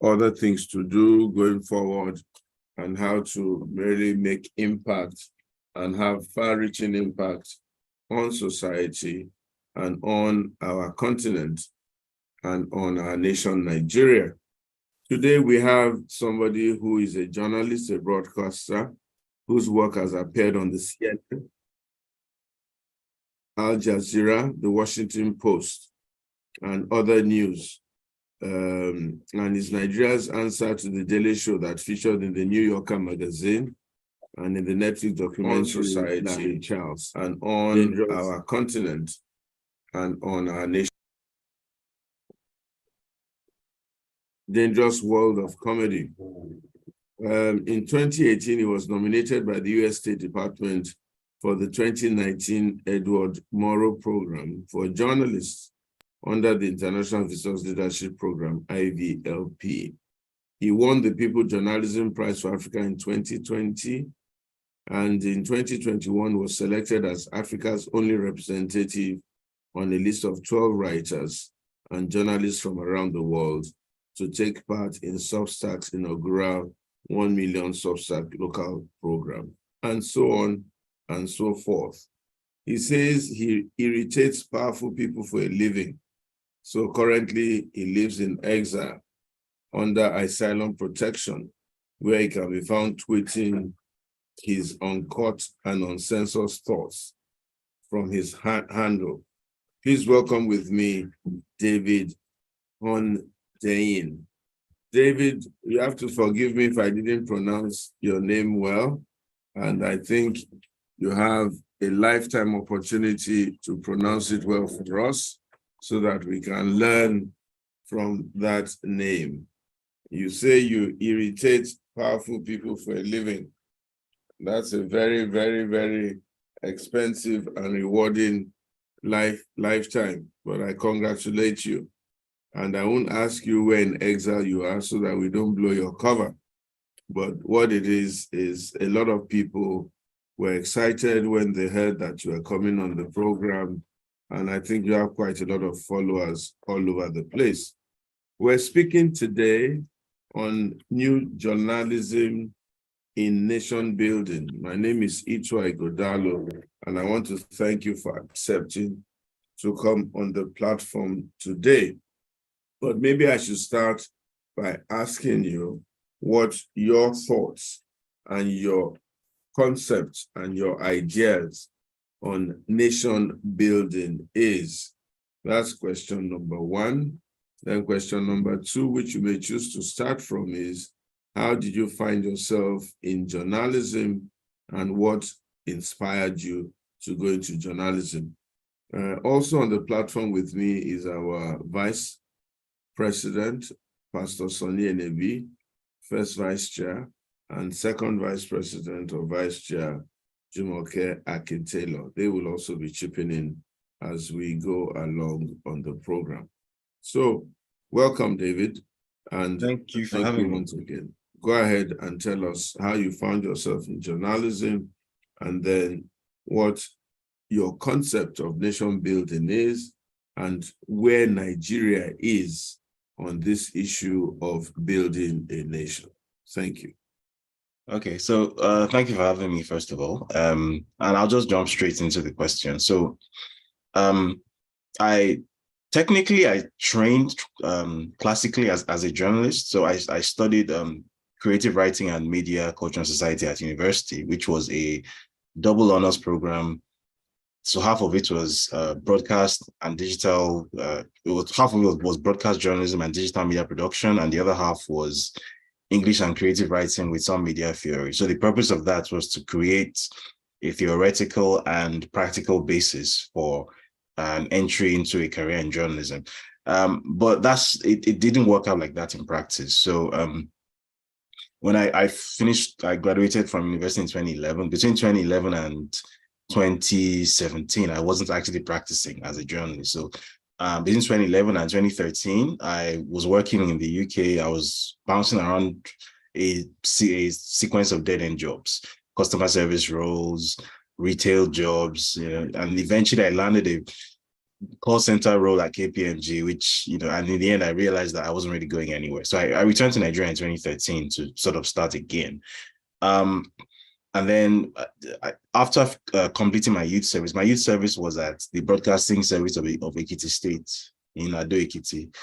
other things to do going forward, and how to really make impact and have far-reaching impact on society and on our continent and on our nation, Nigeria. Today, we have somebody who is a journalist, a broadcaster, whose work has appeared on the CNN, Al Jazeera, the Washington Post, and other news. And is Nigeria's answer to the Daily Show that featured in the New Yorker magazine and in the Netflix documentary Society, Charles, and on our continent and on our nation. Dangerous World of Comedy. In 2018, he was nominated by the US State Department for the 2019 Edward Murrow Program for journalists under the International Visitors Leadership Program, IVLP. He won the People Journalism Prize for Africa in 2020, and in 2021 was selected as Africa's only representative on a list of 12 writers and journalists from around the world to take part in Substack's inaugural 1 million Substack local program, and so on and so forth. He says he irritates powerful people for a living. So currently he lives in exile under asylum protection, where he can be found tweeting his uncut and uncensored thoughts from his handle. Please welcome with me, David Hundeyin. David, you have to forgive me if I didn't pronounce your name well, and I think you have a lifetime opportunity to pronounce it well for us so that we can learn from that name. You say you irritate powerful people for a living. That's a very, very, very expensive and rewarding lifetime, but I congratulate you. And I won't ask you where in exile you are so that we don't blow your cover. But what it is a lot of people were excited when they heard that you are coming on the program. And I think you have quite a lot of followers all over the place. We're speaking today on new journalism in nation building. My name is Ituah Ighodalo, and I want to thank you for accepting to come on the platform today. But maybe I should start by asking you what your thoughts and your concepts and your ideas on nation building is. That's question number one. Then question number two, which you may choose to start from, is how did you find yourself in journalism and what inspired you to go into journalism? Also on the platform with me is our Vice President, Pastor Sonny Ene, First Vice Chair, and Second Vice President or Vice Chair, Jumoke Akindahunsi. They will also be chipping in as we go along on the program. So, welcome, David. And thank you for having me once again. Go ahead and tell us how you found yourself in journalism, and then what your concept of nation building is, and where Nigeria is on this issue of building a nation. Thank you. Okay, so thank you for having me, first of all. And I'll just jump straight into the question. So I trained classically as a journalist. So I studied creative writing and media, culture and society at university, which was a double honors program. So half of it was broadcast and digital. Half of it was broadcast journalism and digital media production, and the other half was English and creative writing with some media theory. So the purpose of that was to create a theoretical and practical basis for an entry into a career in journalism. But it didn't work out like that in practice. So when I graduated from university in 2011. Between 2011 and 2017, I wasn't actually practicing as a journalist. So between 2011 and 2013, I was working in the UK. I was bouncing around a sequence of dead-end jobs, customer service roles, retail jobs, and eventually I landed call center role at KPMG, which, and in the end, I realized that I wasn't really going anywhere. So I returned to Nigeria in 2013 to sort of start again. And then after completing my youth service was at the broadcasting service of Ekiti State in Ado Ekiti.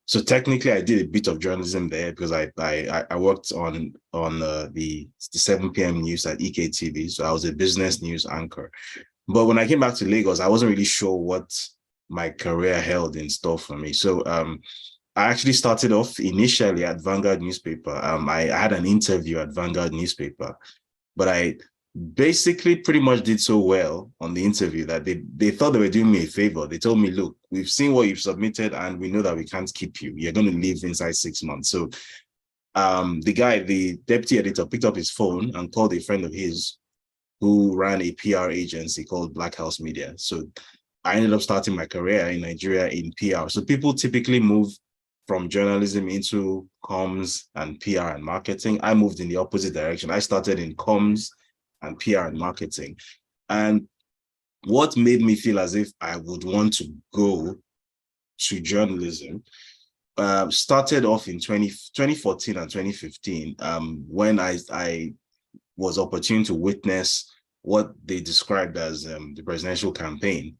So technically, I did a bit of journalism there because I worked on the 7 p.m. news at EKTV. So I was a business news anchor. But when I came back to Lagos, I wasn't really sure what my career held in store for me. So I actually started off initially at Vanguard newspaper. I had an interview at Vanguard newspaper, but I basically pretty much did so well on the interview that they thought they were doing me a favor. They told me, look, we've seen what you've submitted and we know that we can't keep you. You're going to leave inside 6 months. So the deputy editor, picked up his phone and called a friend of his who ran a PR agency called Black House Media. So I ended up starting my career in Nigeria in PR. So people typically move from journalism into comms and PR and marketing. I moved in the opposite direction. I started in comms and PR and marketing. And what made me feel as if I would want to go to journalism started off in 2014 and 2015 when I was opportune to witness what they described as the presidential campaign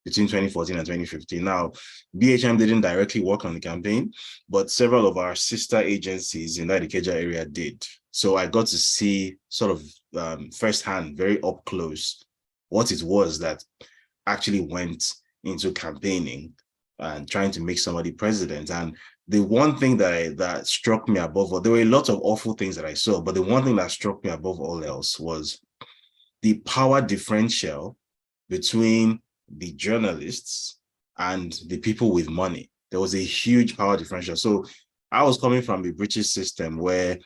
between 2014 and 2015. Now, BHM didn't directly work on the campaign, but several of our sister agencies in that Ikeja area did. So I got to see sort of firsthand, very up close, what it was that actually went into campaigning and trying to make somebody president. And the one thing that struck me above all, there were a lot of awful things that I saw, but the one thing that struck me above all else was the power differential between the journalists and the people with money. There was a huge power differential. So I was coming from the British system where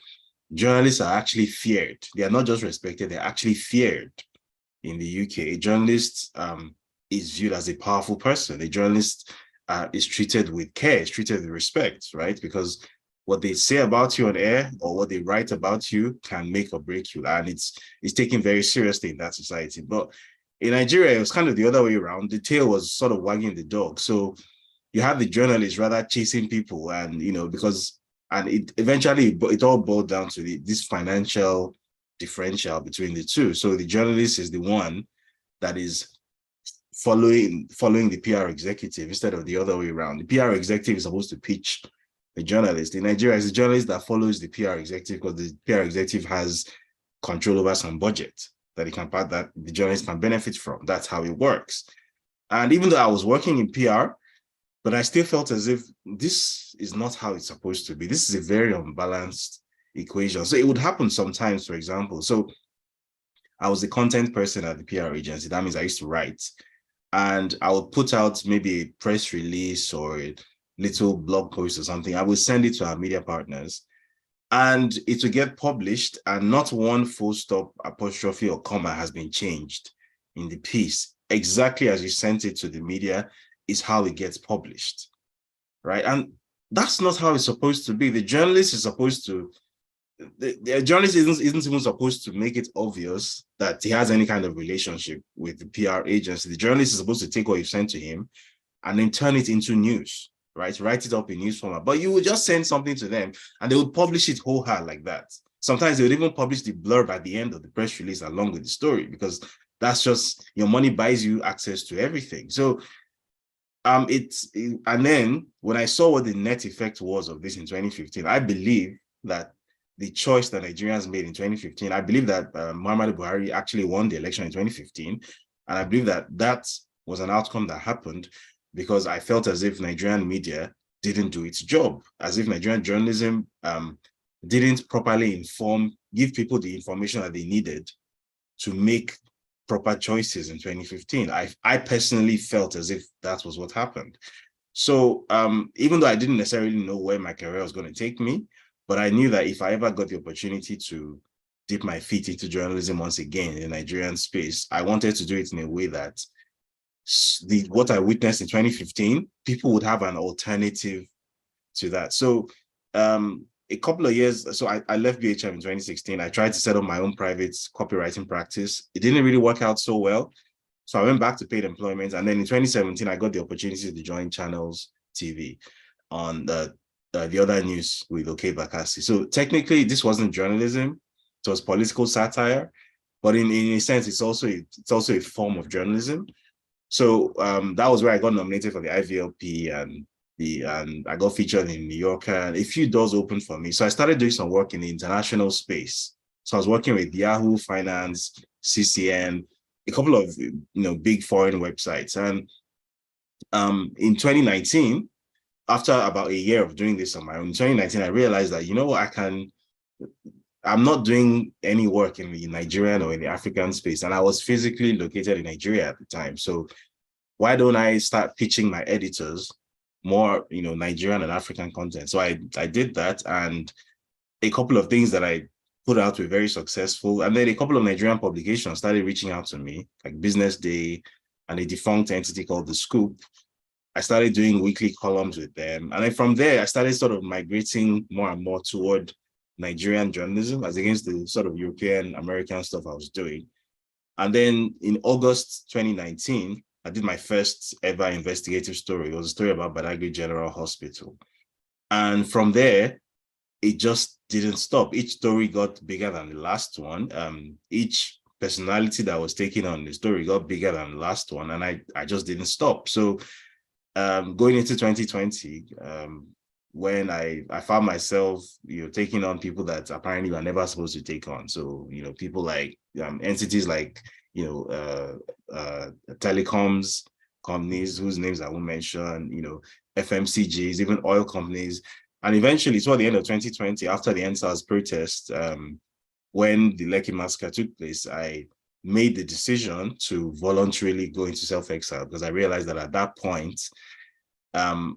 journalists are actually feared. They are not just respected, they're actually feared. In the UK, a journalist is viewed as a powerful person. A journalist is treated with care, is treated with respect, right? Because what they say about you on air or what they write about you can make or break you. And it's taken very seriously in that society. But in Nigeria, it was kind of the other way around. The tail was sort of wagging the dog. So you have the journalists rather chasing people and, it eventually, it all boiled down to this financial differential between the two. So the journalist is the one that is following the PR executive instead of the other way around. The PR executive is supposed to pitch the journalist. In Nigeria, it's the journalist that follows the PR executive because the PR executive has control over some budget that the journalist can benefit from. That's how it works. And even though I was working in PR, but I still felt as if this is not how it's supposed to be. This is a very unbalanced equation. So it would happen sometimes, for example. So I was a content person at the PR agency. That means I used to write. And I would put out maybe a press release or a little blog post or something. I would send it to our media partners and it will get published and not one full stop, apostrophe or comma has been changed in the piece. Exactly as you sent it to the media is how it gets published, right? And that's not how it's supposed to be. The journalist is supposed to, the journalist isn't even supposed to make it obvious that he has any kind of relationship with the PR agency. The journalist is supposed to take what you sent to him and then turn it into news, right? Write it up in news format. But you would just send something to them and they would publish it whole hard like that. Sometimes they would even publish the blurb at the end of the press release along with the story because that's just, your money buys you access to everything. So and then when I saw what the net effect was of this in 2015, I believe that the choice that Nigerians made in 2015, I believe that Muhammadu Buhari actually won the election in 2015. And I believe that that was an outcome that happened because I felt as if Nigerian media didn't do its job, as if Nigerian journalism didn't properly give people the information that they needed to make proper choices in 2015. I personally felt as if that was what happened. So even though I didn't necessarily know where my career was going to take me, but I knew that if I ever got the opportunity to dip my feet into journalism once again in the Nigerian space, I wanted to do it in a way that what I witnessed in 2015, people would have an alternative to that. So a couple of years, so I left BHM in 2016. I tried to set up my own private copywriting practice. It didn't really work out so well. So I went back to paid employment. And then in 2017, I got the opportunity to join Channels TV on the other news with Oke Bakassi. So technically, this wasn't journalism. It was political satire. But in a sense, it's also a form of journalism. So that was where I got nominated for the IVLP, and I got featured in New Yorker, and a few doors opened for me. So I started doing some work in the international space. So I was working with Yahoo Finance, CCN, a couple of big foreign websites. And in 2019, after about a year of doing this on my own, in 2019, I realized that, I'm not doing any work in the Nigerian or in the African space. And I was physically located in Nigeria at the time. So why don't I start pitching my editors more, Nigerian and African content? So I did that, and a couple of things that I put out were very successful. And then a couple of Nigerian publications started reaching out to me, like Business Day and a defunct entity called The Scoop. I started doing weekly columns with them. And then from there, I started sort of migrating more and more toward Nigerian journalism as against the sort of European American stuff I was doing. And then in August 2019, I did my first ever investigative story. It was a story about Badagry General Hospital. And from there, it just didn't stop. Each story got bigger than the last one. Each personality that was taken on the story got bigger than the last one. And I just didn't stop. So going into 2020, when I found myself, taking on people that apparently were never supposed to take on. So, people like entities like, telecoms companies whose names I won't mention, FMCGs, even oil companies. And eventually, toward the end of 2020, after the NSAS protest, when the Lekki massacre took place, I made the decision to voluntarily go into self-exile, because I realized that at that point,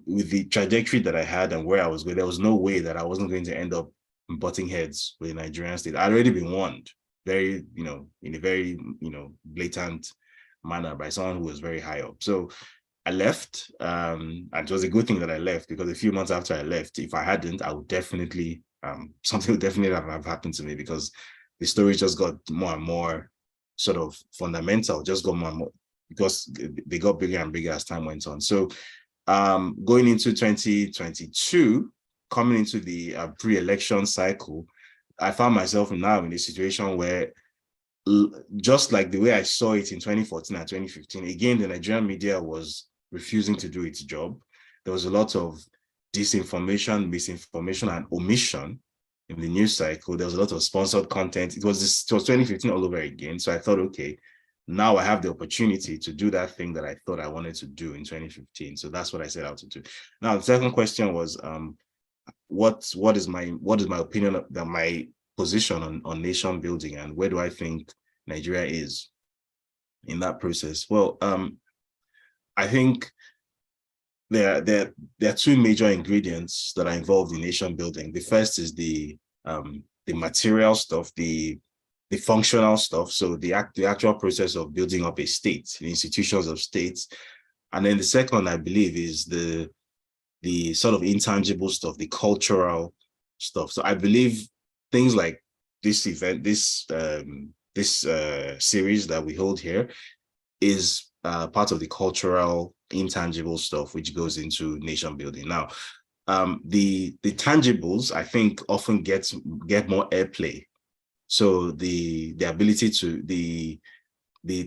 with the trajectory that I had and where I was going, there was no way that I wasn't going to end up butting heads with the Nigerian state. I'd already been warned very, in a very, blatant manner by someone who was very high up. So I left, and it was a good thing that I left, because a few months after I left, if I hadn't, I would definitely, something would definitely have happened to me, because the story just got more and more sort of fundamental, just got more and more, because they got bigger and bigger as time went on. So going into 2022, coming into the pre-election cycle, I found myself now in a situation where, just like the way I saw it in 2014 and 2015, again, the Nigerian media was refusing to do its job. There was a lot of disinformation, misinformation, and omission in the news cycle. There was a lot of sponsored content. It was 2015 all over again. So I thought, okay, now I have the opportunity to do that thing that I thought I wanted to do in 2015. So that's what I set out to do. Now, the second question was, what is my opinion, that my position on nation building, and where do I think Nigeria is in that process? Well, I think there are two major ingredients that are involved in nation building. The first is the material stuff, the functional stuff. So the actual process of building up a state, the institutions of states. And then the second, I believe, is the sort of intangible stuff, the cultural stuff. So I believe things like this event, this series that we hold here is part of the cultural, intangible stuff which goes into nation building. Now, the tangibles, I think, often get more airplay. So the ability to the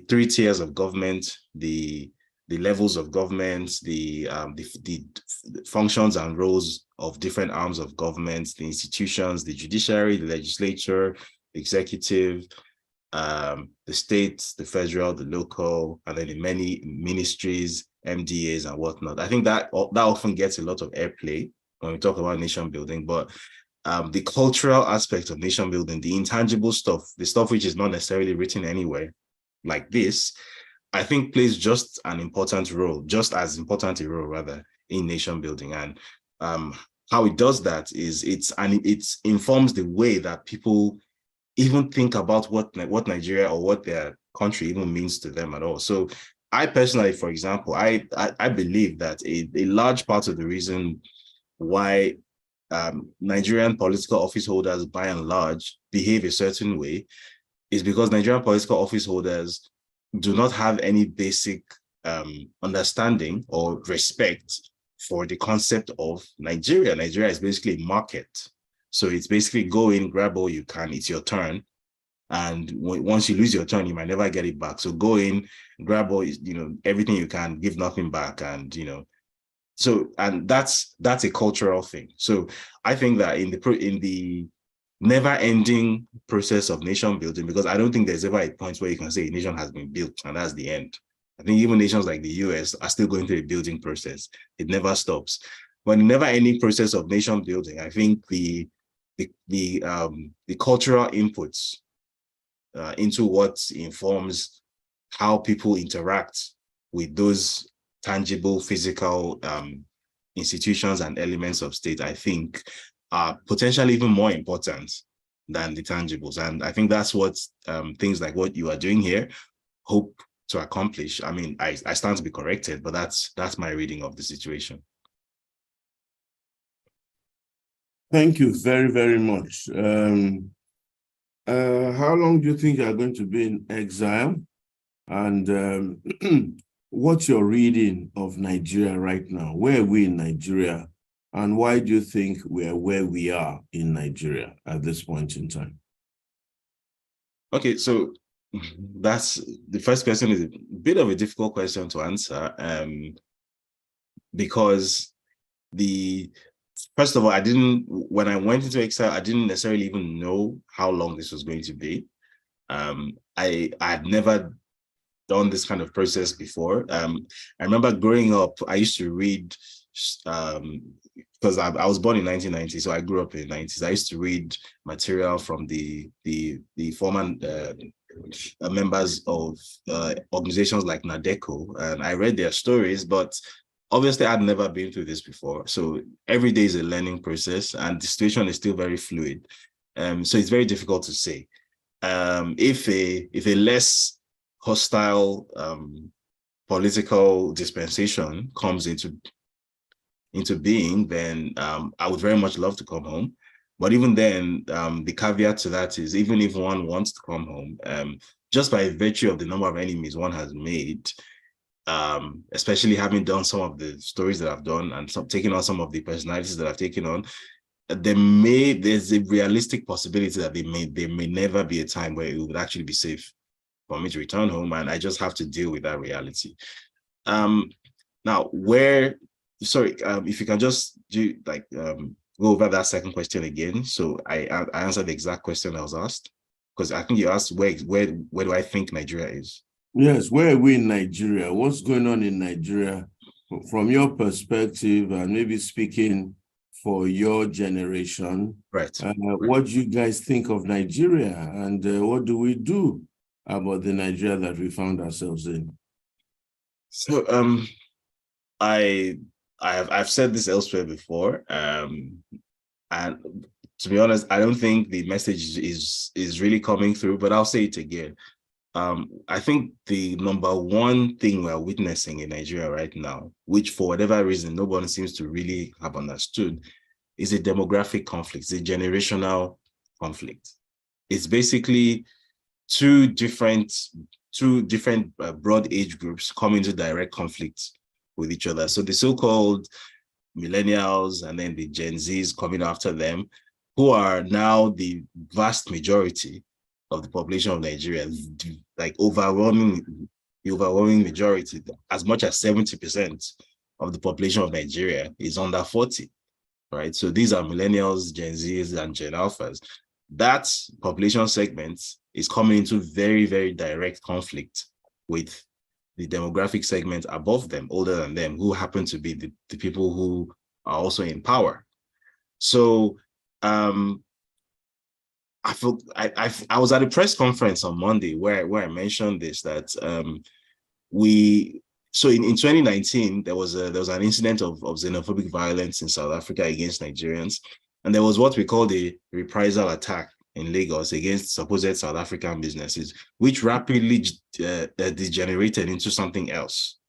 three tiers of government, the levels of government, the functions and roles of different arms of government, the institutions, the judiciary, the legislature, the executive, the state, the federal, the local, and then the many ministries, MDAs, and whatnot. I think that often gets a lot of airplay when we talk about nation building, but the cultural aspect of nation building, the intangible stuff, the stuff which is not necessarily written anywhere, like this, I think plays just as important a role rather in nation building. And how it does that is it informs the way that people even think about what Nigeria or what their country even means to them at all. So I personally, for example, I believe that a large part of the reason why Nigerian political office holders, by and large, behave a certain way is because Nigerian political office holders do not have any basic understanding or respect for the concept of Nigeria. Nigeria is basically a market. So it's basically go in, grab all you can, it's your turn. And once you lose your turn, you might never get it back. So go in, grab all, everything you can, give nothing back. And, so, and that's a cultural thing. So I think that in the never-ending process of nation building, because I don't think there's ever a point where you can say a nation has been built and that's the end. I think even nations like the US are still going through a building process. It never stops. But in the never-ending process of nation building, I think the cultural inputs into what informs how people interact with those tangible physical institutions and elements of state, I think, are potentially even more important than the tangibles. And I think that's what things like what you are doing here hope to accomplish. I mean, I stand to be corrected, but that's my reading of the situation. Thank you very, very much. How long do you think you are going to be in exile? And what's your reading of Nigeria right now? Where are we in Nigeria? And why do you think we are where we are in Nigeria at this point in time? Okay, so that's the first question is a bit of a difficult question to answer because first of all, when I went into exile, I didn't necessarily even know how long this was going to be. I had never done this kind of process before. I remember growing up, I used to read, because I was born in 1990, so I grew up in the 90s. I used to read material from the former members of organizations like NADECO, and I read their stories, but obviously I'd never been through this before. So every day is a learning process, and the situation is still very fluid. So it's very difficult to say. If a less hostile political dispensation comes into being, then I would very much love to come home. But even then, the caveat to that is, even if one wants to come home, just by virtue of the number of enemies one has made, especially having done some of the stories that I've done and taking on some of the personalities that I've taken on, there's a realistic possibility that there may never be a time where it would actually be safe for me to return home, and I just have to deal with that reality. Now, if you can just do go over that second question again, so I answered the exact question I was asked, because I think you asked where do I think Nigeria is? Yes, where are we in Nigeria? What's going on in Nigeria from your perspective, and maybe speaking for your generation? Right. What do you guys think of Nigeria, and what do we do about the Nigeria that we found ourselves in? So I've said this elsewhere before, and to be honest, I don't think the message is really coming through, but I'll say it again. I think the number one thing we're witnessing in Nigeria right now, which for whatever reason nobody seems to really have understood, is a demographic conflict. It's a generational conflict. It's basically two different broad age groups come into direct conflict with each other. So the so-called millennials and then the Gen Zs coming after them, who are now the vast majority of the population of Nigeria, like the overwhelming majority, as much as 70% of the population of Nigeria is under 40, right? So these are millennials, Gen Zs, and Gen Alphas. That population segment is coming into very, very direct conflict with the demographic segment above them, older than them, who happen to be the people who are also in power. So I was at a press conference on Monday where I mentioned this, that so in 2019 there was an incident of xenophobic violence in South Africa against Nigerians, and there was what we call the reprisal attack in Lagos against supposed South African businesses, which rapidly degenerated into something else.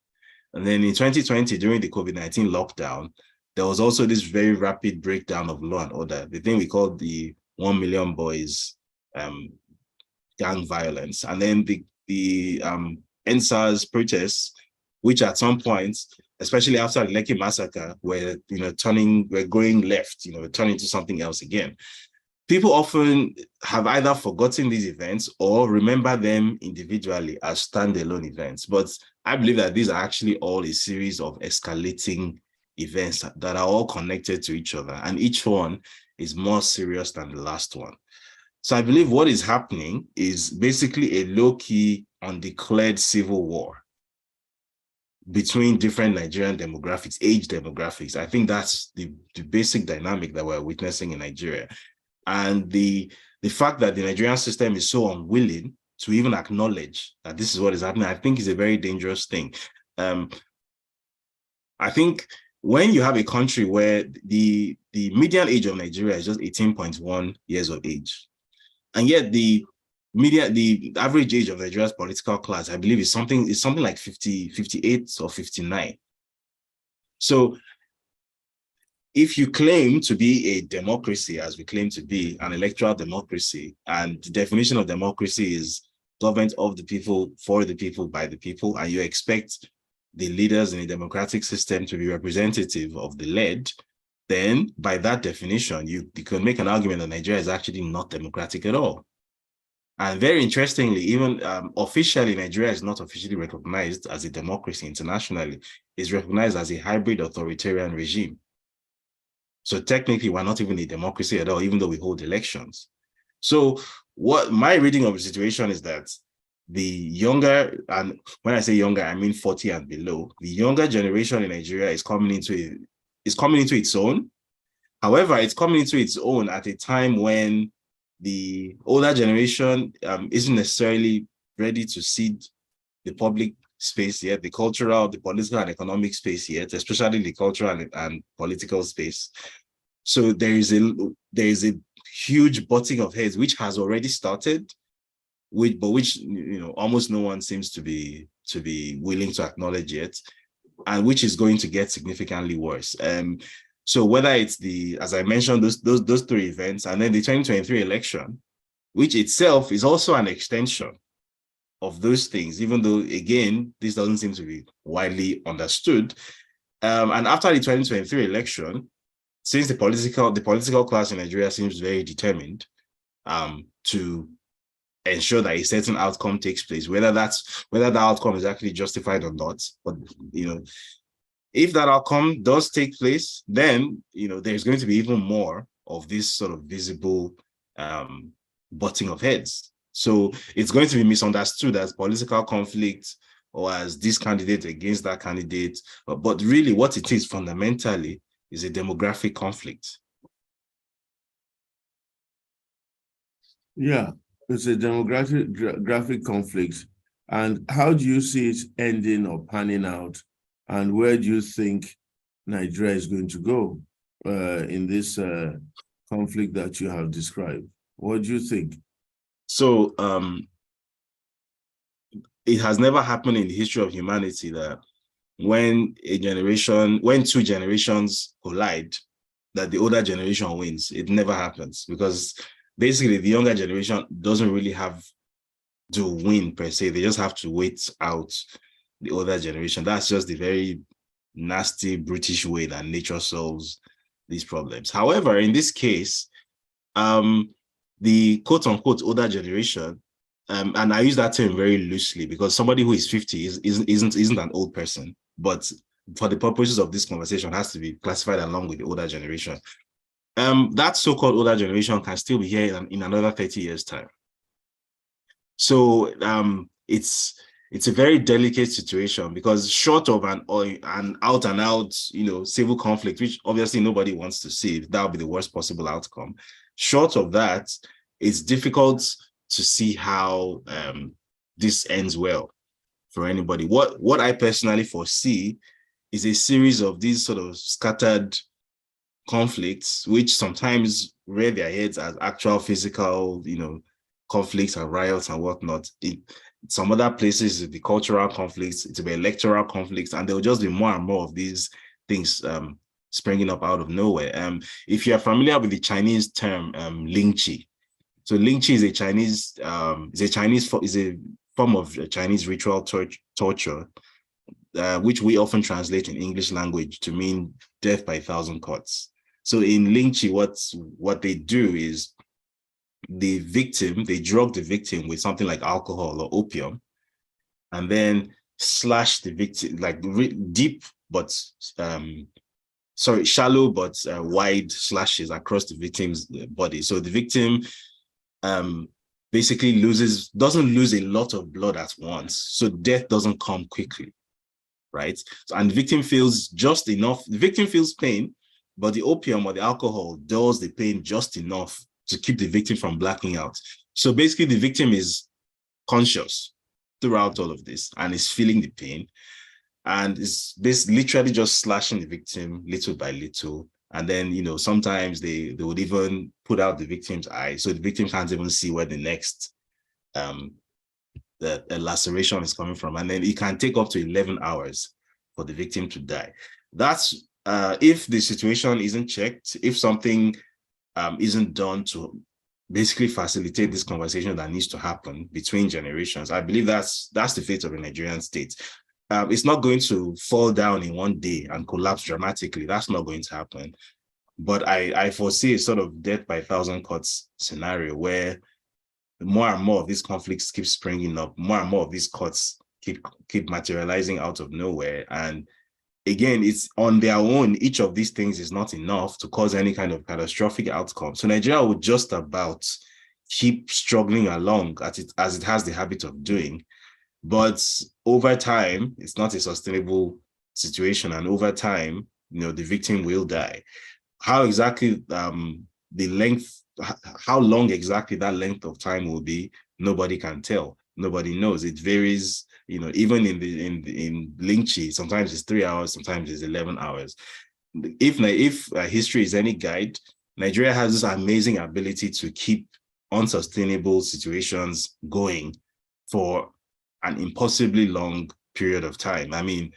And then in 2020, during the COVID-19 lockdown, there was also this very rapid breakdown of law and order, the thing we call the 1 Million Boys gang violence. And then the NSAS protests, which at some point, especially after the Lekki massacre, were going left, turning to something else again. People often have either forgotten these events or remember them individually as standalone events. But I believe that these are actually all a series of escalating events that are all connected to each other, and each one is more serious than the last one. So I believe what is happening is basically a low-key, undeclared civil war between different Nigerian demographics, age demographics. I think that's the basic dynamic that we're witnessing in Nigeria. And the fact that the Nigerian system is so unwilling to even acknowledge that this is what is happening, I think is a very dangerous thing. I think when you have a country where the median age of Nigeria is just 18.1 years of age, and yet the average age of Nigeria's political class, I believe, is something like 58 or 59. So if you claim to be a democracy, as we claim to be, an electoral democracy, and the definition of democracy is government of the people, for the people, by the people, and you expect the leaders in a democratic system to be representative of the led, then by that definition, you can make an argument that Nigeria is actually not democratic at all. And very interestingly, even officially, Nigeria is not officially recognized as a democracy internationally. It's recognized as a hybrid authoritarian regime. So technically, we're not even a democracy at all, even though we hold elections. So what my reading of the situation is that the younger, and when I say younger, I mean 40 and below, the younger generation in Nigeria is coming into its own. However, it's coming into its own at a time when the older generation isn't necessarily ready to cede the public space yet, the cultural, the political and economic space yet, especially the cultural and political space. So there is a huge butting of heads, which has already started, which almost no one seems to be willing to acknowledge yet, and which is going to get significantly worse. So whether it's as I mentioned, those three events, and then the 2023 election, which itself is also an extension of those things, even though, again, this doesn't seem to be widely understood. And after the 2023 election, since the political class in Nigeria seems very determined to ensure that a certain outcome takes place, whether that outcome is actually justified or not, but if that outcome does take place, then there's going to be even more of this sort of visible butting of heads. So it's going to be misunderstood as political conflict or as this candidate against that candidate. But really what it is fundamentally is a demographic conflict. Yeah, it's a demographic conflict. And how do you see it ending or panning out? And where do you think Nigeria is going to go in this conflict that you have described? What do you think? So it has never happened in the history of humanity that when two generations collide, that the older generation wins. It never happens, because basically the younger generation doesn't really have to win per se. They just have to wait out the older generation. That's just the very nasty British way that nature solves these problems. However, in this case, the quote-unquote older generation, and I use that term very loosely because somebody who is 50 isn't an old person, but for the purposes of this conversation has to be classified along with the older generation. That so-called older generation can still be here in another 30 years' time. So it's a very delicate situation, because short of an out and out, civil conflict, which obviously nobody wants to see, that would be the worst possible outcome. Short of that, it's difficult to see how this ends well for anybody. What I personally foresee is a series of these sort of scattered conflicts, which sometimes rear their heads as actual physical, conflicts and riots and whatnot. Some other places, it'll be cultural conflicts, it'll be electoral conflicts, and there'll just be more and more of these things springing up out of nowhere. If you're familiar with the Chinese term Lingqi, so Lingqi is a form of Chinese ritual torture, which we often translate in English language to mean death by 1,000 cuts. So in Lingchi, what they do is they drug the victim with something like alcohol or opium, and then slash the victim, like deep but shallow but wide slashes across the victim's body. So the victim basically doesn't lose a lot of blood at once, so death doesn't come quickly, right? And the victim feels just enough. The victim feels pain, but the opium or the alcohol dulls the pain just enough to keep the victim from blacking out. So basically, the victim is conscious throughout all of this and is feeling the pain, and is literally just slashing the victim little by little. And then, sometimes they would even put out the victim's eye, so the victim can't even see where the next the laceration is coming from. And then it can take up to 11 hours for the victim to die. That's if the situation isn't checked, if something isn't done to basically facilitate this conversation that needs to happen between generations. I believe that's the fate of a Nigerian state. It's not going to fall down in one day and collapse dramatically. That's not going to happen. But I foresee a sort of death by 1,000 cuts scenario where more and more of these conflicts keep springing up, more and more of these cuts keep materializing out of nowhere. And again, it's on their own. Each of these things is not enough to cause any kind of catastrophic outcome. So Nigeria would just about keep struggling along as it has the habit of doing. But over time, it's not a sustainable situation. And over time, the victim will die. How exactly how long exactly that length of time will be, nobody can tell. Nobody knows. It varies, even in Lingchi, sometimes it's 3 hours, sometimes it's 11 hours. If history is any guide, Nigeria has this amazing ability to keep unsustainable situations going for an impossibly long period of time. I mean,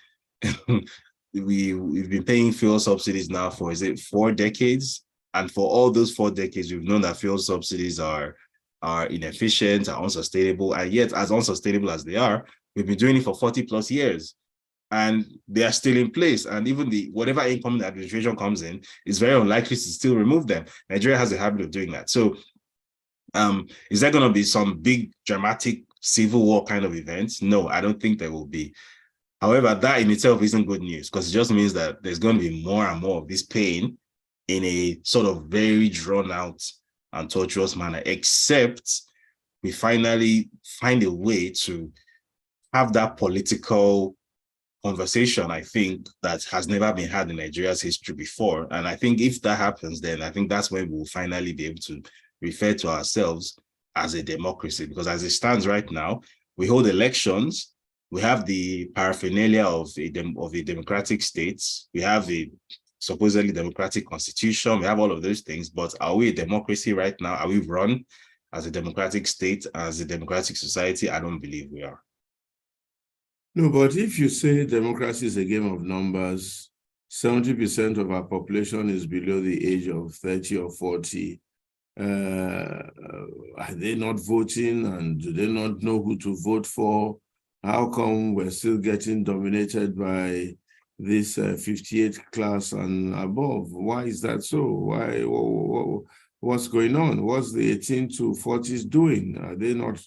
we've been paying fuel subsidies now for, is it 4 decades? And for all those 4 decades, we've known that fuel subsidies are inefficient, are unsustainable. And yet, as unsustainable as they are, we've been doing it for 40 plus years. And they are still in place. And even whatever incoming administration comes in is very unlikely to still remove them. Nigeria has a habit of doing that. So is there going to be some big dramatic civil war kind of events? No, I don't think there will be. However, that in itself isn't good news, because it just means that there's going to be more and more of this pain in a sort of very drawn out and tortuous manner, except we finally find a way to have that political conversation, I think, that has never been had in Nigeria's history before. And I think if that happens, then I think that's when we'll finally be able to refer to ourselves as a democracy. Because as it stands right now, we hold elections, we have the paraphernalia of a democratic state, we have a supposedly democratic constitution, we have all of those things, but are we a democracy right now? Are we run as a democratic state, as a democratic society? I don't believe we are. No, but if you say democracy is a game of numbers, 70% of our population is below the age of 30 or 40. Are they not voting, and do they not know who to vote for? How come we're still getting dominated by this 58 class and above? Why is that so? Why? What's going on? What's the 18 to 40s doing? Are they not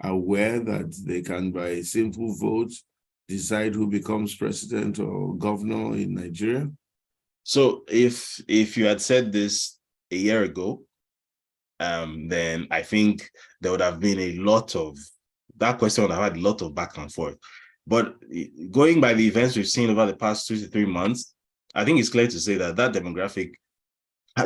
aware that they can, by a simple vote, decide who becomes president or governor in Nigeria? So if you had said this a year ago, then I think there would have been a lot of, that question would have had a lot of back and forth. But going by the events we've seen over the past 2 to 3 months, I think it's clear to say that demographic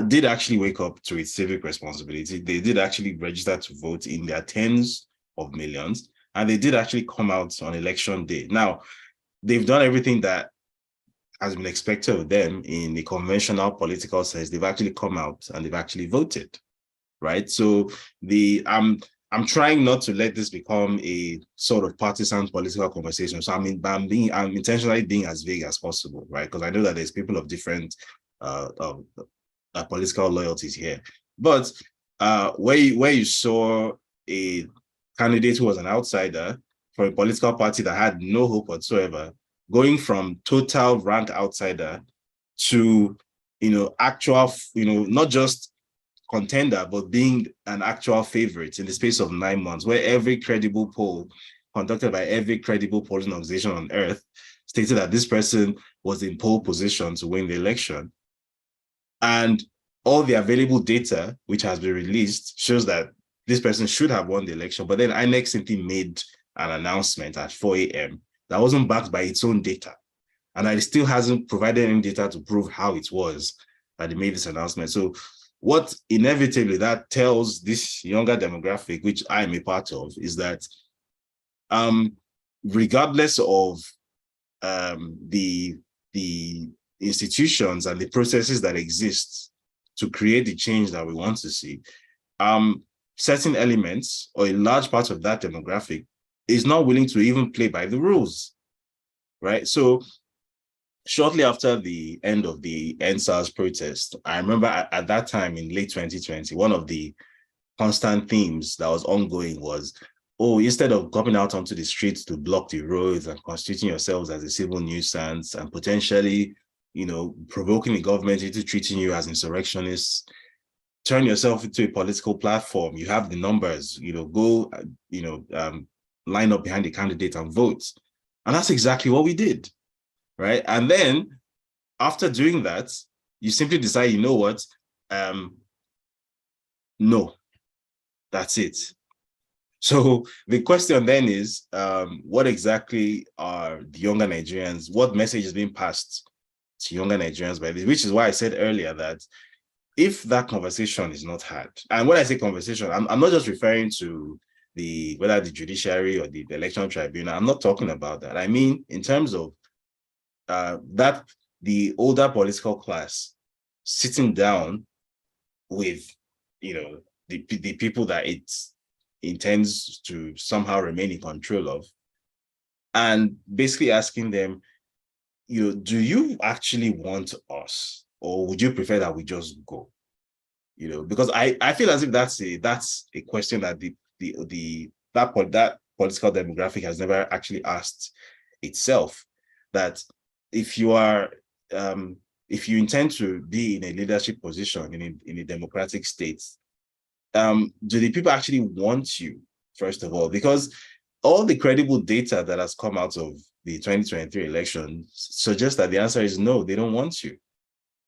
did actually wake up to its civic responsibility. They did actually register to vote in their tens of millions, and they did actually come out on election day. Now, they've done everything that has been expected of them in the conventional political sense. They've actually come out and they've actually voted, right? So I'm trying not to let this become a sort of partisan political conversation. So I'm intentionally being as vague as possible, right? Because I know that there's people of different political loyalties here. But where you saw a candidate who was an outsider for a political party that had no hope whatsoever, going from total rank outsider to, actual, not just contender, but being an actual favorite in the space of 9 months, where every credible poll conducted by every credible polling organization on earth stated that this person was in pole position to win the election. And all the available data, which has been released, shows that this person should have won the election. But then INEC simply made an announcement at 4 a.m. that wasn't backed by its own data. And it still hasn't provided any data to prove how it was that they made this announcement. So what inevitably that tells this younger demographic, which I'm a part of, is that regardless of the institutions and the processes that exist to create the change that we want to see, certain elements or a large part of that demographic is not willing to even play by the rules, right? So shortly after the end of the EndSARS protest, I remember at that time in late 2020, one of the constant themes that was ongoing was, oh, instead of coming out onto the streets to block the roads and constituting yourselves as a civil nuisance and potentially, provoking the government into treating you as insurrectionists, turn yourself into a political platform. You have the numbers, go, line up behind the candidate and vote. And that's exactly what we did, right? And then after doing that, you simply decide, you know what? No, that's it. So the question then is, what exactly are the younger Nigerians, what message is being passed to younger Nigerians by this? Which is why I said earlier that if that conversation is not had, and when I say conversation, I'm not just referring to whether the judiciary or the election tribunal, I'm not talking about that. I mean, in terms of that the older political class sitting down with, the people that it intends to somehow remain in control of, and basically asking them, do you actually want us, or would you prefer that we just go? Because I feel as if that's a question that that political demographic has never actually asked itself. That if you are if you intend to be in a leadership position in a democratic state, do the people actually want you, first of all? Because all the credible data that has come out of the 2023 election suggests that the answer is no, they don't want you.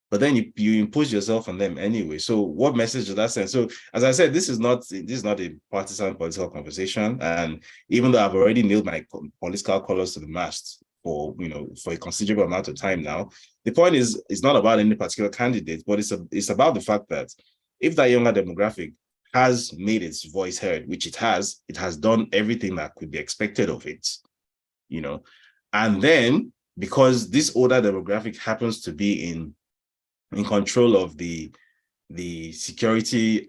But then you impose yourself on them anyway. So what message does that send? So as I said, this is not a partisan political conversation. And even though I've already nailed my political colors to the mast for a considerable amount of time now, the point is, it's not about any particular candidate, but it's about the fact that if that younger demographic has made its voice heard, which it has done everything that could be expected of it, and then because this older demographic happens to be in control of the security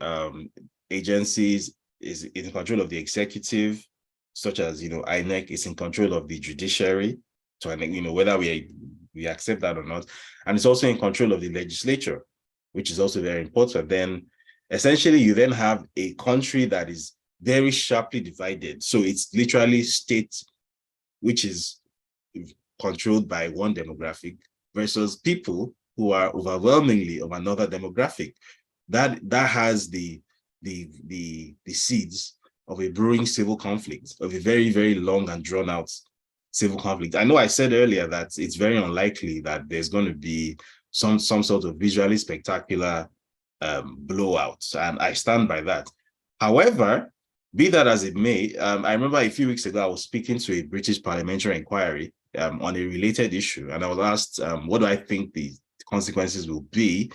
agencies, is in control of the executive, such as INEC, is in control of the judiciary, so whether we accept that or not, and it's also in control of the legislature, which is also very important. Then essentially you then have a country that is very sharply divided. So it's literally state which is controlled by one demographic versus people who are overwhelmingly of another demographic. That has the seeds of a brewing civil conflict, of a very, very long and drawn out civil conflict. I know I said earlier that it's very unlikely that there's going to be some sort of visually spectacular blowout, and I stand by that. However, be that as it may, I remember a few weeks ago I was speaking to a British parliamentary inquiry on a related issue, and I was asked, what do I think the consequences will be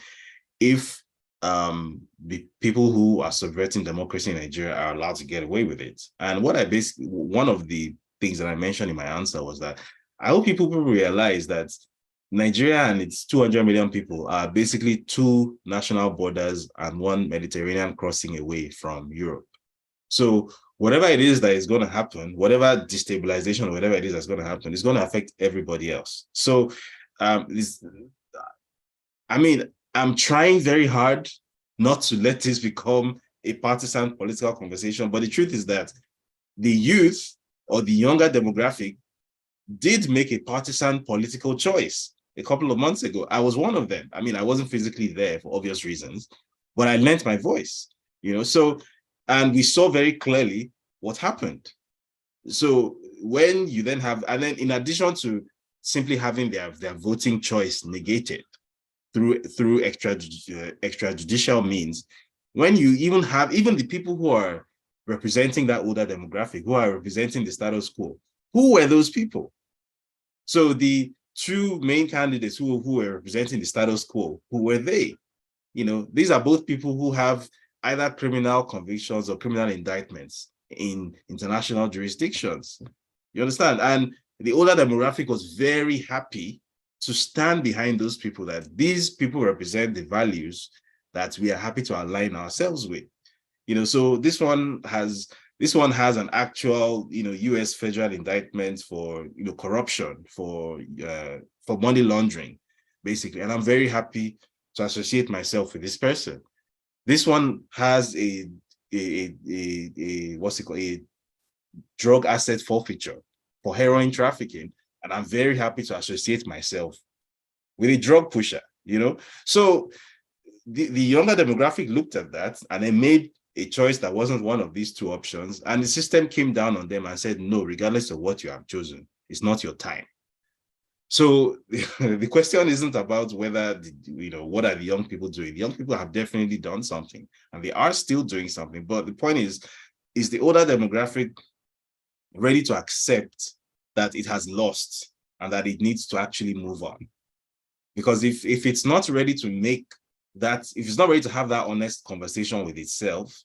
if the people who are subverting democracy in Nigeria are allowed to get away with it? And one of the things that I mentioned in my answer was that I hope people realize that Nigeria and its 200 million people are basically two national borders and one Mediterranean crossing away from Europe. So whatever it is that is going to happen, whatever destabilization or whatever it is that's going to happen, is going to affect everybody else. So I'm trying very hard not to let this become a partisan political conversation, but the truth is that the youth or the younger demographic did make a partisan political choice a couple of months ago. I was one of them. I mean, I wasn't physically there for obvious reasons, but I lent my voice, so, and we saw very clearly what happened. So when you then have, and then in addition to simply having their voting choice negated through extrajudicial means, when you even have the people who are representing that older demographic, who are representing the status quo, who were those people? So the two main candidates who were representing the status quo, who were they? These are both people who have either criminal convictions or criminal indictments in international jurisdictions. You understand? And the older demographic was very happy to stand behind those people, that these people represent the values that we are happy to align ourselves with. So this one has an actual, U.S. federal indictment for, corruption, for money laundering, basically. And I'm very happy to associate myself with this person. This one has a what's it called, a drug asset forfeiture for heroin trafficking, and I'm very happy to associate myself with a drug pusher. So the younger demographic looked at that and they made a choice that wasn't one of these two options, and the system came down on them and said, no, regardless of what you have chosen, it's not your time. So the question isn't about whether, what are the young people doing? The young people have definitely done something, and they are still doing something. But the point is the older demographic ready to accept that it has lost and that it needs to actually move on? Because if it's not ready to make that, if it's not ready to have that honest conversation with itself,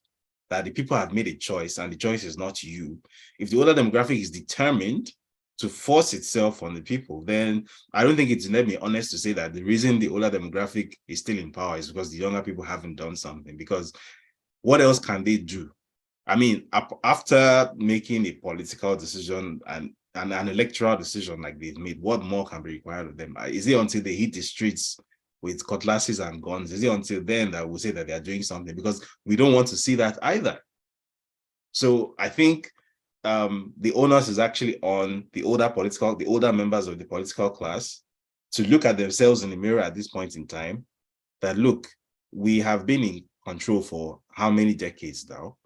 that the people have made a choice and the choice is not you, if the older demographic is determined to force itself on the people, then I don't think it's, let me honest to say that the reason the older demographic is still in power is because the younger people haven't done something. Because what else can they do? I mean, after making a political decision and an electoral decision like they've made, what more can be required of them? Is it until they hit the streets with cutlasses and guns? Is it until then that we'll say that they are doing something? Because we don't want to see that either. So I think the onus is actually on the older members of the political class to look at themselves in the mirror at this point in time, that look, we have been in control for how many decades now?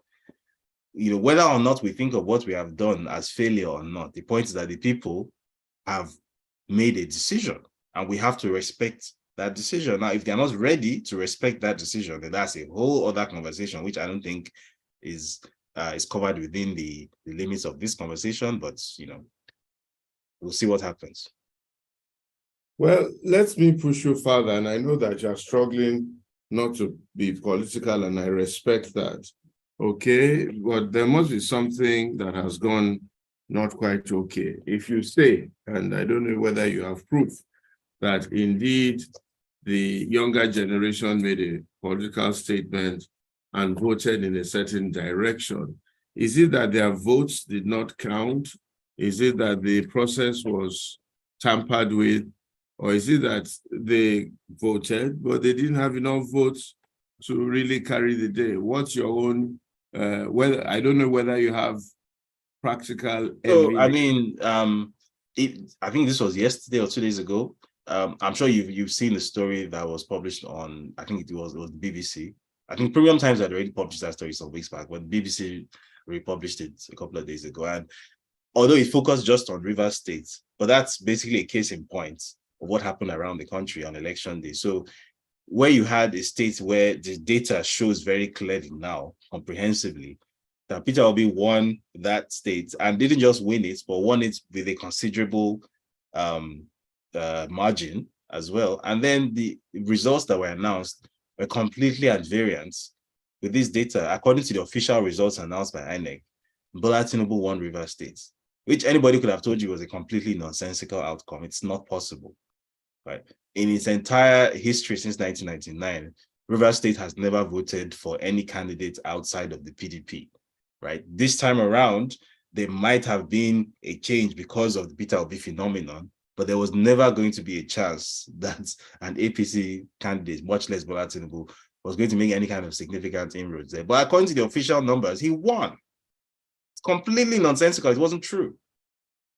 Whether or not we think of what we have done as failure or not, the point is that the people have made a decision and we have to respect that decision. Now, if they're not ready to respect that decision, then that's a whole other conversation, which I don't think is covered within the limits of this conversation, but we'll see what happens. Well, let me push you further, and I know that you're struggling not to be political, and I respect that. Okay, but there must be something that has gone not quite okay. If you say, and I don't know whether you have proof, that indeed the younger generation made a political statement and voted in a certain direction, is it that their votes did not count? Is it that the process was tampered with? Or is it that they voted, but they didn't have enough votes to really carry the day? What's your own, I don't know whether you have practical evidence. So, I mean, I think this was yesterday or 2 days ago. I'm sure you've seen the story that was published on, I think it was the BBC. I think Premium Times had already published that story some weeks back, but BBC republished it a couple of days ago. And although it focused just on Rivers State, but that's basically a case in point of what happened around the country on election day. So where you had a state where the data shows very clearly now, comprehensively, that Peter Obi won that state and didn't just win it, but won it with a considerable margin as well. And then the results that were announced were completely at variance with this data. According to the official results announced by Ene, Bola Tinubu won Rivers State, which anybody could have told you was a completely nonsensical outcome. It's not possible, right? In its entire history since 1999, Rivers State has never voted for any candidate outside of the PDP, right? This time around, there might have been a change because of the Peter Obi phenomenon, but there was never going to be a chance that an APC candidate, much less Bola Tinubu, was going to make any kind of significant inroads there. But according to the official numbers, he won. completely nonsensical. It wasn't true.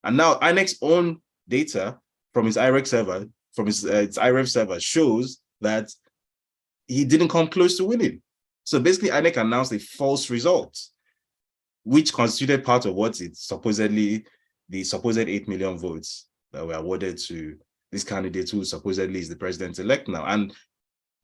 And now INEC's own data from his IREC server, from its IREF server, shows that he didn't come close to winning. So basically, INEC announced a false result, which constituted part of what it's supposedly the supposed 8 million votes that were awarded to this candidate who supposedly is the president-elect now. And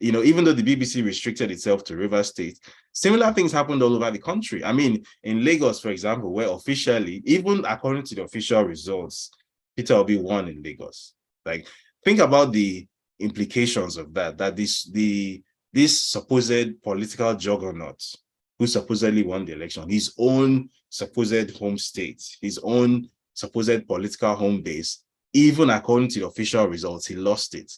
even though the BBC restricted itself to Rivers State, similar things happened all over the country. I mean, in Lagos, for example, where officially, even according to the official results, Peter Obi won in Lagos. Like, think about the implications of that this supposed political juggernaut who supposedly won the election, his own supposed home state, his own supposed political home base, even according to the official results, he lost it.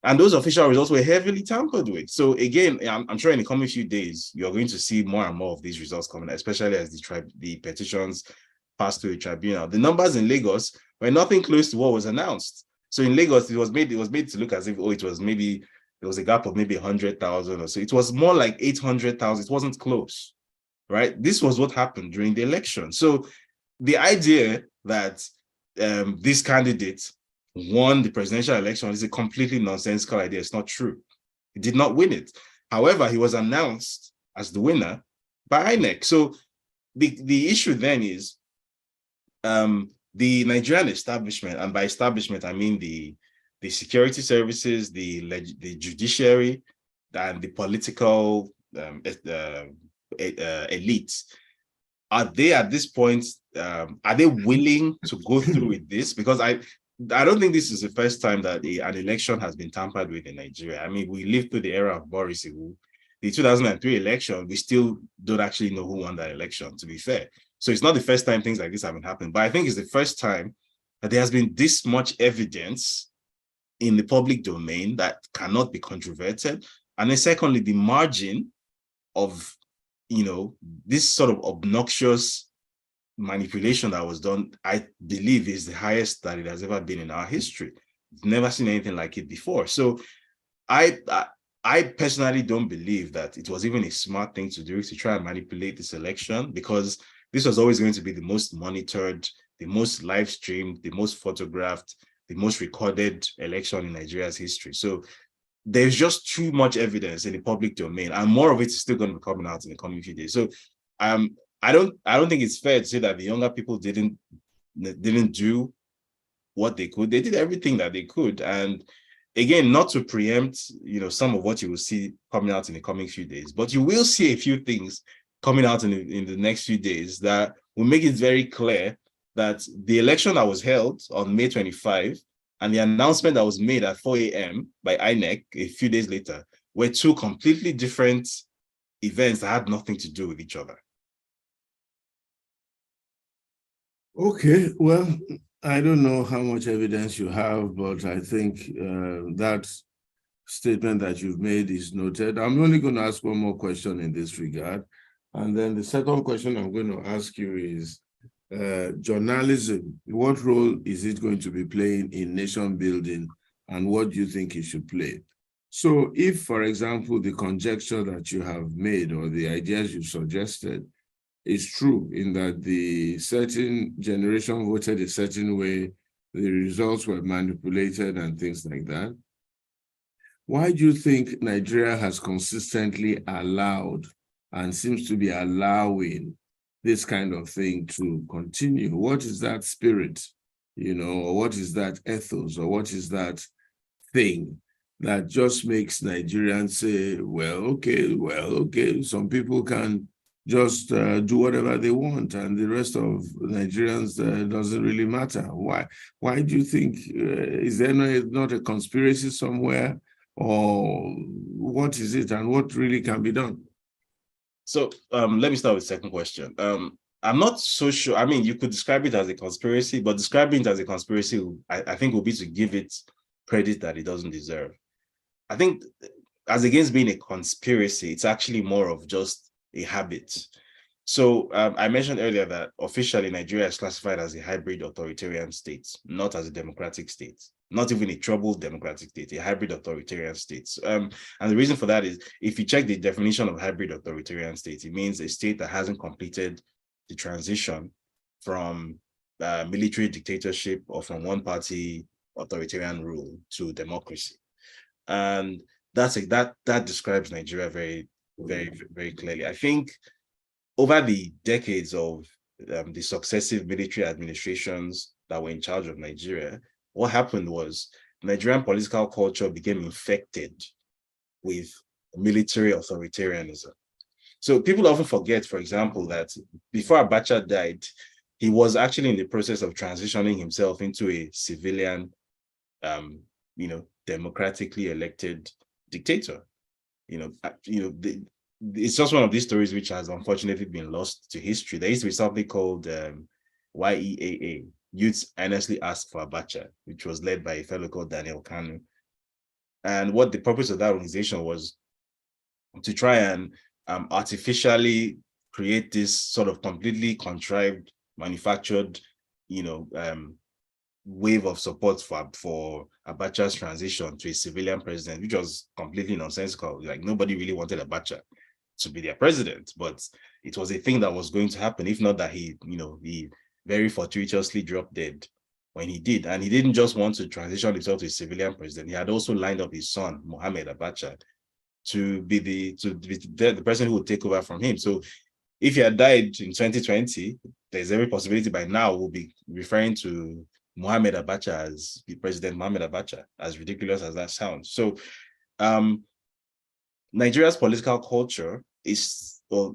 And those official results were heavily tampered with. So again, I'm sure in the coming few days, you're going to see more and more of these results coming, especially as the petitions pass through the tribunal. The numbers in Lagos were nothing close to what was announced. So in Lagos, it was made to look as if, there was a gap of maybe 100,000 or so. It was more like 800,000. It wasn't close, right? This was what happened during the election. So the idea that this candidate won the presidential election is a completely nonsensical idea. It's not true. He did not win it. However, he was announced as the winner by INEC. So the issue then is the Nigerian establishment, and by establishment, I mean the security services, the judiciary, and the political elite. Are they at this point, are they willing to go through with this? Because I don't think this is the first time that an election has been tampered with in Nigeria. I mean, we lived through the era of Boris Iwu. The 2003 election, we still don't actually know who won that election, to be fair. So it's not the first time things like this have been happening, but I think it's the first time that there has been this much evidence in the public domain that cannot be controverted. And then secondly, the margin of, this sort of obnoxious manipulation that was done, I believe, is the highest that it has ever been in our history. Never seen anything like it before. So I personally don't believe that it was even a smart thing to do to try and manipulate this election, because this was always going to be the most monitored, the most live streamed, the most photographed, the most recorded election in Nigeria's history. So there's just too much evidence in the public domain, and more of it is still going to be coming out in the coming few days. So I don't think it's fair to say that the younger people didn't do what they could. They did everything that they could. And again, not to preempt, some of what you will see coming out in the coming few days, but you will see a few things coming out in the next few days that will make it very clear that the election that was held on May 25 and the announcement that was made at 4 a.m. by INEC a few days later were two completely different events that had nothing to do with each other. Okay, well, I don't know how much evidence you have, but I think that statement that you've made is noted. I'm only going to ask one more question in this regard. And then the second question I'm going to ask you is, journalism, what role is it going to be playing in nation building, and what do you think it should play? So if, for example, the conjecture that you have made or the ideas you suggested is true, in that the certain generation voted a certain way, the results were manipulated and things like that, why do you think Nigeria has consistently allowed and seems to be allowing this kind of thing to continue? What is that spirit, or what is that ethos, or what is that thing that just makes Nigerians say, well, okay, some people can just do whatever they want, and the rest of Nigerians doesn't really matter? Why do you think, is there not a conspiracy somewhere, or what is it, and what really can be done? So let me start with the second question. I'm not so sure. I mean, you could describe it as a conspiracy, but describing it as a conspiracy, I think, will be to give it credit that it doesn't deserve. I think, as against being a conspiracy, it's actually more of just a habit. So I mentioned earlier that officially Nigeria is classified as a hybrid authoritarian state, not as a democratic state, not even a troubled democratic state, a hybrid authoritarian state. And the reason for that is, if you check the definition of hybrid authoritarian state, it means a state that hasn't completed the transition from military dictatorship or from one-party authoritarian rule to democracy. And that describes Nigeria very, very, very clearly. I think over the decades of the successive military administrations that were in charge of Nigeria, what happened was Nigerian political culture became infected with military authoritarianism. So people often forget, for example, that before Abacha died, he was actually in the process of transitioning himself into a civilian, democratically elected dictator. It's just one of these stories which has unfortunately been lost to history. There used to be something called YEAA, Youths Earnestly Ask for Abacha, which was led by a fellow called Daniel Kanu. And what the purpose of that organization was to try and artificially create this sort of completely contrived, manufactured, wave of support for Abacha's transition to a civilian president, which was completely nonsensical. Like, nobody really wanted Abacha to be their president, but it was a thing that was going to happen, if not that he very fortuitously dropped dead when he did. And he didn't just want to transition himself to a civilian president. He had also lined up his son, Mohammed Abacha, to be the person who would take over from him. So if he had died in 2020, there's every possibility by now we'll be referring to Mohammed Abacha as the President Mohammed Abacha, as ridiculous as that sounds. So Nigeria's political culture is, or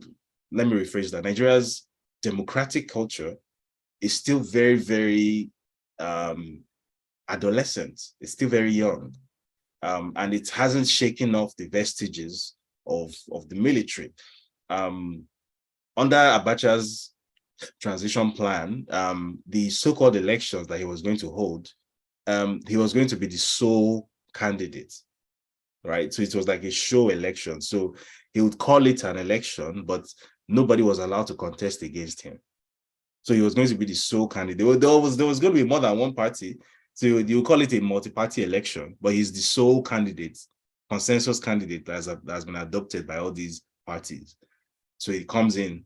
let me rephrase that, Nigeria's democratic culture is still very, very adolescent. It's still very young. And it hasn't shaken off the vestiges of the military. Under Abacha's transition plan, the so-called elections that he was going to hold, he was going to be the sole candidate, right? So it was like a show election. So he would call it an election, but nobody was allowed to contest against him. So he was going to be the sole candidate. There was going to be more than one party. So you call it a multi-party election, but he's the sole candidate, consensus candidate that has been adopted by all these parties. So he comes in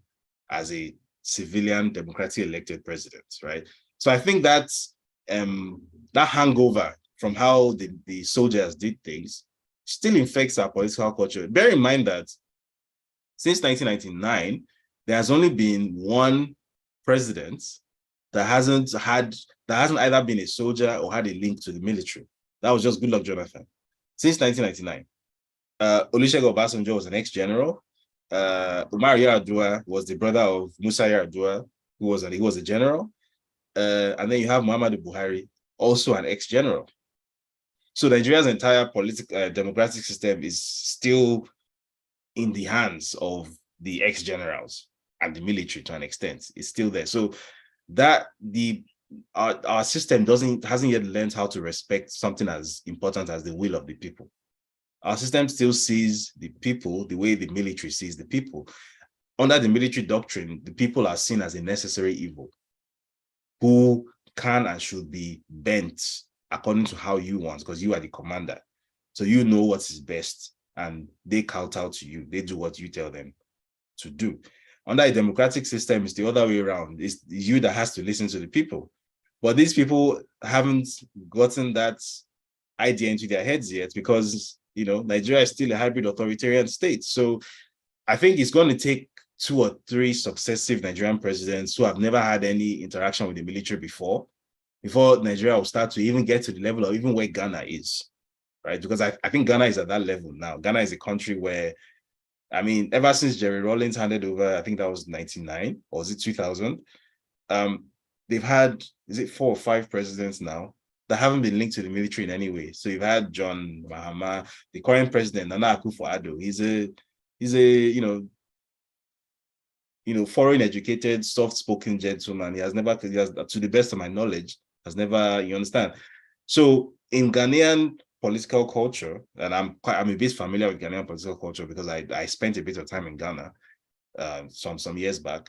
as a civilian, democratically elected president, right? So I think that's that hangover from how the soldiers did things still infects our political culture. Bear in mind that since 1999, there has only been one president that hasn't either been a soldier or had a link to the military. That was just Goodluck Jonathan. Since 1999, Olusegun Obasanjo was an ex-general. Umar Yar'Adua was the brother of Musa Yar'Adua, who was a general. And then you have Muhammadu Buhari, also an ex-general. So Nigeria's entire political democratic system is still in the hands of the ex-generals and the military to an extent. It's still there. So that our system hasn't yet learned how to respect something as important as the will of the people. Our system still sees the people the way the military sees the people. Under the military doctrine, the people are seen as a necessary evil who can and should be bent according to how you want, because you are the commander. So you know what is best, and they kowtow to you. They do what you tell them to do. Under a democratic system, it's the other way around. It's you that has to listen to the people. But these people haven't gotten that idea into their heads yet, because Nigeria is still a hybrid authoritarian state. So I think it's going to take 2 or 3 successive Nigerian presidents who have never had any interaction with the military before Nigeria will start to even get to the level of even where Ghana is, right? Because I think Ghana is at that level now. Ghana is a country where, ever since Jerry Rawlings handed over, I think that was 1999, or was it 2000? They've had, is it 4 or 5 presidents now that haven't been linked to the military in any way. So you've had John Mahama, the current president, Nana Akufo-Addo. He's a foreign educated, soft-spoken gentleman. He has, to the best of my knowledge, you understand? So in Ghanaian political culture, and I'm a bit familiar with Ghanaian political culture because I spent a bit of time in Ghana some years back.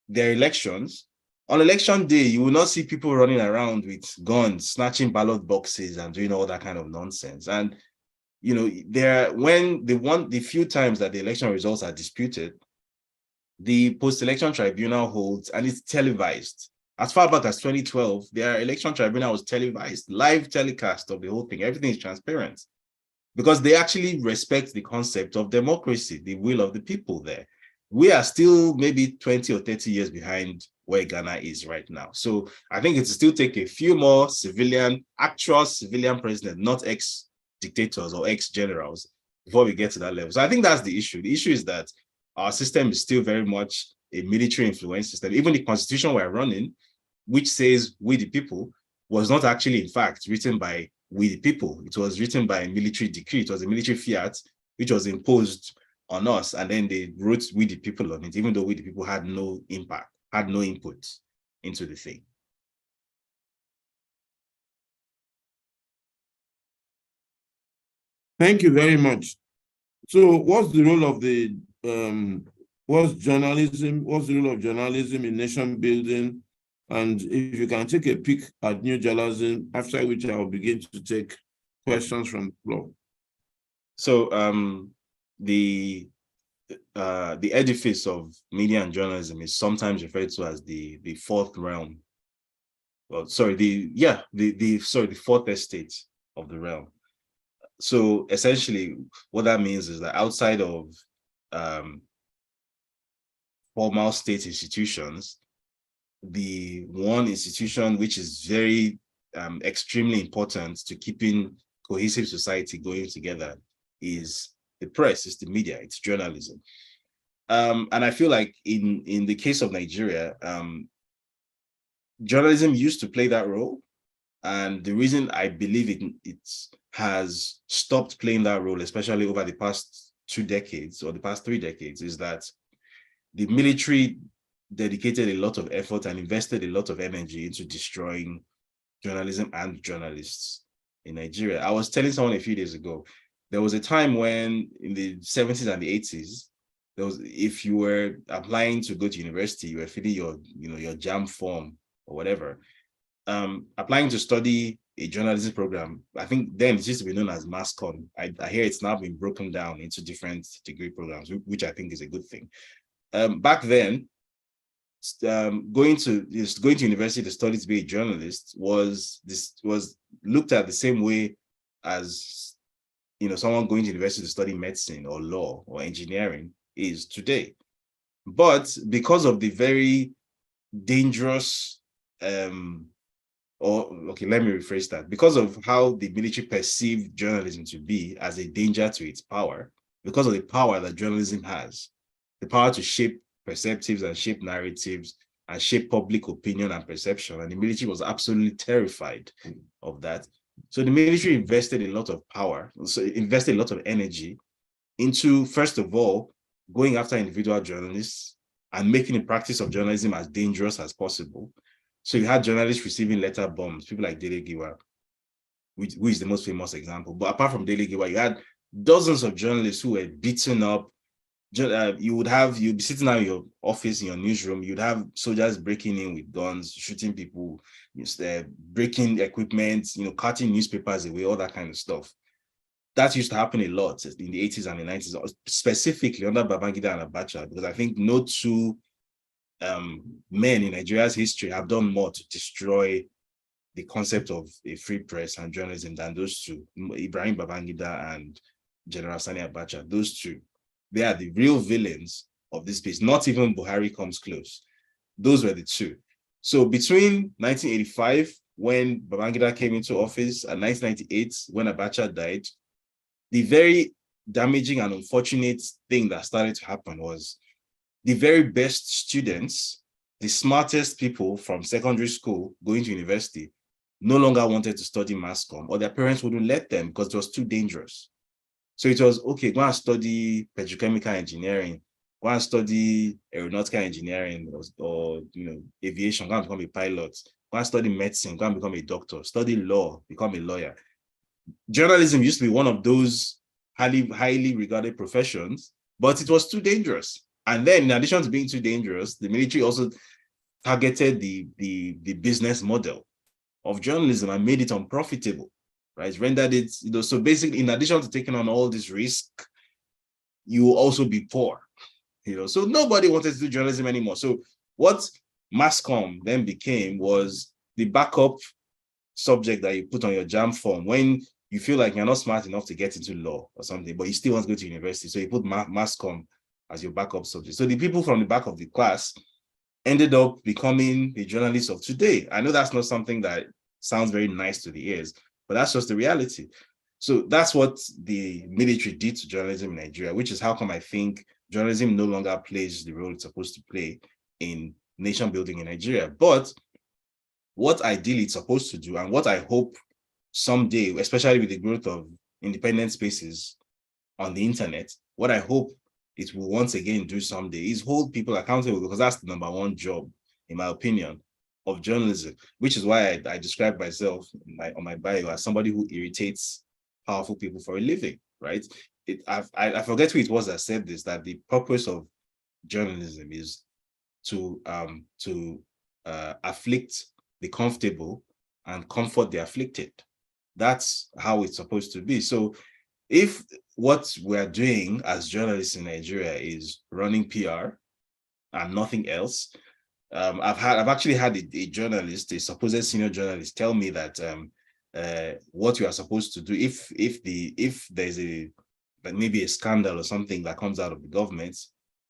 Their elections. On election day, you will not see people running around with guns, snatching ballot boxes and doing all that kind of nonsense. And the few times that the election results are disputed, the post-election tribunal holds, and it's televised. As far back as 2012, their election tribunal was televised, live telecast of the whole thing. Everything is transparent because they actually respect the concept of democracy, the will of the people there. We are still maybe 20 or 30 years behind where Ghana is right now. So I think it will still take a few more actual civilian presidents, not ex-dictators or ex-generals, before we get to that level. So I think that's the issue. The issue is that our system is still very much a military influence system. Even the constitution we're running, which says we the people, was not actually, in fact, written by we the people. It was written by a military decree. It was a military fiat, which was imposed on us. And then they wrote we the people on it, even though we the people had no impact, had no input into the thing. Thank you very much. So what's the role of the what's the role of journalism in nation building? And if you can take a peek at new journalism, after which I'll begin to take questions from the floor. So the edifice of media and journalism is sometimes referred to as the fourth realm. Well, sorry, the fourth estate of the realm. So essentially, what that means is that outside of formal state institutions, the one institution which is very extremely important to keeping cohesive society going together is the press, it's the media, it's journalism. And I feel like in the case of Nigeria, journalism used to play that role. And the reason I believe it has stopped playing that role, especially over the past 2 decades or the past 3 decades, is that the military dedicated a lot of effort and invested a lot of energy into destroying journalism and journalists in Nigeria. I was telling someone a few days ago, there was a time when in the 70s and the 80s, if you were applying to go to university, you were filling your JAM form or whatever, applying to study a journalism program. I think then it used to be known as mass comm. I hear it's now been broken down into different degree programs, which I think is a good thing. Back then, going to university to study to be a journalist was looked at the same way as someone going to university to study medicine or law or engineering is today. But because of the very dangerous let me rephrase that. Because of how the military perceived journalism to be as a danger to its power, because of the power that journalism has, the power to shape perceptives and shape narratives and shape public opinion and perception. And the military was absolutely terrified of that. So the military invested a lot of power, so invested a lot of energy into, first of all, going after individual journalists and making the practice of journalism as dangerous as possible. So you had journalists receiving letter bombs, people like Dele Giwa, who is the most famous example. But apart from Dele Giwa, you had dozens of journalists who were beaten up. You'd be sitting down in your office, in your newsroom, you'd have soldiers breaking in with guns, shooting people, breaking equipment, cutting newspapers away, all that kind of stuff. That used to happen a lot in the 80s and the 90s, specifically under Babangida and Abacha, because I think no two men in Nigeria's history have done more to destroy the concept of a free press and journalism than those two, Ibrahim Babangida and General Sani Abacha. Those two, they are the real villains of this piece. Not even Buhari comes close. Those were the two. So between 1985, when Babangida came into office, and 1998, when Abacha died, the very damaging and unfortunate thing that started to happen was the very best students, the smartest people from secondary school going to university, no longer wanted to study mass comm, or their parents wouldn't let them because it was too dangerous. So it was, okay, go and study petrochemical engineering, go and study aeronautical engineering or aviation, go and become a pilot, go and study medicine, go and become a doctor, study law, become a lawyer. Journalism used to be one of those highly regarded professions, but it was too dangerous. And then in addition to being too dangerous, the military also targeted the business model of journalism and made it unprofitable, right? Rendered it, so basically, in addition to taking on all this risk, you will also be poor. So nobody wanted to do journalism anymore. So what mass comm then became was the backup subject that you put on your JAM form when you feel like you're not smart enough to get into law or something, but you still want to go to university. So you put mass comm as your backup subject. So the people from the back of the class ended up becoming the journalists of today. I know that's not something that sounds very nice to the ears, but that's just the reality. So that's what the military did to journalism in Nigeria, which is how come I think journalism no longer plays the role it's supposed to play in nation building in Nigeria. But what ideally it's supposed to do, and what I hope someday, especially with the growth of independent spaces on the internet, what I hope it will once again do someday is hold people accountable, because that's the number one job, in my opinion, of journalism, which is why I describe myself on my bio as somebody who irritates powerful people for a living, right? I forget who it was that said this, that the purpose of journalism is to afflict the comfortable and comfort the afflicted. That's how it's supposed to be. So if what we're doing as journalists in Nigeria is running PR and nothing else, I've actually had a journalist, a supposed senior journalist, tell me that what you are supposed to do, if there's maybe a scandal or something that comes out of the government,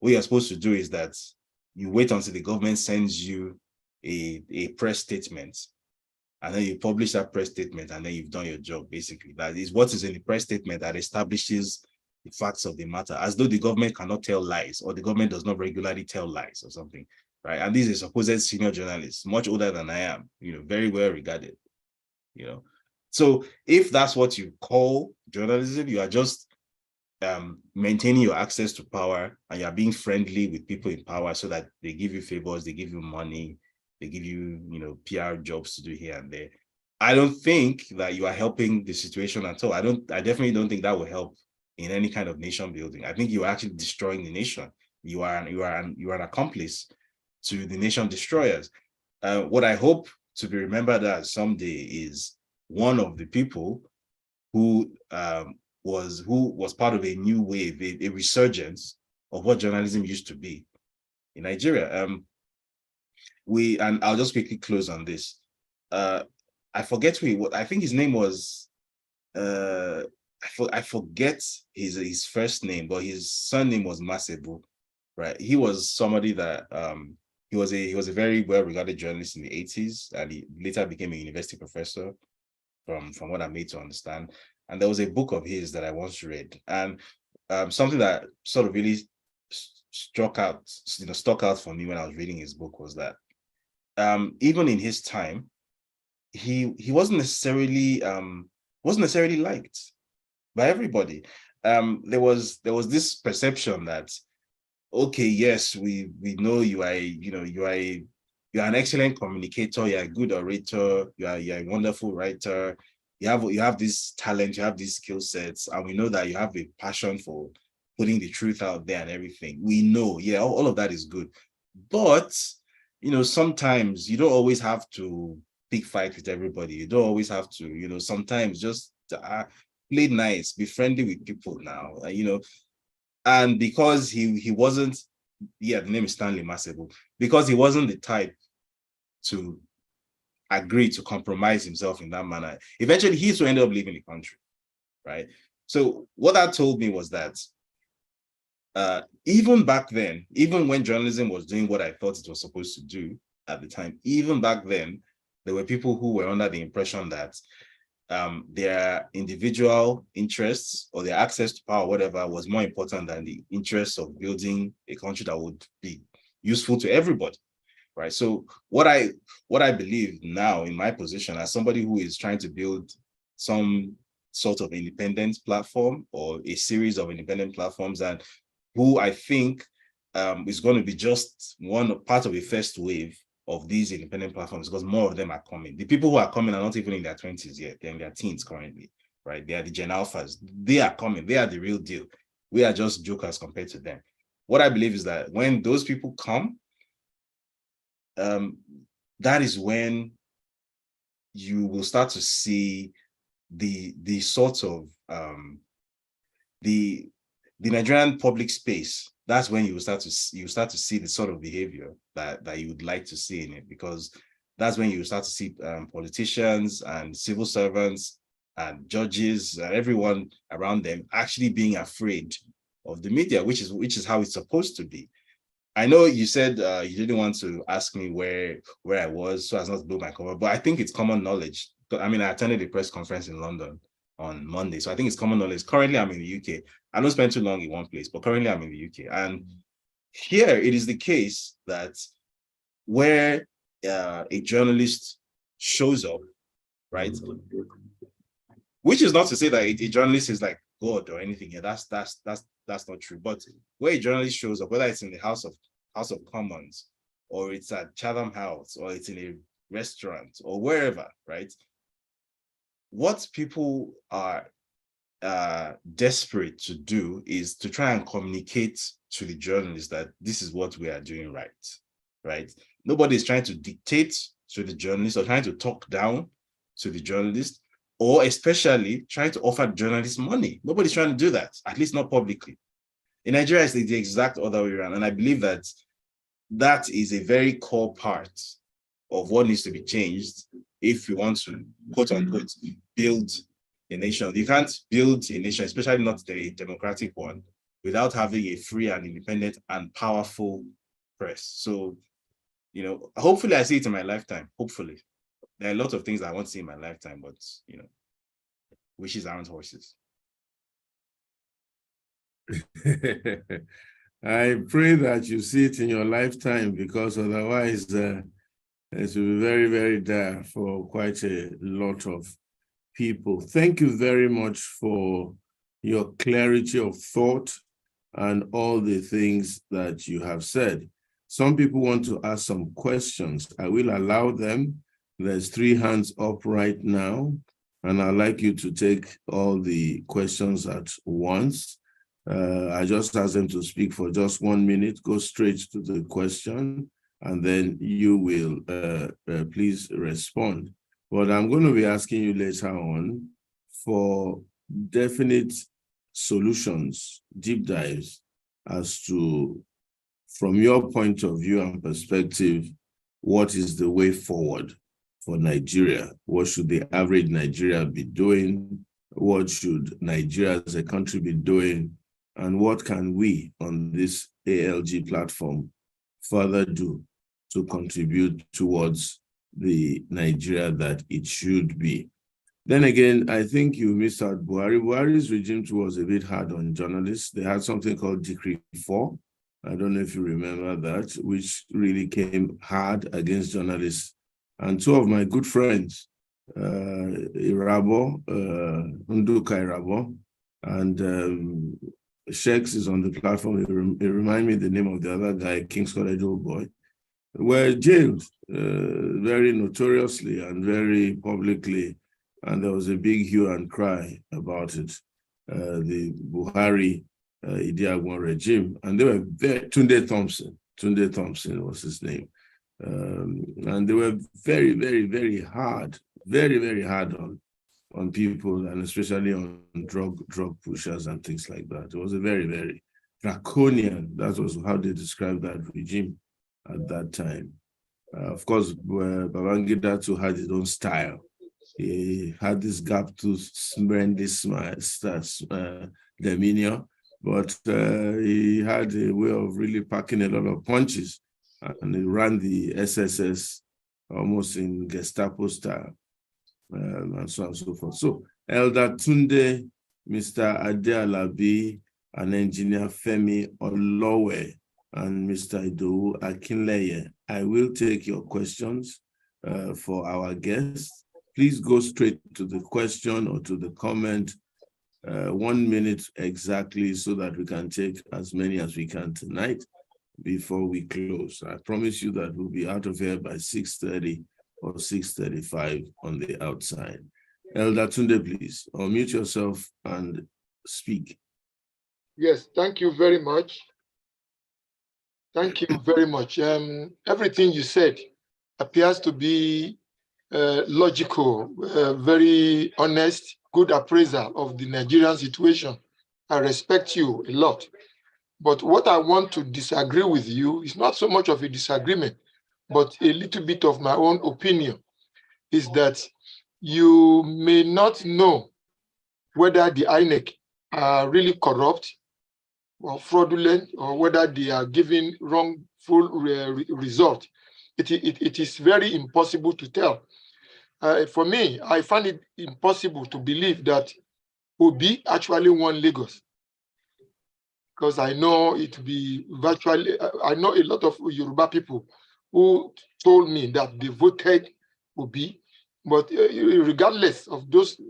what you're supposed to do is that you wait until the government sends you a press statement, and then you publish that press statement, and then you've done your job, basically. That is what is in the press statement that establishes the facts of the matter, as though the government cannot tell lies, or the government does not regularly tell lies or something, right? And this is a supposed senior journalist, much older than I am, very well regarded, So if that's what you call journalism, you are just maintaining your access to power, and you're being friendly with people in power so that they give you favors, they give you money, they give you, PR jobs to do here and there. I don't think that you are helping the situation at all. I definitely don't think that will help in any kind of nation building. I think you are actually destroying the nation. You are an accomplice to the nation destroyers. What I hope to be remembered as someday is one of the people who was part of a new wave, a resurgence of what journalism used to be in Nigeria. And I'll just quickly close on this. I forget I think his name was, I forget his first name, but his surname was Masebu, right? He was somebody that he was a very well-regarded journalist in the 80s, and he later became a university professor, from what I'm made to understand. And there was a book of his that I once read, and something that sort of really stuck out for me when I was reading his book was that even in his time, he wasn't necessarily liked by everybody. There was this perception that, okay, yes, we know you are you're an excellent communicator, you're a good orator, you're a wonderful writer, you have this talent, you have these skill sets, and we know that you have a passion for putting the truth out there and everything. We know, yeah, all of that is good. But sometimes you don't always have to pick fight with everybody. You don't always have to, sometimes just play nice, be friendly with people now, and because he wasn't, the name is Stanley Masebo, because he wasn't the type to agree to compromise himself in that manner, eventually he's who ended up leaving the country, right? So what that told me was that even back then, even when journalism was doing what I thought it was supposed to do at the time, even back then, there were people who were under the impression that their individual interests or their access to power, whatever, was more important than the interests of building a country that would be useful to everybody, right? So what I believe now in my position as somebody who is trying to build some sort of independent platform or a series of independent platforms, and who I think is going to be just one part of a first wave of these independent platforms, because more of them are coming. The people who are coming are not even in their 20s yet, they're in their teens currently, right? They are the Gen Alphas. They are coming, they are the real deal. We are just jokers compared to them. What I believe is that when those people come, that is when you will start to see the sort of the Nigerian public space that's when you start to see the sort of behavior that you would like to see in it, because that's when you start to see politicians and civil servants and judges and everyone around them actually being afraid of the media, which is how it's supposed to be. I know you said you didn't want to ask me where I was so as not to blow my cover, but I think it's common knowledge. I mean, I attended a press conference in London on Monday, so I think it's common knowledge. Currently, I'm in the UK. I don't spend too long in one place, but currently I'm in the UK. And here it is the case that where a journalist shows up, right? Which is not to say that a journalist is like God or anything. Yeah, that's not true. But where a journalist shows up, whether it's in the House of Commons, or it's at Chatham House, or it's in a restaurant, or wherever, right? What people are desperate to do is to try and communicate to the journalists that this is what we are doing right? Nobody is trying to dictate to the journalist or trying to talk down to the journalist, or especially trying to offer journalists money. Nobody's trying to do that, at least not publicly. In Nigeria, it's the exact other way around. And I believe that that is a very core part of what needs to be changed if we want to, quote unquote, build a nation. You can't build a nation, especially not a democratic one, without having a free and independent and powerful press. So, you know, hopefully I see it in my lifetime. Hopefully. There are a lot of things I want to see in my lifetime, but, you know, wishes aren't horses. I pray that you see it in your lifetime, because otherwise it will be very, very dire for quite a lot of people. Thank you very much for your clarity of thought and all the things that you have said. Some people want to ask some questions. I will allow them. There's 3 hands up right now, and I'd like you to take all the questions at once. I just ask them to speak for just 1 minute, go straight to the question, and then you will please respond. But I'm going to be asking you later on for definite solutions, deep dives, as to, from your point of view and perspective, what is the way forward for Nigeria? What should the average Nigeria be doing? What should Nigeria as a country be doing? And what can we on this ALG platform further do to contribute towards the Nigeria that it should be? Then again, I think you missed out Buhari. Buhari's regime was a bit hard on journalists. They had something called Decree 4. I don't know if you remember that, which really came hard against journalists. And 2 of my good friends, Irabo, Nduka Irabo, and Sheiks is on the platform. It reminds me the name of the other guy, King's College old boy, were jailed very notoriously and very publicly. And there was a big hue and cry about it. The Buhari Idiagbon regime, and they were very, Tunde Thompson was his name. And they were very, very, very hard on people, and especially on drug pushers and things like that. It was a very, very draconian, that was how they described that regime at that time. Of course, Babangida too had his own style. He had this gap to this demeanor, but he had a way of really packing a lot of punches, and he ran the SSS almost in Gestapo style, and so on and so forth. So Elder Tunde, Mr. Ade Alabi, and Engineer Femi Olowe, and Mr. Ituah Ighodalo, I will take your questions for our guests. Please go straight to the question or to the comment, 1 minute exactly, so that we can take as many as we can tonight before we close. I promise you that we'll be out of here by 6:30 or 6:35 on the outside. Elder Tunde, please unmute yourself and speak. Yes, thank you very much. Thank you very much. Everything you said appears to be logical, very honest, good appraisal of the Nigerian situation. I respect you a lot. But what I want to disagree with you is not so much of a disagreement, but a little bit of my own opinion, is that you may not know whether the INEC are really corrupt or fraudulent, or whether they are giving wrongful result. It is very impossible to tell. For me, I find it impossible to believe that Obi actually won Lagos, because I know it be virtually, I know a lot of Yoruba people who told me that they voted Obi, but regardless of those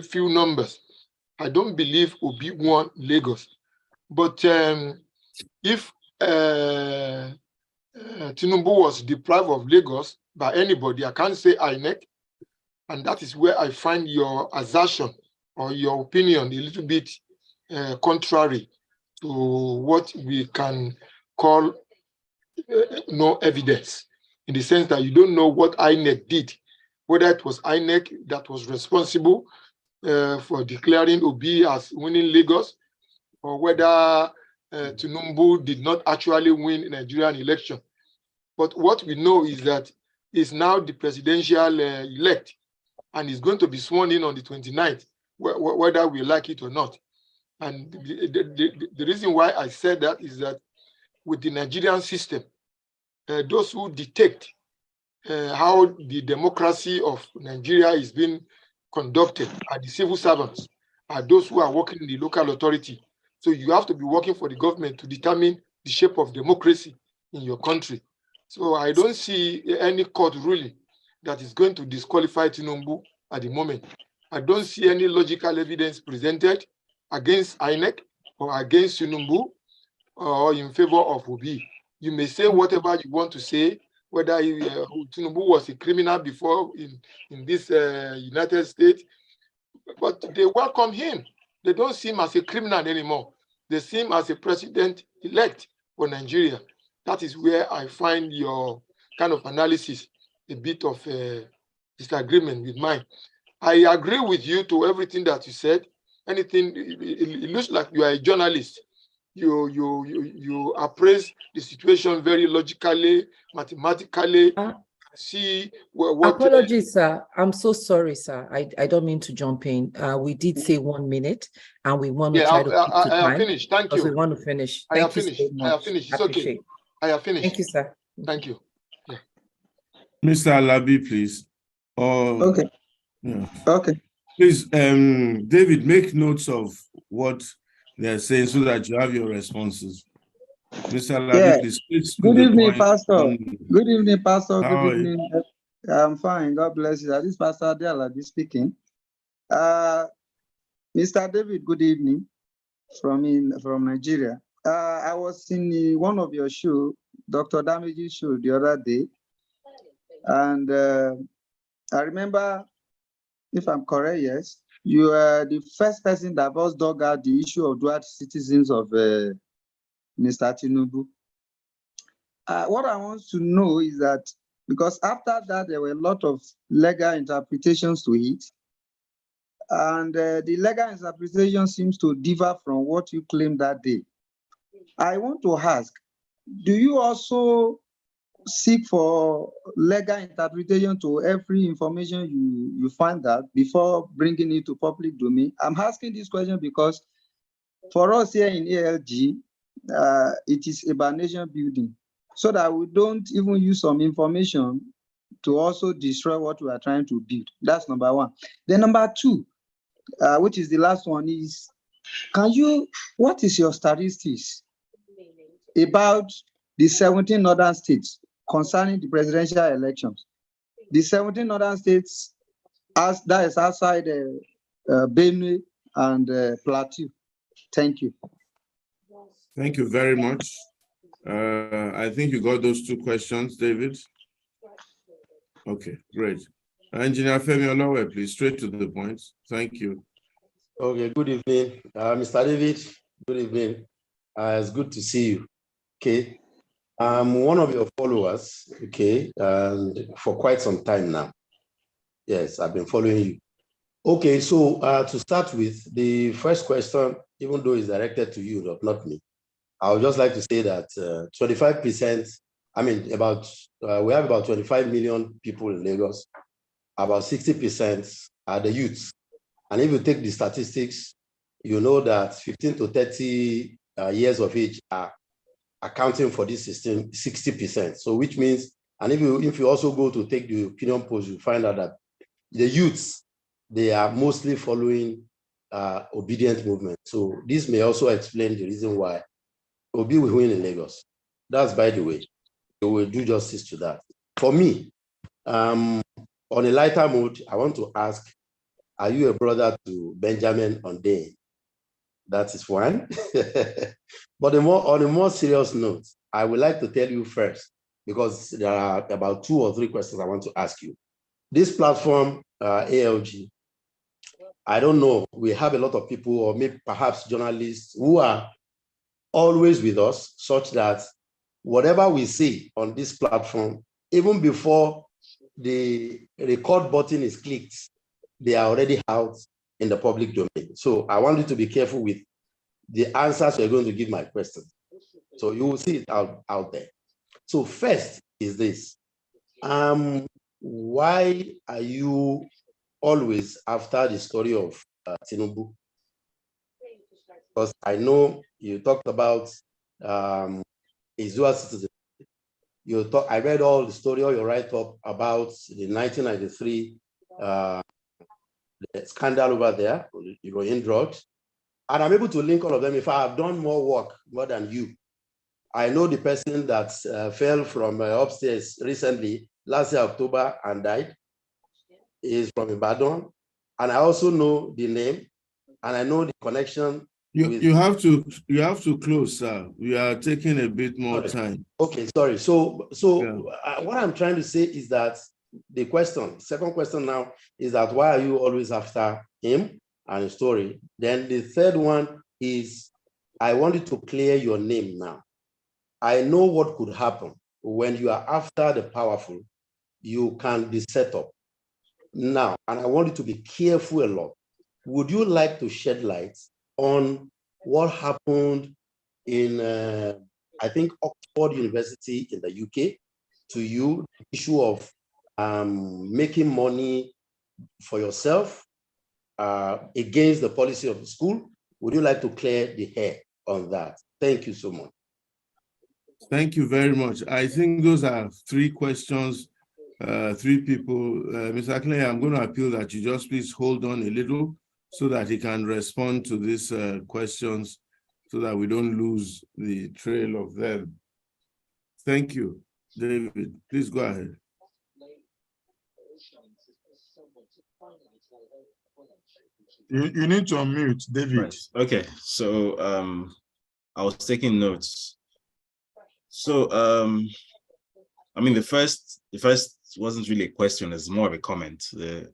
few numbers, I don't believe Obi won Lagos. But if Tinubu was deprived of Lagos by anybody, I can't say INEC, and that is where I find your assertion or your opinion a little bit contrary to what we can call no evidence, in the sense that you don't know what INEC did, whether it was INEC that was responsible for declaring Obi as winning Lagos, or whether Tinubu did not actually win the Nigerian election. But what we know is that he's now the presidential elect, and he's going to be sworn in on the 29th, whether we like it or not. And the reason why I said that is that with the Nigerian system, those who detect how the democracy of Nigeria is being conducted are the civil servants, are those who are working in the local authority. So you have to be working for the government to determine the shape of democracy in your country. So I don't see any court ruling that is going to disqualify Tinubu at the moment. I don't see any logical evidence presented against INEC or against Tinubu or in favor of Obi. You may say whatever you want to say, whether Tinubu was a criminal before in this United States, but they welcome him. They don't see him as a criminal anymore. They see him as a president-elect for Nigeria. That is where I find your kind of analysis a bit of disagreement with mine. I agree with you to everything that you said. Anything, it looks like you are a journalist. You appraise the situation very logically, mathematically. See what apologies, sir. I'm so sorry, sir. I don't mean to jump in. We did say 1 minute, and we want to try to keep to time. I have finished. Thank you. We want to finish. I have finished. I have finished. It's okay. I have finished. Thank you, sir. Thank you. Yeah. Mr. Alabi, please. Okay. Yeah. Okay. Please, David, make notes of what they're saying so that you have your responses. Mr. Alabi, please. Good evening, Pastor. Good evening, Pastor. How Good evening. I'm fine. God bless you. This is Pastor Alabi speaking. Mr. David, good evening from Nigeria. I was in one of your shows, Dr. Damage's show the other day, and I remember, if I'm correct, yes, you are the first person that was dug out the issue of dual citizens of Mr. Tinubu. What I want to know is that, because after that, there were a lot of legal interpretations to it, and the legal interpretation seems to differ from what you claimed that day. I want to ask, do you also seek for legal interpretation to every information you find out before bringing it to public domain? I'm asking this question because for us here in ALG, it is about nation building, so that we don't even use some information to also destroy what we are trying to build. That's number one. Then number two, which is the last one, is what is your statistics about the 17 northern states concerning the presidential elections? The 17 northern states, that is outside Benue and Plateau. Thank you. Thank you very much. I think you got those two questions, David. Okay, great. Engineer Femi Olawe, please, straight to the point. Thank you. Okay, good evening, Mr. David. Good evening. It's good to see you. Okay, I'm one of your followers. Okay, and for quite some time now. Yes, I've been following you. Okay, so to start with, the first question, even though it's directed to you, not me, I would just like to say that 25%, I mean, we have about 25 million people in Lagos. About 60% are the youths. And if you take the statistics, you know that 15 to 30 years of age are accounting for this system, 60%. So which means, and if you also go to take the opinion polls, you find out that the youths, they are mostly following obedient movement. So this may also explain the reason why Obi will win in Lagos. That's by the way. We will do justice to that. For me, on a lighter mood, I want to ask, are you a brother to Benjamin Hundeyin? That is one. But on a more serious note, I would like to tell you first, because there are about 2 or 3 questions I want to ask you. This platform, ALG, I don't know, we have a lot of people, or maybe perhaps journalists, who are always with us, such that whatever we see on this platform, even before the record button is clicked, they are already out in the public domain. So I want you to be careful with the answers you're going to give my question. So you will see it out there. So first is this. Why are you always after the story of Tinubu? Because I know you talked about his dual citizen. I read all the story, all your write-up about the 1993 the scandal over there, heroin drugs. And I'm able to link all of them. If I have done more than you. I know the person that fell from upstairs recently, last year, October, and died, is from Ibadan. And I also know the name, and I know the connection. You have to close, sir. We are taking a bit more time. Okay, sorry. So what I'm trying to say is that the second question now is that why are you always after him and his story? Then the third one is, I wanted to clear your name now. I know what could happen when you are after the powerful, you can be set up. Now, and I want you to be careful a lot. Would you like to shed light on what happened in, I think, Oxford University in the UK to you, the issue of making money for yourself against the policy of the school? Would you like to clear the air on that? Thank you so much. Thank you very much. I think those are 3 questions, 3 people. Mr. Clay, I'm going to appeal that you just please hold on a little so that he can respond to these questions so that we don't lose the trail of them. Thank you. David, please go ahead. You need to unmute, David. Right. Okay, so I was taking notes. So I mean, the first wasn't really a question, it's more of a comment. The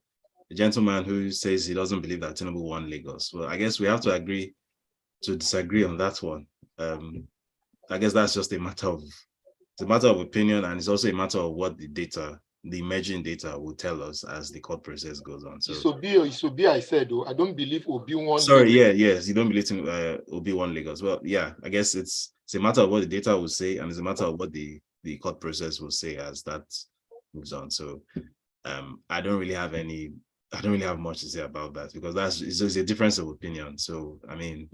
gentleman who says he doesn't believe that Tinubu won Lagos. Well, I guess we have to agree to disagree on that one. I guess that's just a matter of opinion, and it's also a matter of what the data, the emerging data, will tell us as the court process goes on. So Isobi, I said, I don't believe Obi won. Sorry, yes, you don't believe Obi won Lagos. Well, yeah, I guess it's a matter of what the data will say, and it's a matter of what the court process will say as that moves on. So I don't really have much to say about that, because it's a difference of opinion. So I mean,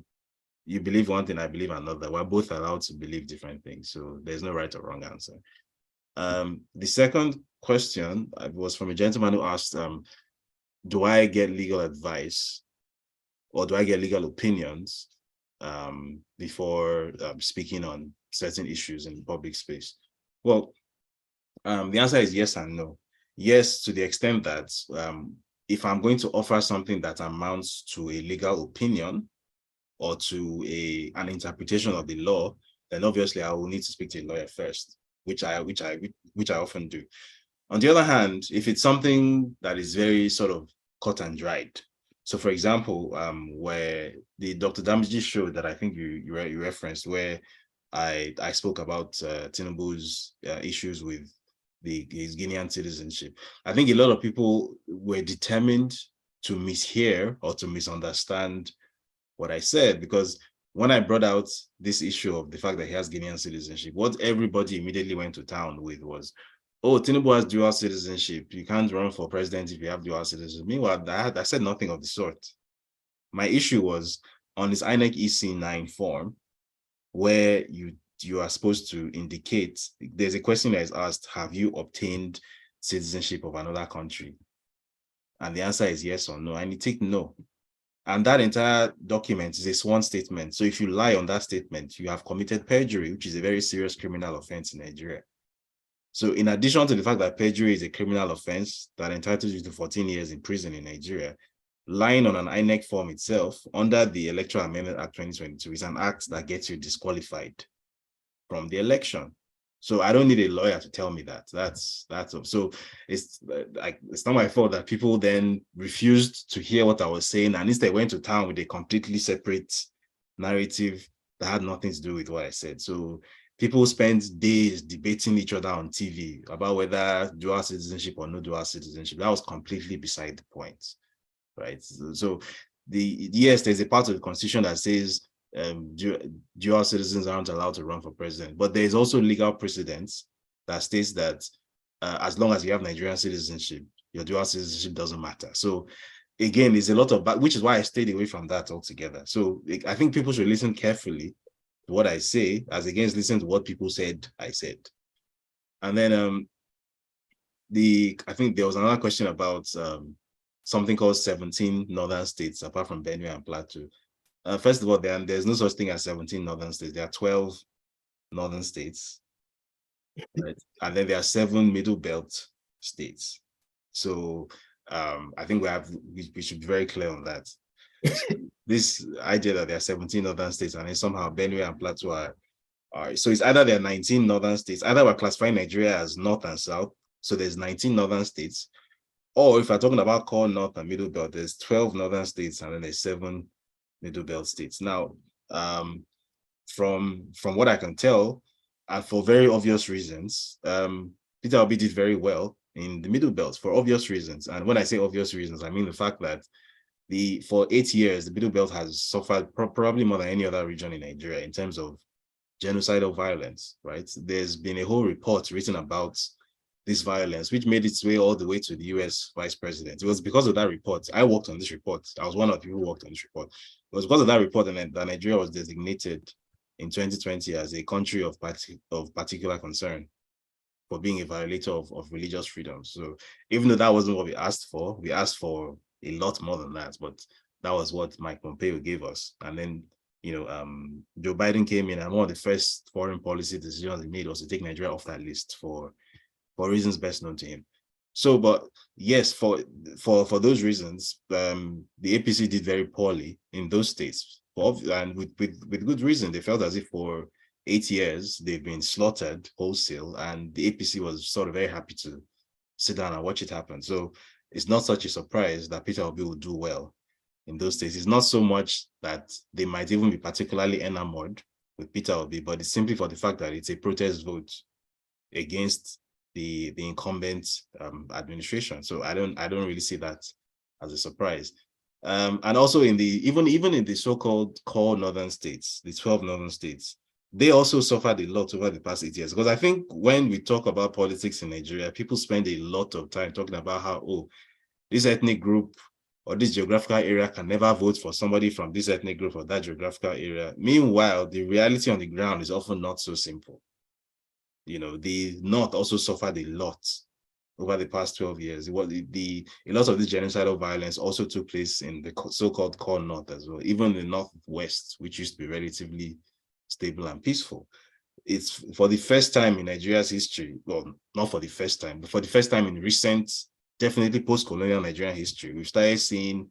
you believe one thing, I believe another. We're both allowed to believe different things, so there's no right or wrong answer. The second question was from a gentleman who asked, do I get legal advice or do I get legal opinions before speaking on certain issues in the public space? Well, the answer is yes and no. Yes, to the extent that if I'm going to offer something that amounts to a legal opinion or to an interpretation of the law, then obviously I will need to speak to a lawyer first, which I often do. On the other hand, if it's something that is very sort of cut and dried, so for example, where the Dr. Damiji show that I think you referenced, where I spoke about Tinubu's issues with his Guinean citizenship, I think a lot of people were determined to mishear or to misunderstand what I said, because when I brought out this issue of the fact that he has Guinean citizenship, what everybody immediately went to town with was, oh, Tinubu has dual citizenship. You can't run for president if you have dual citizenship. Meanwhile, I said nothing of the sort. My issue was on this INEC EC9 form, where you are supposed to indicate, there's a question that is asked, have you obtained citizenship of another country? And the answer is yes or no, and you tick no. And that entire document is a sworn statement. So if you lie on that statement, you have committed perjury, which is a very serious criminal offense in Nigeria. So in addition to the fact that perjury is a criminal offense that entitles you to 14 years in prison in Nigeria, lying on an INEC form itself under the Electoral Amendment Act 2022 is an act that gets you disqualified from the election. So I don't need a lawyer to tell me that. That's so it's like, it's not my fault that people then refused to hear what I was saying, and instead went to town with a completely separate narrative that had nothing to do with what I said. So people spent days debating each other on TV about whether dual citizenship or no dual citizenship. That was completely beside the point, right? So yes, there's a part of the Constitution that says dual citizens aren't allowed to run for president, but there's also legal precedence that states that as long as you have Nigerian citizenship, your dual citizenship doesn't matter. So again, there's a lot of, which is why I stayed away from that altogether. So I think people should listen carefully to what I say, as against listening to what people said I said. And then I think there was another question about something called 17 northern states, apart from Benue and Plateau. First of all, there's no such thing as 17 northern states. There are 12 northern states, right? And then there are 7 middle belt states. So I think we should be very clear on that. This idea that there are 17 northern states and then somehow Benue and Plateau are so it's either there are 19 northern states, either we're classifying Nigeria as north and south, so there's 19 northern states, or if we're talking about core north and middle belt, there's 12 northern states and then there's 7 middle belt states. Now, from what I can tell, and for very obvious reasons, Peter Obi did very well in the middle belt for obvious reasons. And when I say obvious reasons, I mean the fact that for 8 years, the middle belt has suffered probably more than any other region in Nigeria in terms of genocidal violence, right? There's been a whole report written about this violence, which made its way all the way to the US vice president. It was because of that report. I worked on this report. I was one of the people who worked on this report. It was because of that report that Nigeria was designated in 2020 as a country of particular concern for being a violator of religious freedom. So even though that wasn't what we asked for a lot more than that, but that was what Mike Pompeo gave us. And then, Joe Biden came in, and one of the first foreign policy decisions he made was to take Nigeria off that list for reasons best known to him. So, but yes, for those reasons, the APC did very poorly in those states, and with good reason. They felt as if for 8 years they've been slaughtered wholesale, and the APC was sort of very happy to sit down and watch it happen. So it's not such a surprise that Peter Obi will do well in those states. It's not so much that they might even be particularly enamored with Peter Obi, but it's simply for the fact that it's a protest vote against the incumbent administration. So I don't really see that as a surprise. And also even in the so-called core northern states, the 12 northern states, they also suffered a lot over the past 8 years. Because I think when we talk about politics in Nigeria, people spend a lot of time talking about how, this ethnic group or this geographical area can never vote for somebody from this ethnic group or that geographical area. Meanwhile, the reality on the ground is often not so simple. The North also suffered a lot over the past 12 years. A lot of this genocidal violence also took place in the so-called core North as well, even the Northwest, which used to be relatively stable and peaceful. It's for the first time in Nigeria's history, well, not for the first time, but for the first time in recent, definitely post-colonial Nigerian history, we've started seeing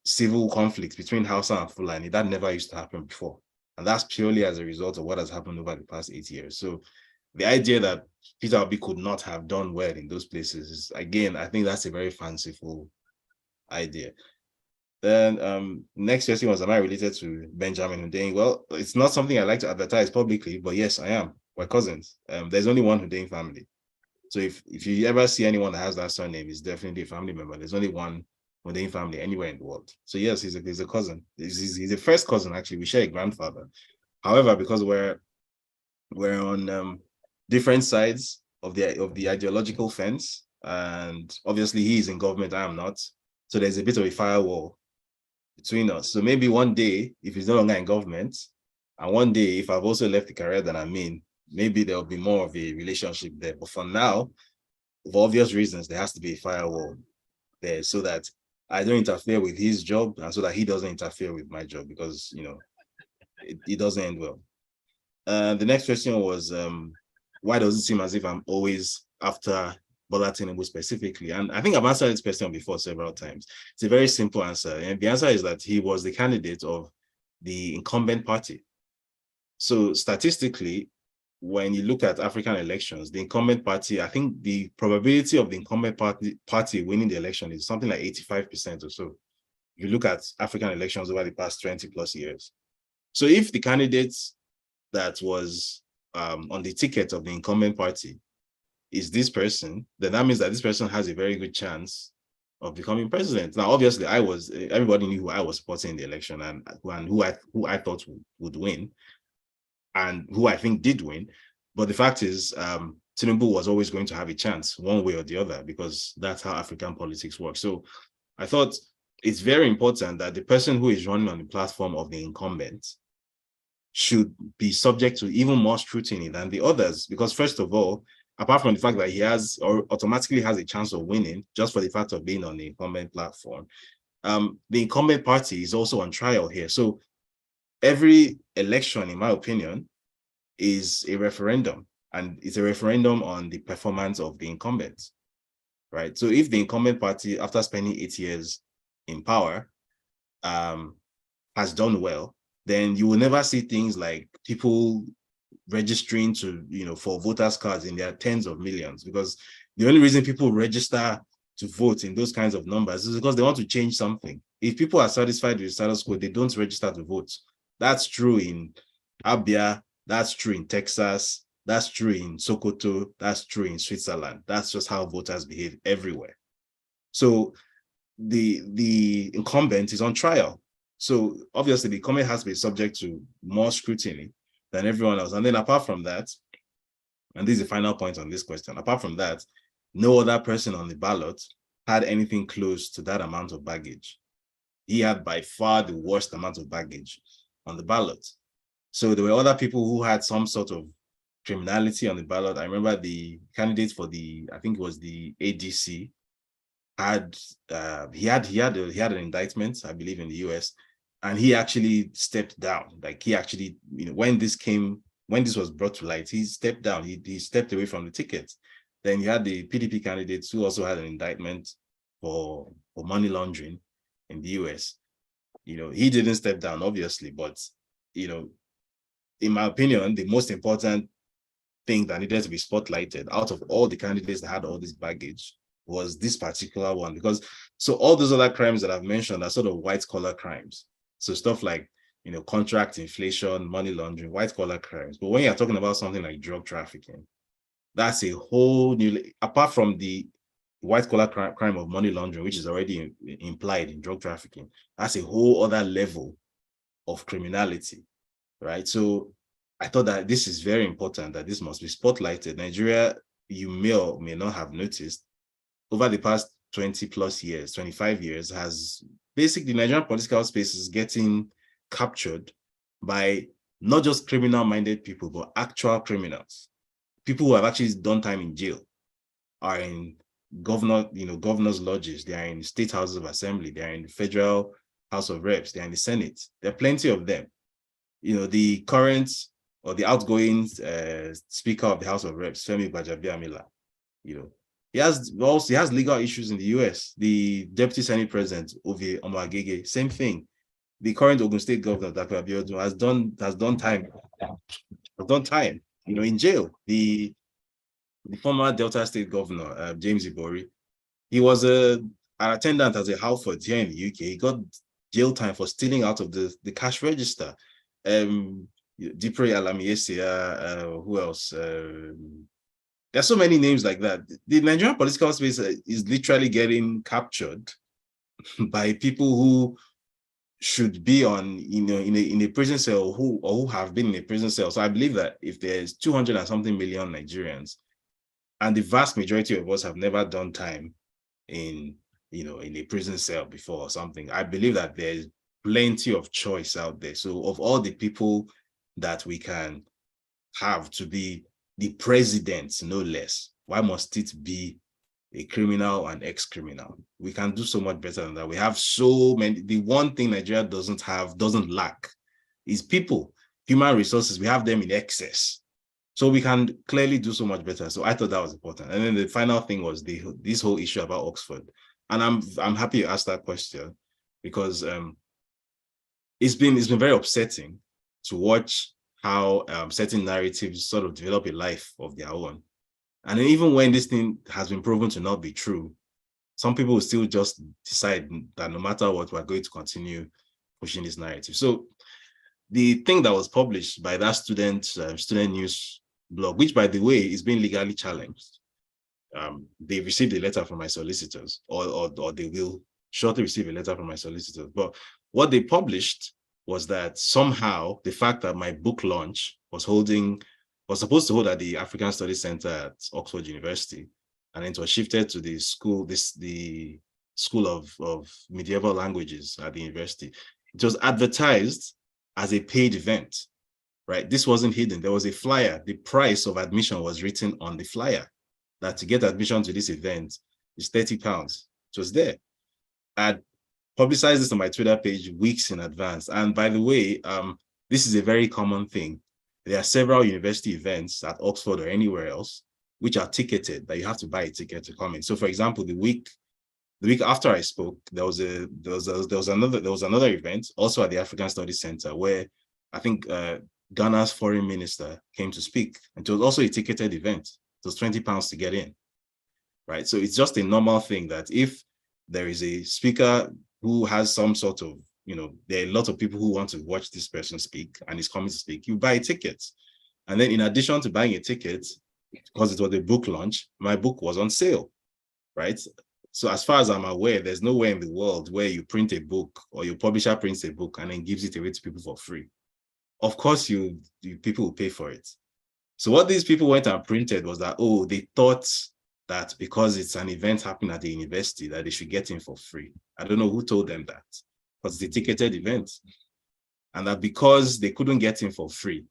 civil conflicts between Hausa and Fulani. That never used to happen before. And that's purely as a result of what has happened over the past 8 years. So the idea that Peter Obi could not have done well in those places is, again, I think that's a very fanciful idea. Then next question was, am I related to Benjamin Hundeyin? Well, it's not something I like to advertise publicly, but yes, I am. We're cousins. There's only one Hundeyin family. So if you ever see anyone that has that surname, it's definitely a family member. There's only one Hundeyin family anywhere in the world. So yes, he's a cousin. He's a first cousin, actually. We share a grandfather. However, because we're on different sides of the ideological fence, and obviously he's in government, I am not. So there's a bit of a firewall between us. So maybe one day, if he's no longer in government, and one day, if I've also left the career that I'm in, maybe there'll be more of a relationship there. But for now, for obvious reasons, there has to be a firewall there so that I don't interfere with his job and so that he doesn't interfere with my job, because, it doesn't end well. The next question was, why does it seem as if I'm always after Bola Tinubu specifically? And I think I've answered this question before several times. It's a very simple answer. And the answer is that he was the candidate of the incumbent party. So statistically, when you look at African elections, the incumbent party, I think the probability of the incumbent party winning the election is something like 85% or so. If you look at African elections over the past 20 plus years. So if the candidate that was on the ticket of the incumbent party is this person, then that means that this person has a very good chance of becoming president. Now, obviously, everybody knew who I was supporting in the election and who I thought would win, and who I think did win. But the fact is, Tinubu was always going to have a chance one way or the other, because that's how African politics works. So I thought it's very important that the person who is running on the platform of the incumbent should be subject to even more scrutiny than the others, because first of all, apart from the fact that he has or automatically has a chance of winning just for the fact of being on the incumbent platform, the incumbent party is also on trial here. So every election, in my opinion, is a referendum, and it's a referendum on the performance of the incumbent, right? So if the incumbent party, after spending 8 years in power, has done well, then you will never see things like people registering to, for voters' cards in their tens of millions, because the only reason people register to vote in those kinds of numbers is because they want to change something. If people are satisfied with the status quo, they don't register to vote. That's true in Abia, that's true in Texas, that's true in Sokoto, that's true in Switzerland. That's just how voters behave everywhere. So the incumbent is on trial. So obviously the incumbent has to be subject to more scrutiny than everyone else. And then apart from that, and this is the final point on this question, apart from that, no other person on the ballot had anything close to that amount of baggage. He had by far the worst amount of baggage on the ballot. So there were other people who had some sort of criminality on the ballot. I remember the candidate for I think it was the ADC, he had an indictment, I believe, in the US, and he actually stepped down. Like, he actually, when this was brought to light, he stepped down. He stepped away from the ticket. Then you had the PDP candidates who also had an indictment for money laundering in the US. He didn't step down, obviously, but in my opinion, the most important thing that needed to be spotlighted out of all the candidates that had all this baggage was this particular one, because so all those other crimes that I've mentioned are sort of white-collar crimes. So stuff like, contract inflation, money laundering, white-collar crimes. But when you're talking about something like drug trafficking, that's a whole new, apart from the white-collar crime of money laundering, which is already implied in drug trafficking, that's a whole other level of criminality, right? So I thought that this is very important, that this must be spotlighted. Nigeria, you may or may not have noticed, over the past 20 plus years, 25 years, has basically, Nigerian political space is getting captured by not just criminal-minded people, but actual criminals. People who have actually done time in jail are in governor's lodges, they are in state houses of assembly, they are in the federal House of Reps, they are in the Senate. There are plenty of them. The current or the outgoing Speaker of the House of Reps, Femi Gbajabiamila, he has legal issues in the US. The Deputy Senate President, Ovie Omoagege, same thing. The current Ogun State Governor, Dr. Abiodun, has done time, in jail. The former Delta State Governor, James Ibori, he was an attendant at a Halford here in the UK. He got jail time for stealing out of the cash register. Dipre Alamiesia, who else? There's so many names like that. The Nigerian political space is literally getting captured by people who should be on, in a prison cell, who have been in a prison cell. So I believe that if there's 200 and something million Nigerians, and the vast majority of us have never done time in a prison cell before or something, I believe that there's plenty of choice out there. So of all the people that we can have to be the president, no less, why must it be a criminal and ex-criminal? We can do so much better than that. We have so many. The one thing Nigeria doesn't lack is people, human resources. We have them in excess. So we can clearly do so much better. So I thought that was important. And then the final thing was this whole issue about Oxford. And I'm happy you asked that question, because it's been very upsetting to watch how certain narratives sort of develop a life of their own. And even when this thing has been proven to not be true, some people will still just decide that no matter what, we're going to continue pushing this narrative. So the thing that was published by that student news blog, which by the way is being legally challenged, they received a letter from my solicitors, or they will shortly receive a letter from my solicitors. But what they published was that somehow the fact that my book launch was supposed to hold at the African Studies Center at Oxford University, and it was shifted to the School of Medieval Languages at the university. It was advertised as a paid event, right? This wasn't hidden. There was a flyer. The price of admission was written on the flyer, that to get admission to this event is £30. It was there. I publicized this on my Twitter page weeks in advance. And by the way, this is a very common thing. There are several university events at Oxford or anywhere else which are ticketed, that you have to buy a ticket to come in. So for example, the week after I spoke, there was another event also at the African Studies Center, where I think Ghana's foreign minister came to speak, and it was also a ticketed event. It was £20 to get in, right? So it's just a normal thing that if there is a speaker who has some sort of, there are a lot of people who want to watch this person speak and is coming to speak, you buy a ticket. And then in addition to buying a ticket, because it was a book launch, my book was on sale, right? So as far as I'm aware, there's nowhere in the world where you print a book, or your publisher prints a book and then gives it away to people for free. Of course, people will pay for it. So what these people went and printed was that, they thought that because it's an event happening at the university, that they should get in for free. I don't know who told them that, because it's a ticketed event. And that because they couldn't get in for free,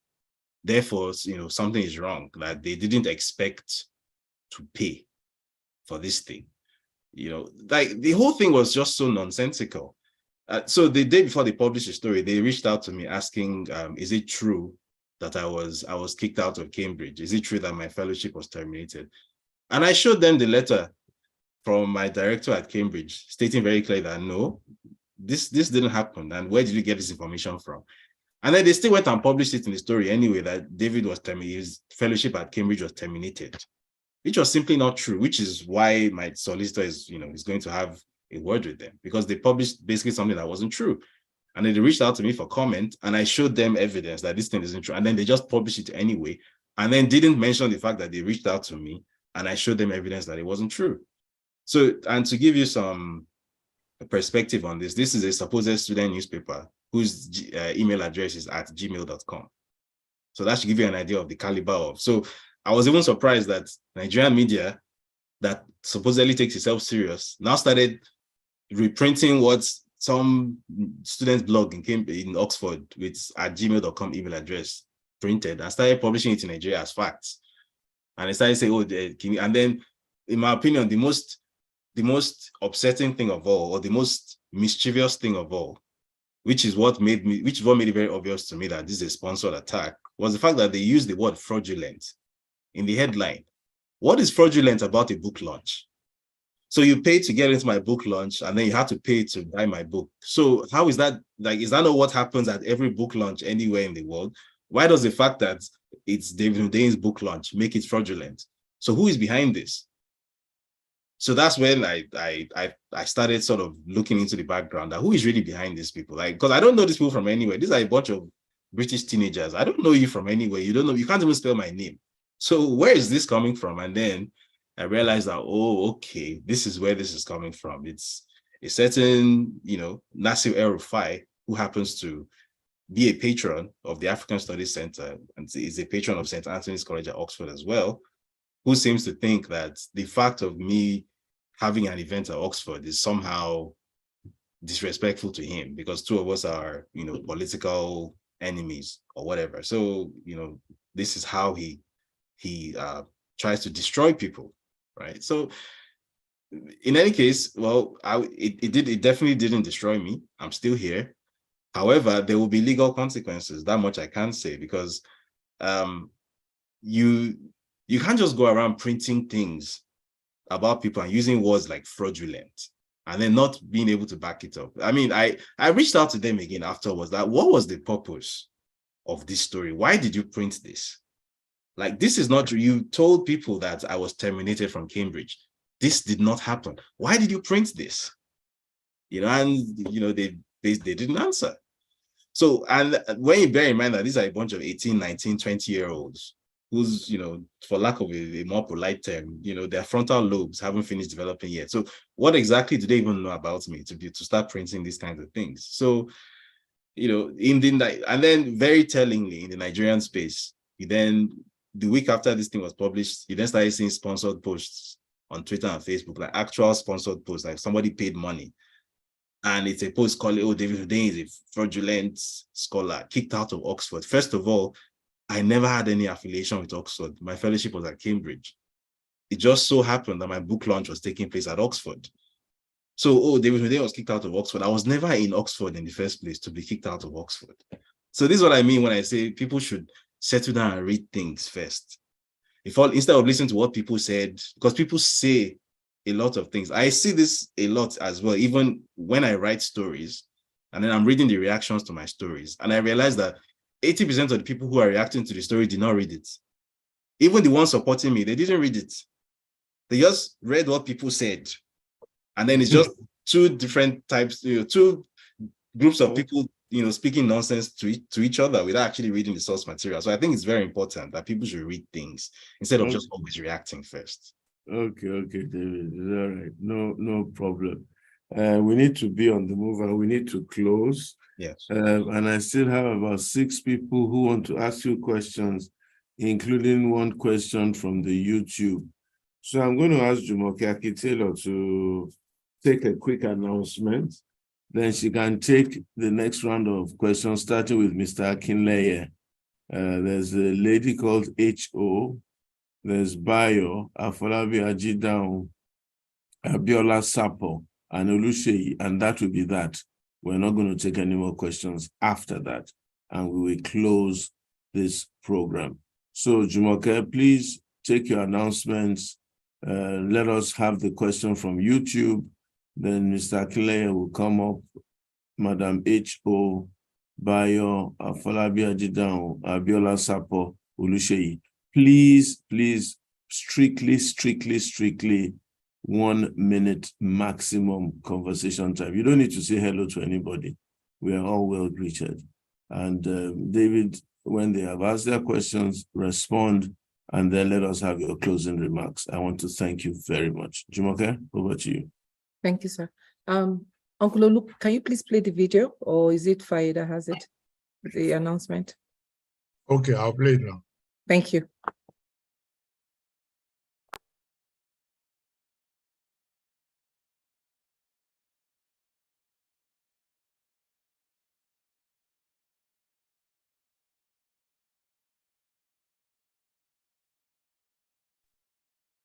therefore, something is wrong, that they didn't expect to pay for this thing. Like the whole thing was just so nonsensical. So the day before they published the story, they reached out to me asking, is it true that I was kicked out of Cambridge? Is it true that my fellowship was terminated? And I showed them the letter from my director at Cambridge, stating very clearly that no, this didn't happen. And where did you get this information from? And then they still went and published it in the story anyway, that David was terminated, his fellowship at Cambridge was terminated, which was simply not true, which is why my solicitor is going to have a word with them, because they published basically something that wasn't true. And then they reached out to me for comment, and I showed them evidence that this thing isn't true. And then they just published it anyway, and then didn't mention the fact that they reached out to me, and I showed them evidence that it wasn't true. So, and to give you some perspective on this is a supposed student newspaper whose email address is at gmail.com. So that should give you an idea of the caliber of. So I was even surprised that Nigerian media that supposedly takes itself serious now started reprinting what some student's blog in Oxford with at gmail.com email address printed, and started publishing it in Nigeria as facts. And they started saying, and then, in my opinion, the most upsetting thing of all, or the most mischievous thing of all, which is what made it very obvious to me that this is a sponsored attack, was the fact that they used the word fraudulent in the headline. What is fraudulent about a book launch? So you pay to get into my book launch, and then you have to pay to buy my book. So how is that, is that not what happens at every book launch anywhere in the world? Why does the fact that it's David Hundeyin book launch make it fraudulent? So who is behind this? So that's when I started sort of looking into the background, that who is really behind these people? Because I don't know these people from anywhere. These are a bunch of British teenagers. I don't know you from anywhere. You can't even spell my name. So where is this coming from? And then I realized that, okay, this is where this is coming from. It's a certain, Nasir El-Rufai, who happens to be a patron of the African Studies Center and is a patron of St. Anthony's College at Oxford as well, who seems to think that the fact of me having an event at Oxford is somehow disrespectful to him because two of us are, political enemies or whatever. So, this is how he tries to destroy people, right? So in any case, well, it definitely didn't destroy me. I'm still here. However, there will be legal consequences. That much I can say, because you can't just go around printing things about people and using words like fraudulent and then not being able to back it up. I mean, I reached out to them again afterwards. That what was the purpose of this story? Why did you print this? Like, this is not true. You told people that I was terminated from Cambridge. This did not happen. Why did you print this? They didn't answer. So, and when you bear in mind that these are a bunch of 18, 19, 20-year-olds who's, for lack of a more polite term, their frontal lobes haven't finished developing yet. So what exactly do they even know about me to start printing these kinds of things? So, and then very tellingly in the Nigerian space, the week after this thing was published, you then started seeing sponsored posts on Twitter and Facebook, like actual sponsored posts, like somebody paid money. And it's a post calling, David Hundeyin is a fraudulent scholar, kicked out of Oxford. First of all, I never had any affiliation with Oxford. My fellowship was at Cambridge. It just so happened that my book launch was taking place at Oxford. So, David Hundeyin was kicked out of Oxford. I was never in Oxford in the first place to be kicked out of Oxford. So this is what I mean when I say people should settle down and read things first. Instead of listening to what people said, because people say a lot of things. I see this a lot as well, even when I write stories, and then I'm reading the reactions to my stories, and I realize that 80% of the people who are reacting to the story did not read it. Even the ones supporting me, they didn't read it. They just read what people said. And then it's just two different types, two groups of people, speaking nonsense to each other without actually reading the source material. So I think it's very important that people should read things instead of just always reacting first. Okay, David. All right. No problem. We need to be on the move and we need to close. Yes. And I still have about 6 people who want to ask you questions, including one question from the YouTube. So I'm going to ask Jumoke Akindahunsi to take a quick announcement. Then she can take the next round of questions, starting with Mr. Akinleye. There's a lady called H.O. There's Bayo, Afolabi Ajidahun, Abiola Sapo, and Oluseyi, and that will be that. We're not going to take any more questions after that, and we will close this program. So, Jumoke, please take your announcements. Let us have the question from YouTube. Then Mr. Akinleye will come up, Madam H.O., Bayo, Afolabi Ajidahun, Abiola Sapo, Oluseyi. Please, strictly 1 minute maximum conversation time. You don't need to say hello to anybody. We are all well greeted. And David, when they have asked their questions, respond, and then let us have your closing remarks. I want to thank you very much. Jumoke, over to you. Thank you, sir. Uncle Olu, can you please play the video, or is it Faye that has it, the announcement? Okay, I'll play it now. Thank you.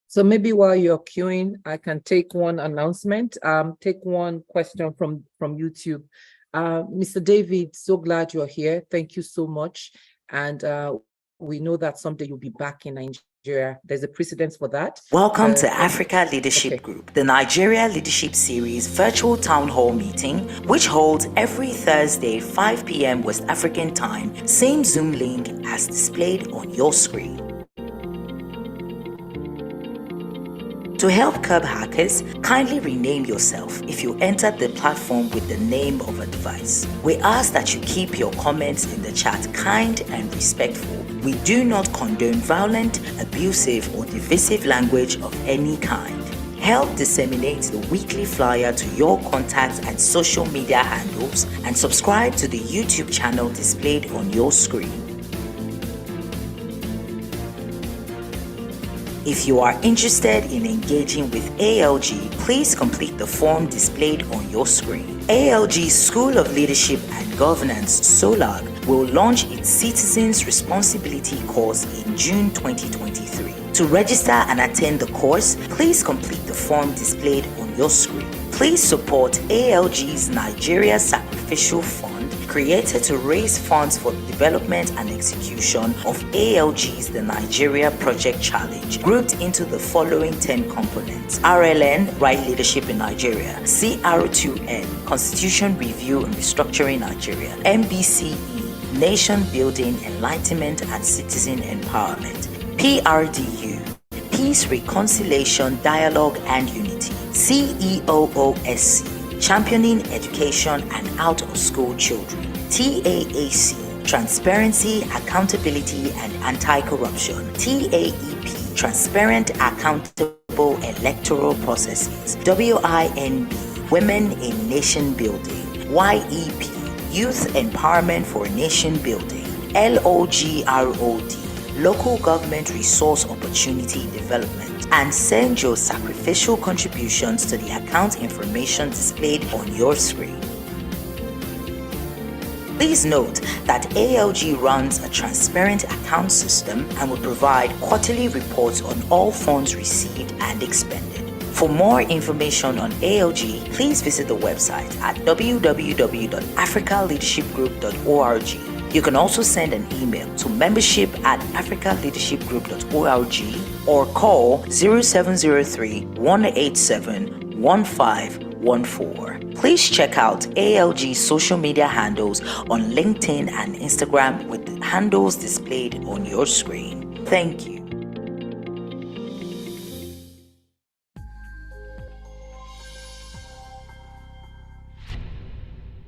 So maybe while you're queuing, I can take one announcement, take one question from YouTube. Mr. David, so glad you're here. Thank you so much. And we know that someday you'll be back in Nigeria. There's a precedence for that. Welcome to Africa Leadership Group, the Nigeria Leadership Series virtual town hall meeting, which holds every Thursday, 5 p.m. West African time, same Zoom link as displayed on your screen. To help curb hackers, kindly rename yourself if you entered the platform with the name of a device. We ask that you keep your comments in the chat kind and respectful. We do not condone violent, abusive, or divisive language of any kind. Help disseminate the weekly flyer to your contacts and social media handles, and subscribe to the YouTube channel displayed on your screen. If you are interested in engaging with ALG, please complete the form displayed on your screen. ALG's School of Leadership and Governance, SOLAG, will launch its Citizens Responsibility course in June 2023. To register and attend the course, please complete the form displayed on your screen. Please support ALG's Nigeria Sacrificial Fund, created to raise funds for the development and execution of ALG's The Nigeria Project Challenge, grouped into the following 10 components: RLN, Right Leadership in Nigeria; CR2N, Constitution Review and Restructuring Nigeria; MBCE, Nation Building, Enlightenment and Citizen Empowerment; PRDU, Peace, Reconciliation, Dialogue and Unity; CEOOSC, Championing Education and Out-of-School Children; TAAC, Transparency, Accountability and Anti-Corruption; TAEP, Transparent, Accountable Electoral Processes; WINB, Women in Nation Building; YEP, Youth Empowerment for Nation Building; LOGROD, Local Government Resource Opportunity Development; and send your sacrificial contributions to the account information displayed on your screen. Please note that ALG runs a transparent account system and will provide quarterly reports on all funds received and expended. For more information on ALG, please visit the website at www.africaleadershipgroup.org. You can also send an email to membership@africaleadershipgroup.org or call 0703-187-1514. Please check out ALG's social media handles on LinkedIn and Instagram with the handles displayed on your screen. Thank you.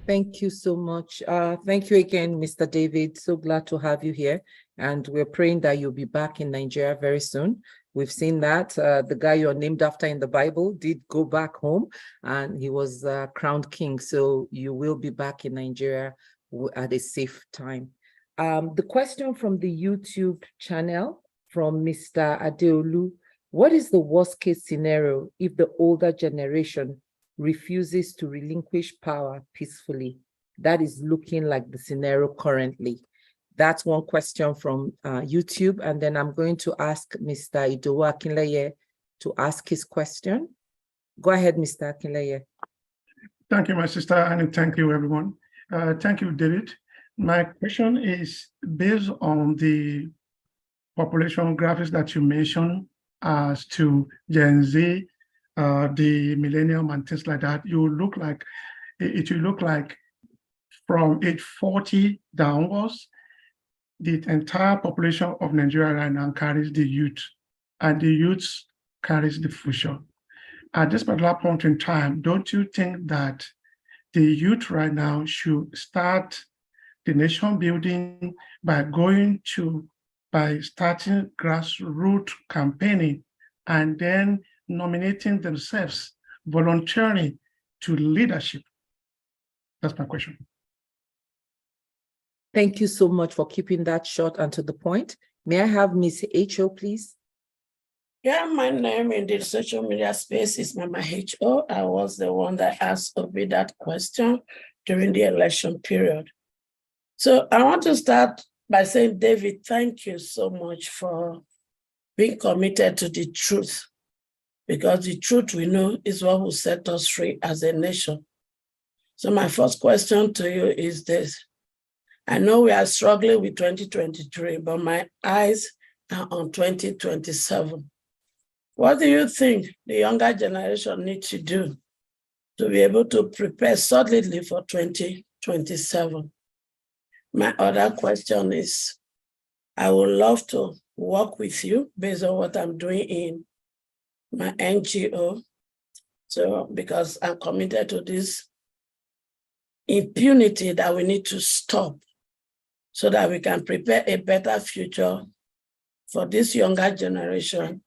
Thank you so much. Thank you again, Mr. David. So glad to have you here. And we're praying that you'll be back in Nigeria very soon. We've seen that the guy you're named after in the Bible did go back home and he was crowned king. So you will be back in Nigeria at a safe time. The question from the YouTube channel from Mr. Adeolu: what is the worst case scenario if the older generation refuses to relinquish power peacefully? That is looking like the scenario currently. That's one question from YouTube. And then I'm going to ask Mr. Ituah Ighodalo to ask his question. Go ahead, Mr. Ighodalo. Thank you, my sister, and thank you, everyone. Thank you, David. My question is based on the population graphics that you mentioned as to Gen Z, the millennium and things like that. It will look like from age 40 downwards, the entire population of Nigeria right now carries the youth, and the youth carries the future. At this particular point in time, don't you think that the youth right now should start the nation building by starting grassroots campaigning and then nominating themselves voluntarily to leadership? That's my question. Thank you so much for keeping that short and to the point. May I have Ms. H.O., please? Yeah, my name in the social media space is Mama H.O. I was the one that asked Obi that question during the election period. So I want to start by saying, David, thank you so much for being committed to the truth, because the truth we know is what will set us free as a nation. So my first question to you is this. I know we are struggling with 2023, but my eyes are on 2027. What do you think the younger generation needs to do to be able to prepare solidly for 2027? My other question is, I would love to work with you based on what I'm doing in my NGO. So, because I'm committed to this impunity that we need to stop so that we can prepare a better future for this younger generation,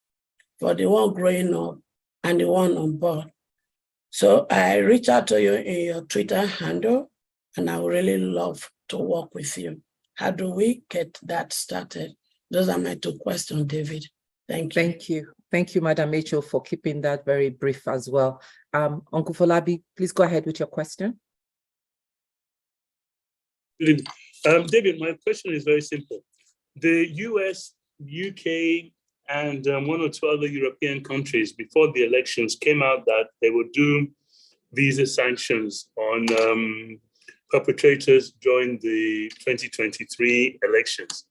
for the one growing up, and the one on board. So I reach out to you in your Twitter handle, and I would really love to work with you. How do we get that started? Those are my 2 questions, David. Thank you. Thank you. Thank you, Madam Mitchell, for keeping that very brief as well. Uncle Folabi, please go ahead with your question. David, my question is very simple. The US, UK, and 1 or 2 other European countries before the elections came out that they would do visa sanctions on perpetrators during the 2023 elections.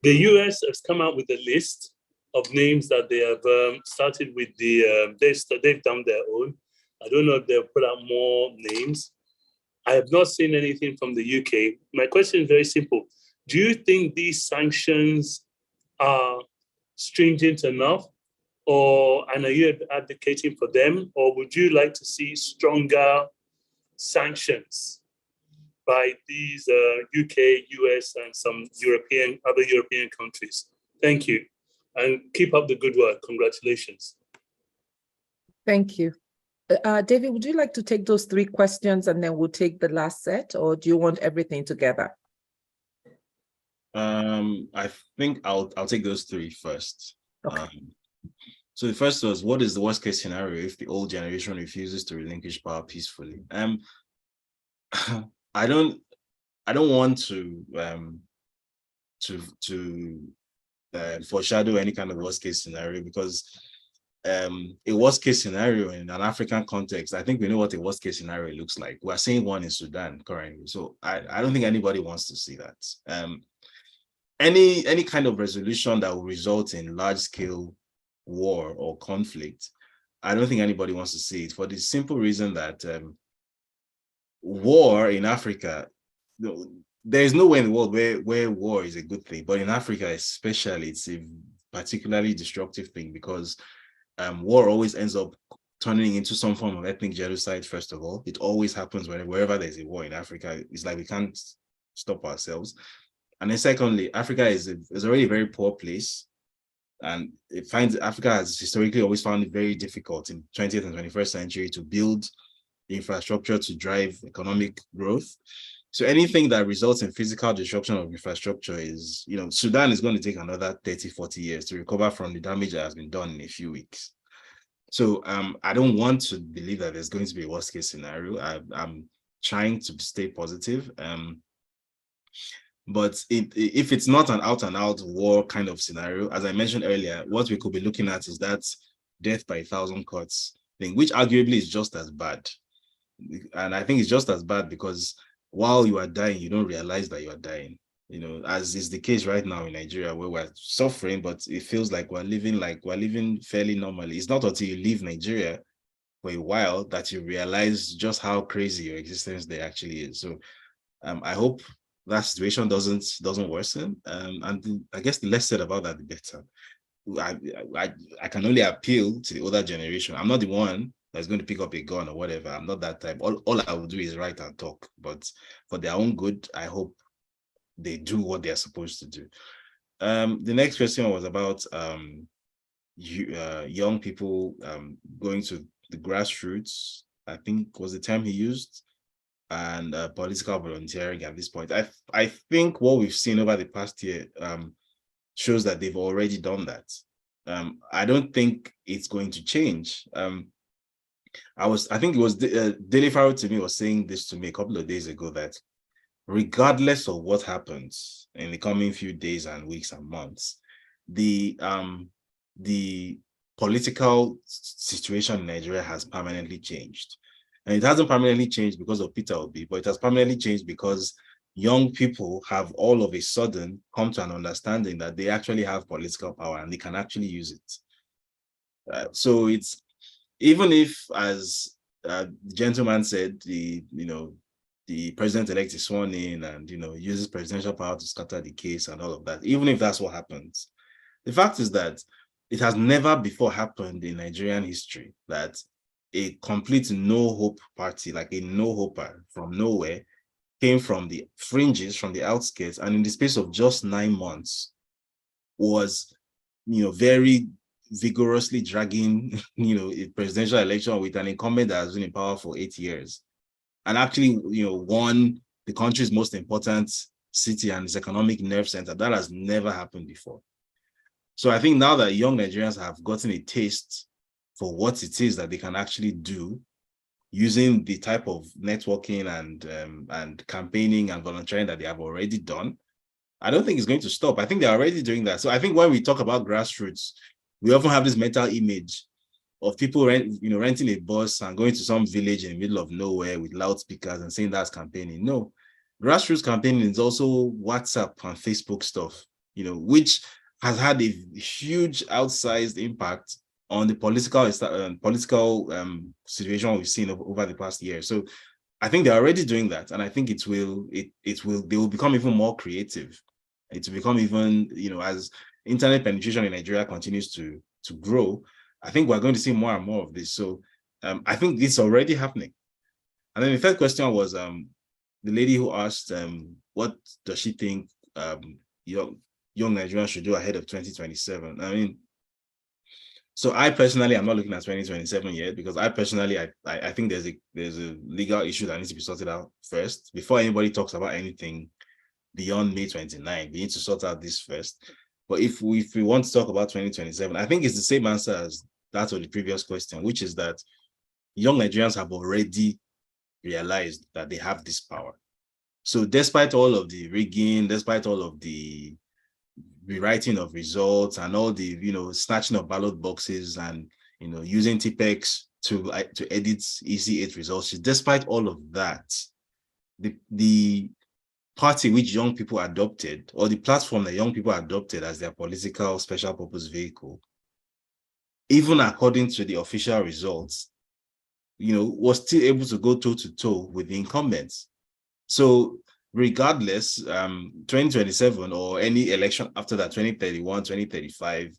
The US has come out with a list of names that they have started with they've done their own. I don't know if they'll put out more names. I have not seen anything from the UK. My question is very simple. Do you think these sanctions are stringent enough, and are you advocating for them, or would you like to see stronger sanctions by these UK, US, and some other European countries? Thank you, and keep up the good work. Congratulations. Thank you. David, would you like to take those 3 questions and then we'll take the last set, or do you want everything together? I think I'll take those 3 first. Okay. So the first was, what is the worst case scenario if the old generation refuses to relinquish power peacefully? I don't want to foreshadow any kind of worst case scenario, because a worst case scenario in an African context, I think we know what a worst case scenario looks like. We're seeing one in Sudan currently. So I don't think anybody wants to see that. Any kind of resolution that will result in large scale war or conflict, I don't think anybody wants to see it, for the simple reason that war in Africa, there is nowhere in the world where war is a good thing, but in Africa especially, it's a particularly destructive thing, because war always ends up turning into some form of ethnic genocide. First of all, it always happens wherever there's a war in Africa. It's like we can't stop ourselves. And then secondly, Africa is already a very poor place, and Africa has historically always found it very difficult in 20th and 21st century to build infrastructure to drive economic growth. So anything that results in physical disruption of infrastructure is, Sudan is going to take another 30, 40 years to recover from the damage that has been done in a few weeks. So I don't want to believe that there's going to be a worst case scenario. I'm trying to stay positive. But if it's not an out and out war kind of scenario, as I mentioned earlier, what we could be looking at is that death by 1,000 cuts thing, which arguably is just as bad. And I think it's just as bad because while you are dying, you don't realize that you are dying, as is the case right now in Nigeria, where we're suffering, but it feels like we're living fairly normally. It's not until you leave Nigeria for a while that you realize just how crazy your existence there actually is. So I hope that situation doesn't worsen. And I guess the less said about that, the better. I can only appeal to the older generation. I'm not the one that's going to pick up a gun or whatever. I'm not that type. All I will do is write and talk. But for their own good, I hope they do what they're supposed to do. The next question was about young people going to the grassroots, I think was the term he used, and political volunteering at this point. I think what we've seen over the past year shows that they've already done that. I don't think it's going to change. I think it was Daily Faro to me was saying this to me a couple of days ago, that regardless of what happens in the coming few days and weeks and months, the political situation in Nigeria has permanently changed. And it hasn't permanently changed because of Peter Obi, but it has permanently changed because young people have all of a sudden come to an understanding that they actually have political power and they can actually use it. So it's, even if, as the gentleman said, the president-elect is sworn in and uses presidential power to scatter the case and all of that, even if that's what happens, the fact is that it has never before happened in Nigerian history that a complete no-hope party, like a no-hoper from nowhere, came from the fringes, from the outskirts, and in the space of just 9 months was, very vigorously dragging, a presidential election with an incumbent that has been in power for 8 years, and actually, won the country's most important city and its economic nerve center. That has never happened before. So I think now that young Nigerians have gotten a taste for what it is that they can actually do using the type of networking and campaigning and volunteering that they have already done, I don't think it's going to stop. I think they're already doing that. So I think when we talk about grassroots, we often have this mental image of people renting a bus and going to some village in the middle of nowhere with loudspeakers and saying that's campaigning. No, grassroots campaigning is also WhatsApp and Facebook stuff, which has had a huge outsized impact on the political situation we've seen over the past year. So I think they're already doing that, and I think they will become even more creative. It will become even, as internet penetration in Nigeria continues to grow, I think we're going to see more and more of this. So I think this is already happening. And then the third question was the lady who asked, what does she think young Nigerians should do ahead of 2027? I mean, so I personally am not looking at 2027 yet, because I personally I think there's a legal issue that needs to be sorted out first before anybody talks about anything beyond May 29. We need to sort out this first. But if we want to talk about 2027, I think it's the same answer as that of the previous question, which is that young Nigerians have already realized that they have this power. So despite all of the rigging, despite all of the rewriting of results and all the snatching of ballot boxes and using TPEX to edit EC8 results, despite all of that, the party which young people adopted, or the platform that young people adopted as their political special purpose vehicle, even according to the official results, was still able to go toe to toe with the incumbents. So regardless, 2027 or any election after that, 2031, 2035,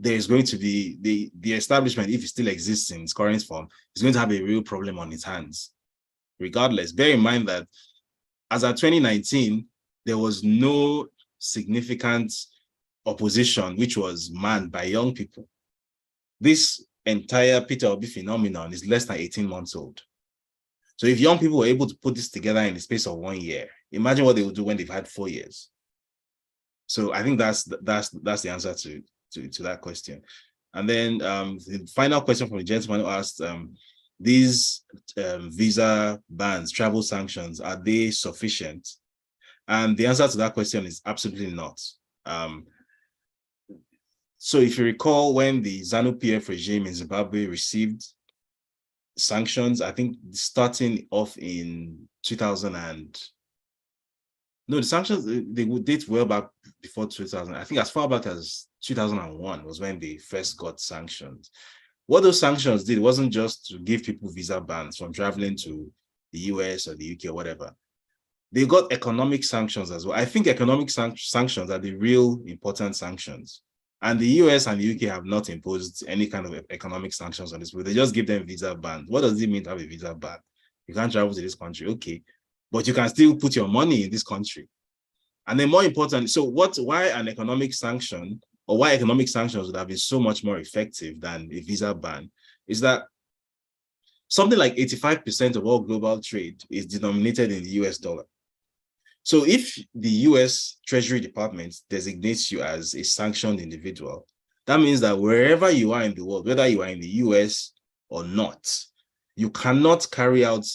there's going to be the establishment, if it still exists in its current form, is going to have a real problem on its hands. Regardless, bear in mind that as at 2019, there was no significant opposition which was manned by young people. This entire Peter Obi phenomenon is less than 18 months old. So if young people were able to put this together in the space of 1 year, imagine what they will do when they've had 4 years. So I think that's the answer to that question. And then the final question from the gentleman who asked, these visa bans, travel sanctions, are they sufficient? And the answer to that question is absolutely not. So if you recall, when the ZANU-PF regime in Zimbabwe received sanctions, I think starting off in 2000 and no, the sanctions, they would date well back before 2000. I think as far back as 2001 was when they first got sanctions. What those sanctions did wasn't just to give people visa bans from traveling to the US or the UK or whatever. They got economic sanctions as well. I think economic sanctions are the real important sanctions. And the US and the UK have not imposed any kind of economic sanctions on this, but they just give them visa bans. What does it mean to have a visa ban? You can't travel to this country, okay, but you can still put your money in this country. And then more important, so why an economic sanction, or why economic sanctions would have been so much more effective than a visa ban, is that something like 85% of all global trade is denominated in the US dollar. So if the US Treasury Department designates you as a sanctioned individual, that means that wherever you are in the world, whether you are in the US or not, you cannot carry out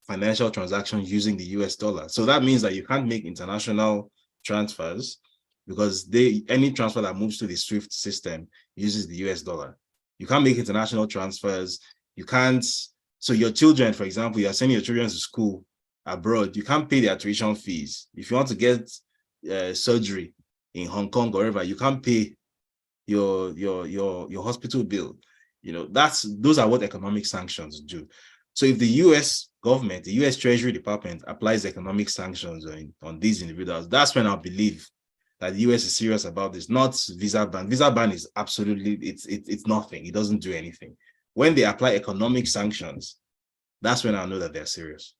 financial transactions using the US dollar. So that means that you can't make international transfers, because any transfer that moves to the SWIFT system uses the US dollar. You can't make international transfers. You can't, so your children, for example, you're sending your children to school abroad, you can't pay their tuition fees. If you want to get surgery in Hong Kong or wherever, you can't pay your hospital bill. Those are what economic sanctions do. So if the US government, the US Treasury Department applies economic sanctions on these individuals, that's when I believe that the US is serious about this, not visa ban. Visa ban is absolutely, it's nothing. It doesn't do anything. When they apply economic sanctions, that's when I know that they're serious.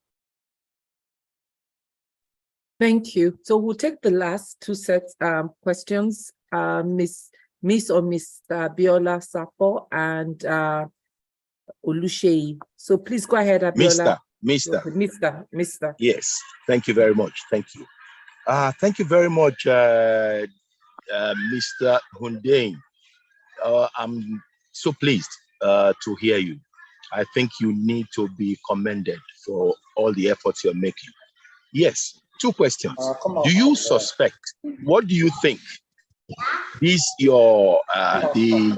Thank you. So we'll take the last two sets questions. Ms. Miss or Mr. Biola Sapo and Oluseyi. So please go ahead, Abiola. Mr. Yes, thank you very much. Thank you. Thank you very much, Mr. Hundeyin. I'm so pleased to hear you. I think you need to be commended for all the efforts you're making. Yes, two questions. Do you suspect, what do you think the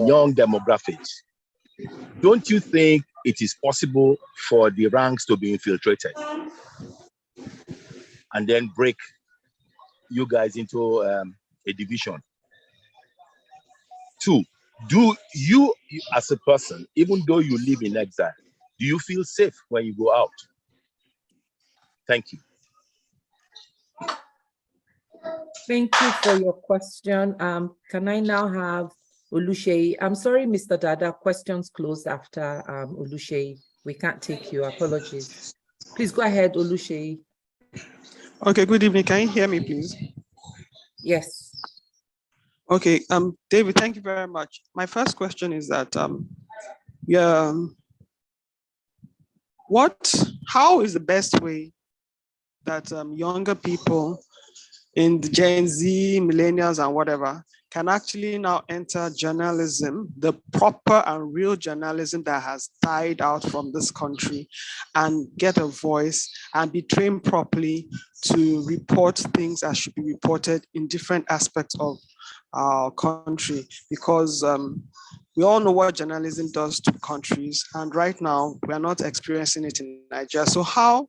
young demographics, don't you think it is possible for the ranks to be infiltrated and then break you guys into a division? Two, do you as a person, even though you live in exile, do you feel safe when you go out? Thank you. Thank you for your question. Can I now have Oluseyi? I'm sorry, Mr. Dada, questions closed after Oluseyi. We can't take you, apologies. Please go ahead, Oluseyi. Okay, good evening. Can you hear me, please? Yes. Okay, David, thank you very much. My first question is that, how is the best way that younger people in the Gen Z, millennials and whatever, can actually now enter journalism, the proper and real journalism that has died out from this country, and get a voice and be trained properly to report things that should be reported in different aspects of our country? Because we all know what journalism does to countries, and right now we are not experiencing it in Nigeria. So how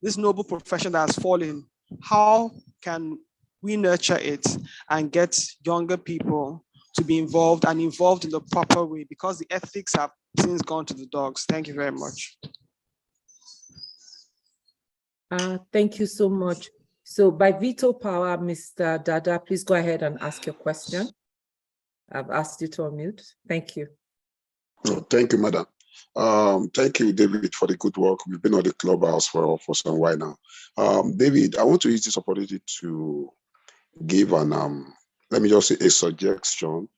this noble profession that has fallen, how can we nurture it and get younger people to be involved and involved in the proper way, because the ethics have since gone to the dogs? Thank you very much. Thank you so much. So by veto power, Mr. Dada, please go ahead and ask your question. I've asked you to unmute. Thank you. Oh, thank you, madam. Thank you, David, for the good work. We've been on the clubhouse for some while now. David, I want to use this opportunity to give an, let me just say, a suggestion.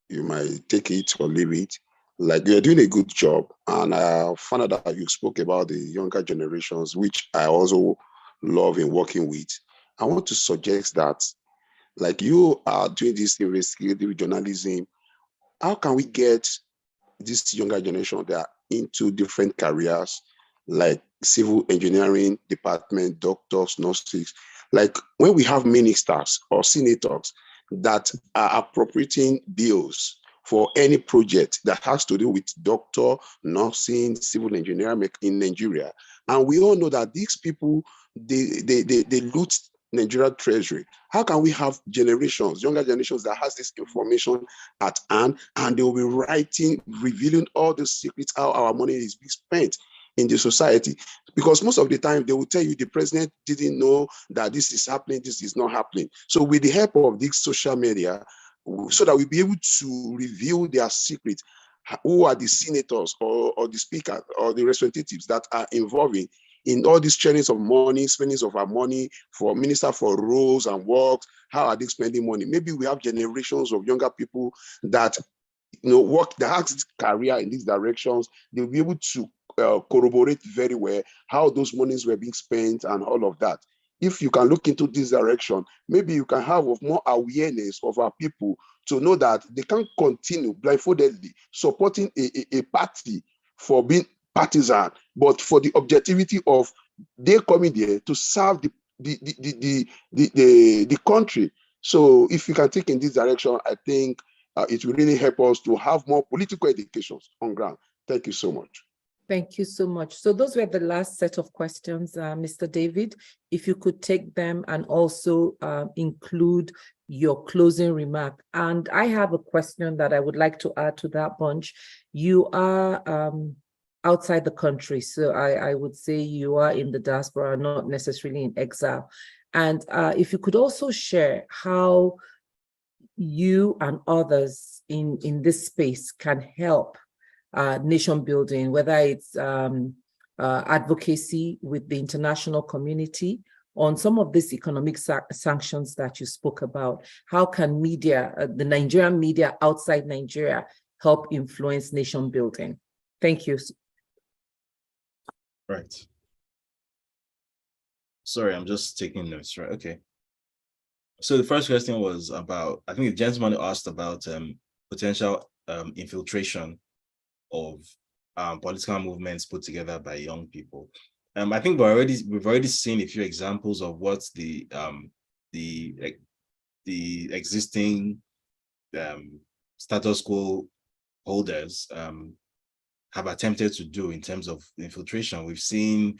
You might take it or leave it. Like, you're doing a good job, and I found out that you spoke about the younger generations, which I also love in working with. I want to suggest that, like, you are doing this investigative journalism, how can we get this younger generation that are into different careers, like civil engineering department, doctors, nurses? Like, when we have ministers or senators that are appropriating bills for any project that has to do with doctor, nursing, civil engineering in Nigeria, and we all know that these people, they loot Nigeria treasury. How can we have generations, younger generations, that has this information at hand, and they will be writing, revealing all the secrets, how our money is being spent in the society? Because most of the time they will tell you the president didn't know that this is happening, this is not happening. So with the help of this social media, so that we'll be able to reveal their secrets, who are the senators or the speaker or the representatives that are involving in all these channels of money, spendings of our money for minister for roles and works. How are they spending money? Maybe we have generations of younger people that work, that has career in these directions. They'll be able to corroborate very well how those monies were being spent and all of that. If you can look into this direction, maybe you can have more awareness of our people to know that they can't continue blindfoldedly supporting a party for being partisan, but for the objectivity of they coming there to serve the country. So if you can take in this direction, I think it will really help us to have more political educations on ground. Thank you so much. Thank you so much. So those were the last set of questions, Mr. David. If you could take them and also include your closing remark. And I have a question that I would like to add to that bunch. You are outside the country, so I would say you are in the diaspora, not necessarily in exile. And if you could also share how you and others in this space can help nation building, whether it's advocacy with the international community on some of these economic sanctions that you spoke about. How can media, the Nigerian media outside Nigeria, help influence nation building? Thank you. Right. Sorry, I'm just taking notes, right? Okay. So the first question was about, I think the gentleman asked about potential infiltration of political movements put together by young people. I think we've already seen a few examples of what the existing status quo holders have attempted to do in terms of infiltration. We've seen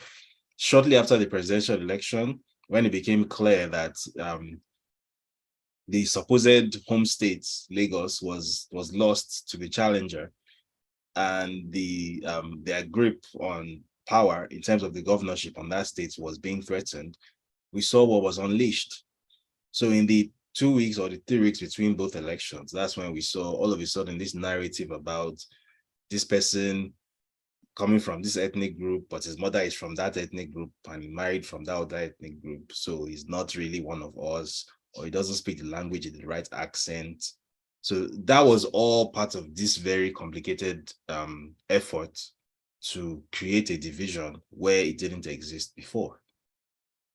shortly after the presidential election, when it became clear that the supposed home state, Lagos, was lost to the challenger, and their grip on power in terms of the governorship on that state was being threatened, we saw what was unleashed. So in the 2 weeks or the 3 weeks between both elections, that's when we saw all of a sudden this narrative about this person coming from this ethnic group, but his mother is from that ethnic group and he married from that other ethnic group. So he's not really one of us, or he doesn't speak the language in the right accent. So that was all part of this very complicated effort to create a division where it didn't exist before,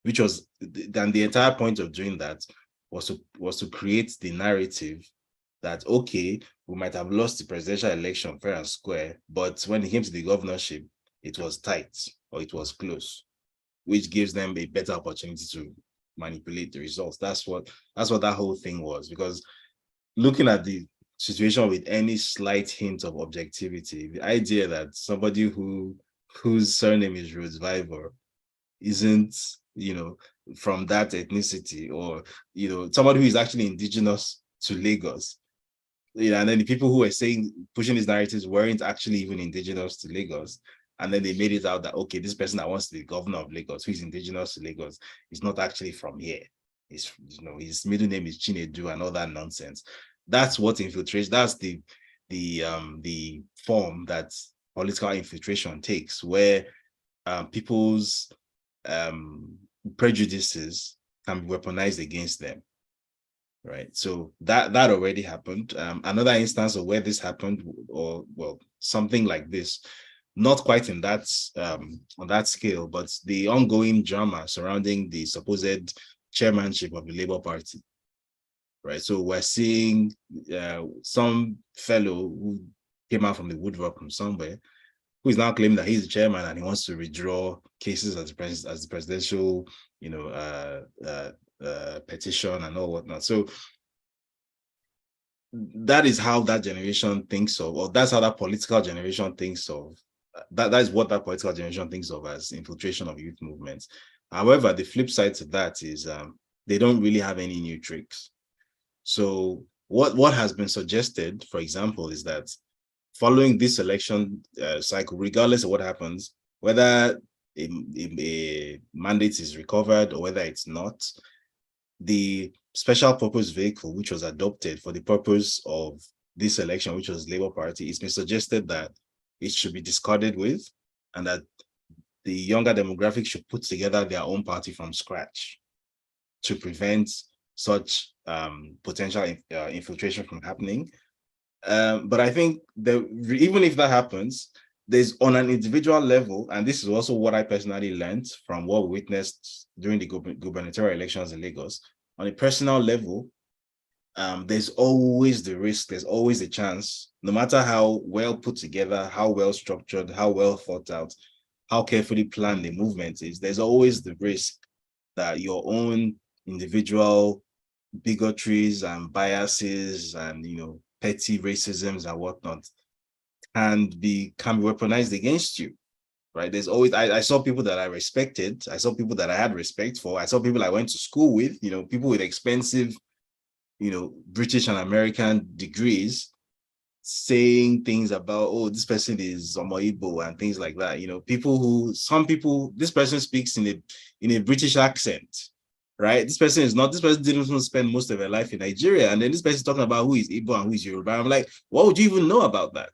which was, then the entire point of doing that was to create the narrative that, okay, we might have lost the presidential election fair and square, but when it came to the governorship, it was tight or it was close, which gives them a better opportunity to manipulate the results. That's what that whole thing was. Because looking at the situation with any slight hint of objectivity, the idea that somebody whose surname is Rhodes Viver isn't, from that ethnicity, or, somebody who is actually indigenous to Lagos, and then the people who were pushing these narratives weren't actually even indigenous to Lagos. And then they made it out that, okay, this person that wants to be governor of Lagos, who is indigenous to Lagos, is not actually from here. His middle name is Chinedu and all that nonsense. That's what infiltration, that's the form that political infiltration takes, where people's prejudices can be weaponized against them. Right. So that already happened. Another instance of where this happened, or something like this, not quite in that on that scale, but the ongoing drama surrounding the supposed chairmanship of the Labour Party. Right. So we're seeing some fellow who came out from the woodwork from somewhere, who is now claiming that he's the chairman and he wants to withdraw cases as the presidential, petition and all whatnot. So that is how that generation thinks of, or that's how that political generation thinks of. That is what that political generation thinks of as infiltration of youth movements. However, the flip side to that is they don't really have any new tricks. So what has been suggested, for example, is that following this election cycle, regardless of what happens, whether a mandate is recovered or whether it's not, the special purpose vehicle, which was adopted for the purpose of this election, which was Labour Party, it's been suggested that it should be discarded with, and that the younger demographic should put together their own party from scratch to prevent such potential infiltration from happening. But I think that even if that happens, there's on an individual level, and this is also what I personally learned from what we witnessed during the gubernatorial elections in Lagos. On a personal level, there's always the risk, there's always a chance, no matter how well put together, how well structured, how well thought out, how carefully planned the movement is, there's always the risk that your own individual bigotries and biases and petty racisms and whatnot can be weaponized against you, right? There's always, I saw people that I respected, I saw people that I had respect for, I saw people I went to school with, people with expensive, British and American degrees, saying things about, oh, this person is Omoibo and things like that. This person speaks in a British accent, right? This person didn't even spend most of her life in Nigeria. And then this person is talking about who is Igbo and who is Yoruba. I'm like, what would you even know about that?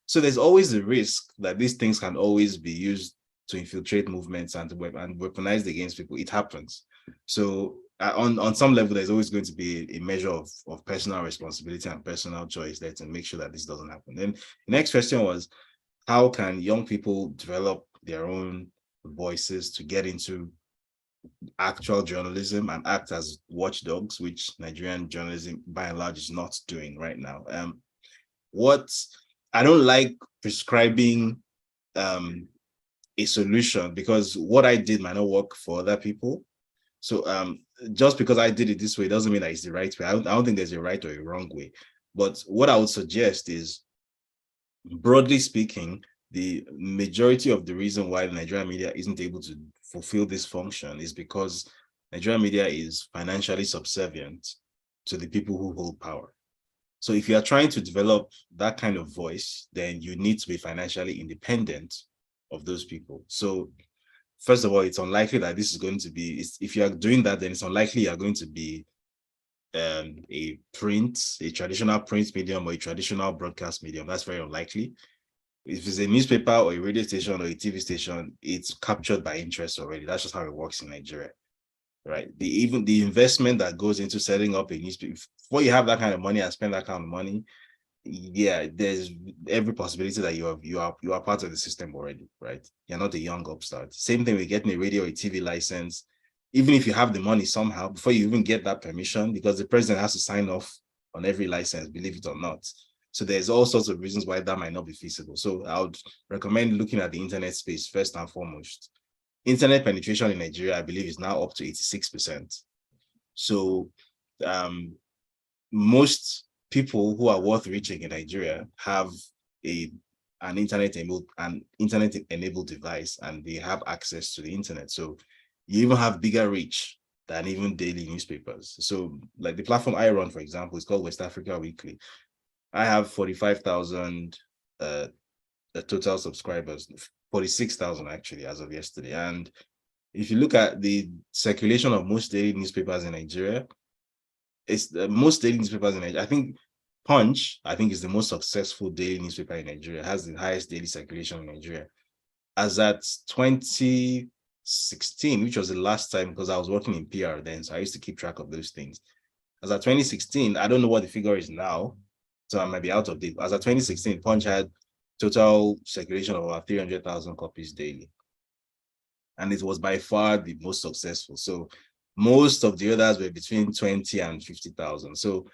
So there's always the risk that these things can always be used to infiltrate movements and weaponize against people. It happens. So on some level, there's always going to be a measure of personal responsibility and personal choice there to make sure that this doesn't happen. Then the next question was, how can young people develop their own voices to get into actual journalism and act as watchdogs, which Nigerian journalism by and large is not doing right now? I don't like prescribing a solution, because what I did might not work for other people. So just because I did it this way doesn't mean that it's the right way. I don't think there's a right or a wrong way. But what I would suggest is, broadly speaking, the majority of the reason why the Nigerian media isn't able to fulfill this function is because Nigerian media is financially subservient to the people who hold power. So if you are trying to develop that kind of voice, then you need to be financially independent of those people. So first of all, it's unlikely that this is going to be, if you are doing that, then it's unlikely you're going to be a traditional print medium or a traditional broadcast medium. That's very unlikely. If it's a newspaper or a radio station or a TV station, it's captured by interest already. That's just how it works in Nigeria, right? Even the investment that goes into setting up a newspaper, before you have that kind of money and spend that kind of money, yeah, there's every possibility that you are part of the system already, right? You're not a young upstart. Same thing with getting a radio or a TV license. Even if you have the money somehow, before you even get that permission, because the president has to sign off on every license, believe it or not. So there's all sorts of reasons why that might not be feasible. So I would recommend looking at the internet space first and foremost. Internet penetration in Nigeria, I believe, is now up to 86%. So most people who are worth reaching in Nigeria have an internet-enabled device, and they have access to the internet. So you even have bigger reach than even daily newspapers. So like the platform I run, for example, is called West Africa Weekly. I have 45,000 total subscribers, 46,000 actually as of yesterday. And if you look at the circulation of most daily newspapers in Nigeria, it's most daily newspapers in Nigeria. I think Punch, is the most successful daily newspaper in Nigeria, has the highest daily circulation in Nigeria. As at 2016, which was the last time, because I was working in PR then, so I used to keep track of those things. As at 2016, I don't know what the figure is now, so I might be out of date. As at 2016, Punch had total circulation of about 300,000 copies daily. And it was by far the most successful. So most of the others were between 20 and 50,000. So,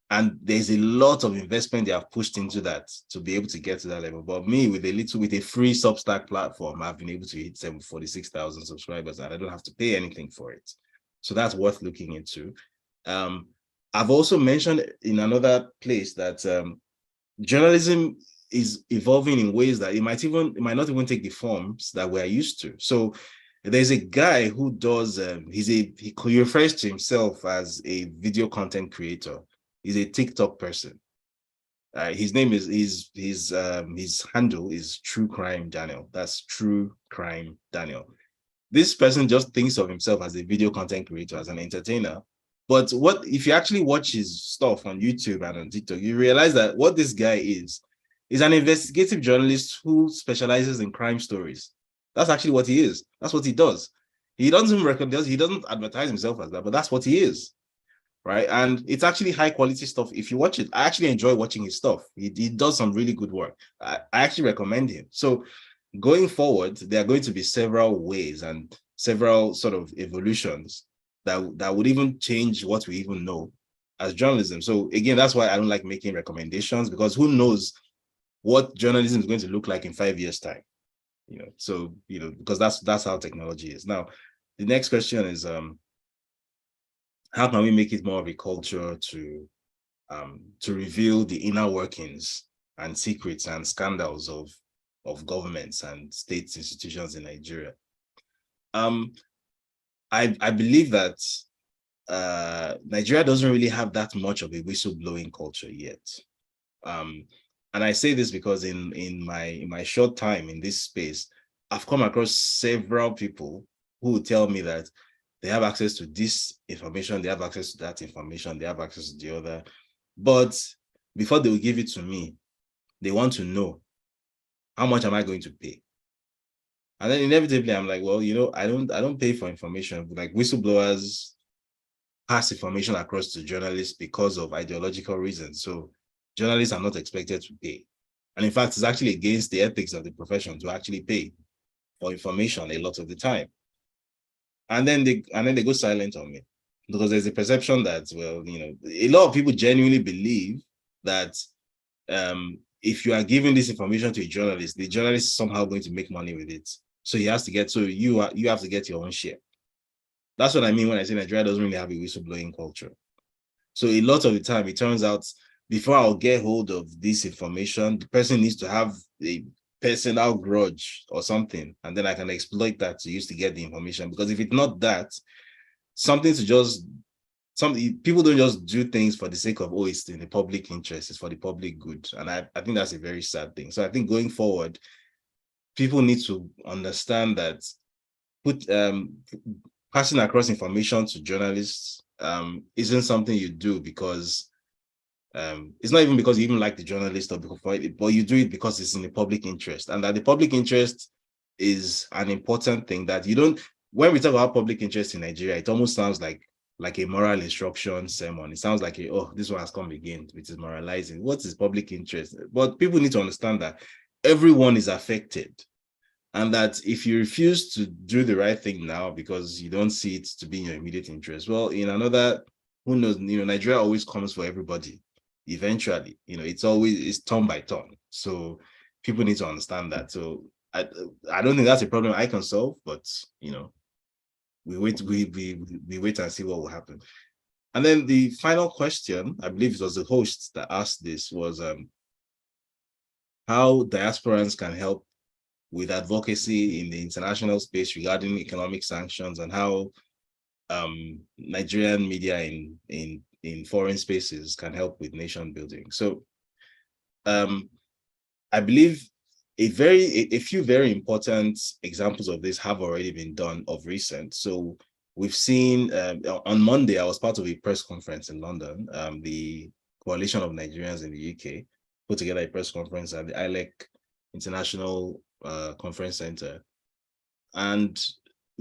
and there's a lot of investment they have pushed into that to be able to get to that level. But me, with a free Substack platform, I've been able to hit 46,000 subscribers, and I don't have to pay anything for it. So that's worth looking into. I've also mentioned in another place that journalism is evolving in ways that it might not even take the forms that we're used to. So there's a guy who does, he refers to himself as a video content creator. He's a TikTok person. His name is, his handle is True Crime Daniel. That's True Crime Daniel. This person just thinks of himself as a video content creator, as an entertainer. But if you actually watch his stuff on YouTube and on TikTok, you realize that what this guy is an investigative journalist who specializes in crime stories. That's actually what he is. That's what he does. He doesn't advertise himself as that, but that's what he is, right? And it's actually high quality stuff. If you watch it, I actually enjoy watching his stuff. He does some really good work. I actually recommend him. So going forward, there are going to be several ways and several sort of evolutions that would even change what we even know as journalism. So again, that's why I don't like making recommendations, because who knows what journalism is going to look like in 5 years' time, so because that's how technology is. Now, the next question is how can we make it more of a culture to reveal the inner workings and secrets and scandals of governments and state institutions in Nigeria? I believe that Nigeria doesn't really have that much of a whistleblowing culture yet. And I say this because in my short time in this space, I've come across several people who tell me that they have access to this information, they have access to that information, they have access to the other. But before they will give it to me, they want to know, how much am I going to pay? And then inevitably, I'm like, well, I don't pay for information. Like whistleblowers pass information across to journalists because of ideological reasons. So journalists are not expected to pay. And in fact, it's actually against the ethics of the profession to actually pay for information a lot of the time. And then they go silent on me because there's a perception that, well, a lot of people genuinely believe that if you are giving this information to a journalist, the journalist is somehow going to make money with it. So you have to get your own share. That's what I mean when I say Nigeria doesn't really have a whistleblowing culture. So a lot of the time, it turns out before I'll get hold of this information, the person needs to have a personal grudge or something, and then I can exploit that to use to get the information. Because if it's not that, people don't just do things for the sake of, it's in the public interest, it's for the public good. And I think that's a very sad thing. So I think going forward, people need to understand that passing across information to journalists isn't something you do because it's not even because you even like the journalist or because, but you do it because it's in the public interest, and that the public interest is an important thing that you don't. When we talk about public interest in Nigeria, it almost sounds like a moral instruction sermon. It sounds like this one has come again, which is moralizing. What is public interest? But people need to understand that everyone is affected. And that if you refuse to do the right thing now because you don't see it to be in your immediate interest, well, in another, who knows, Nigeria always comes for everybody. Eventually, it's turn by turn. So people need to understand that. So I don't think that's a problem I can solve, but we wait and see what will happen. And then the final question, I believe it was the host that asked this, was how diasporans can help with advocacy in the international space regarding economic sanctions, and how Nigerian media in foreign spaces can help with nation building. So I believe a few very important examples of this have already been done of recent. So we've seen on Monday, I was part of a press conference in London. The Coalition of Nigerians in the UK put together a press conference at the ILEC International Conference Center. And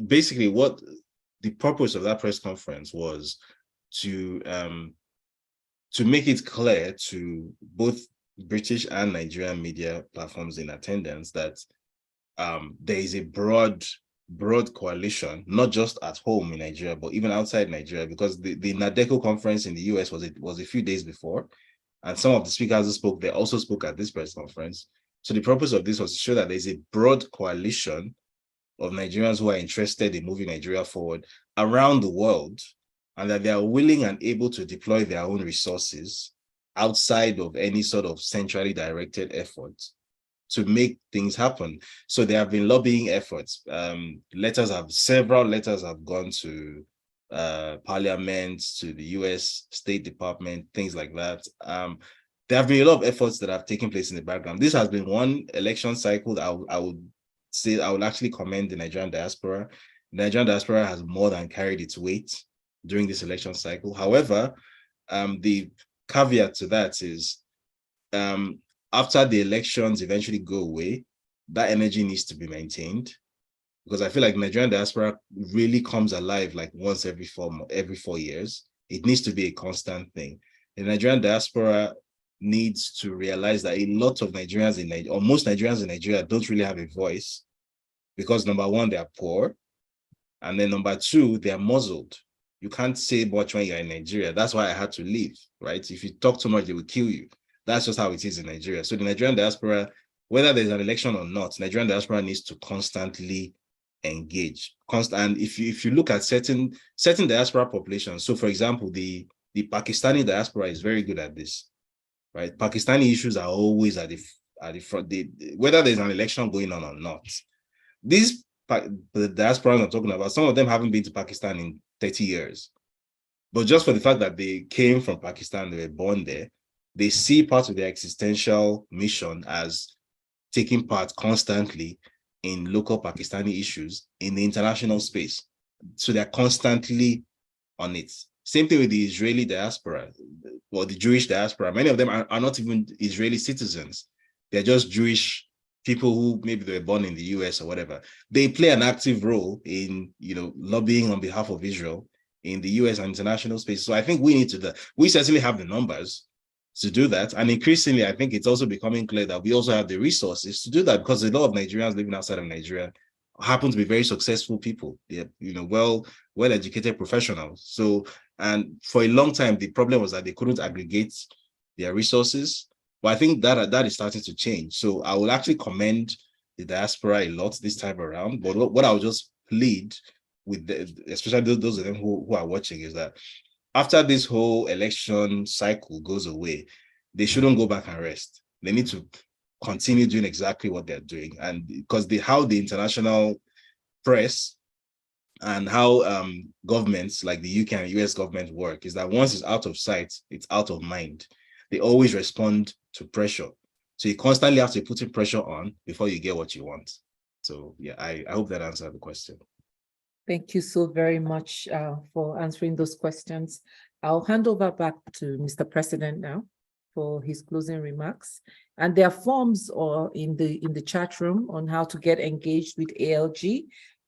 basically what the purpose of that press conference was to make it clear to both British and Nigerian media platforms in attendance that there is a broad coalition, not just at home in Nigeria, but even outside Nigeria, because the NADECO conference in the US was a few days before, and some of the speakers who spoke, they also spoke at this press conference. So the purpose of this was to show that there's a broad coalition of Nigerians who are interested in moving Nigeria forward around the world, and that they are willing and able to deploy their own resources outside of any sort of centrally directed effort to make things happen. So there have been lobbying efforts. Several letters have gone to Parliament, to the US State Department, things like that. There have been a lot of efforts that have taken place in the background. This has been one election cycle that I would say I would actually commend the Nigerian diaspora. The Nigerian diaspora has more than carried its weight during this election cycle. However, the caveat to that is after the elections eventually go away, that energy needs to be maintained, because I feel like Nigerian diaspora really comes alive like once every 4 years. It needs to be a constant thing. The Nigerian diaspora needs to realize that a lot of Nigerians in Nigeria, or most Nigerians in Nigeria, don't really have a voice, because number one, they are poor, and then number two, they are muzzled. You can't say much when you're in Nigeria. That's why I had to leave, right? If you talk too much, they will kill you. That's just how it is in Nigeria. So the Nigerian diaspora, whether there's an election or not, Nigerian diaspora needs to constantly engage. And if you look at certain diaspora populations, so for example, the Pakistani diaspora is very good at this, right? Pakistani issues are always at the front, whether there's an election going on or not. The diaspora I'm talking about, some of them haven't been to Pakistan in 30 years. But just for the fact that they came from Pakistan, they were born there, they see part of their existential mission as taking part constantly in local Pakistani issues in the international space. So they're constantly on it. Same thing with the Israeli diaspora or the Jewish diaspora. Many of them are not even Israeli citizens. They're just Jewish people who maybe they were born in the US or whatever, they play an active role in, lobbying on behalf of Israel in the US and international space. So I think we need to, we certainly have the numbers to do that. And increasingly, I think it's also becoming clear that we also have the resources to do that, because a lot of Nigerians living outside of Nigeria happen to be very successful people. They're, well-educated professionals. So, and for a long time, the problem was that they couldn't aggregate their resources. But I think that is starting to change. So I will actually commend the diaspora a lot this time around. But what I would just plead with, especially those of them who are watching, is that after this whole election cycle goes away, they shouldn't go back and rest. They need to continue doing exactly what they're doing. And because how the international press and how governments like the UK and US government work is that once it's out of sight, it's out of mind. They always respond to pressure. So you constantly have to put in pressure on before you get what you want. So yeah, I hope that answered the question. Thank you so very much for answering those questions. I'll hand over back to Mr. President now for his closing remarks. And there are forms in the chat room on how to get engaged with ALG.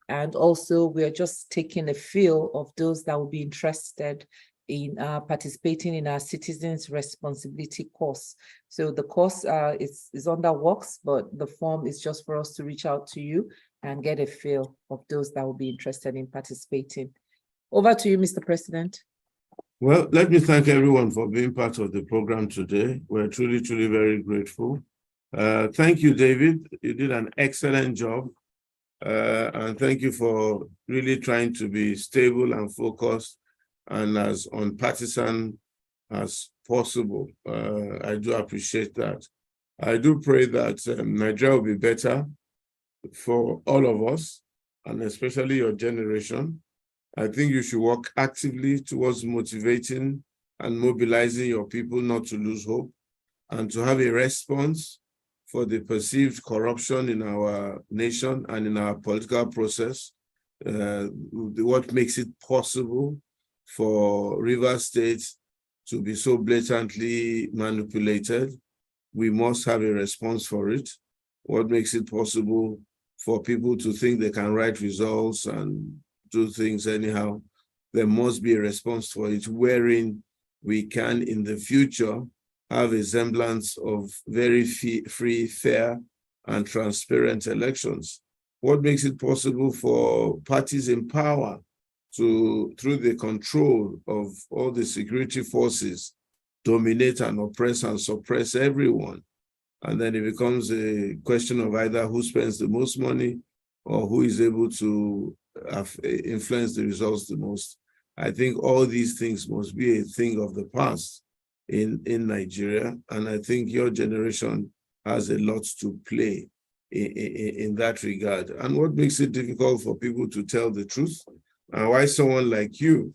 And also we're just taking a feel of those that will be interested in participating in our Citizens Responsibility course. So the course is under works, but the form is just for us to reach out to you and get a feel of those that will be interested in participating. Over to you, Mr. President. Well, let me thank everyone for being part of the program today. We're truly, truly very grateful. Thank you, David. You did an excellent job. And thank you for really trying to be stable and focused and as unpartisan as possible. I do appreciate that. I do pray that Nigeria will be better for all of us, and especially your generation. I think you should work actively towards motivating and mobilizing your people not to lose hope and to have a response for the perceived corruption in our nation and in our political process. What makes it possible for Rivers State to be so blatantly manipulated? We must have a response for it. What makes it possible for people to think they can write results and do things anyhow? There must be a response for it, wherein we can in the future have a semblance of very free, fair, and transparent elections. What makes it possible for parties in power to, through the control of all the security forces, dominate and oppress and suppress everyone? And then it becomes a question of either who spends the most money or who is able to influence the results the most. I think all these things must be a thing of the past in Nigeria. And I think your generation has a lot to play in that regard. And what makes it difficult for people to tell the truth, and why someone like you,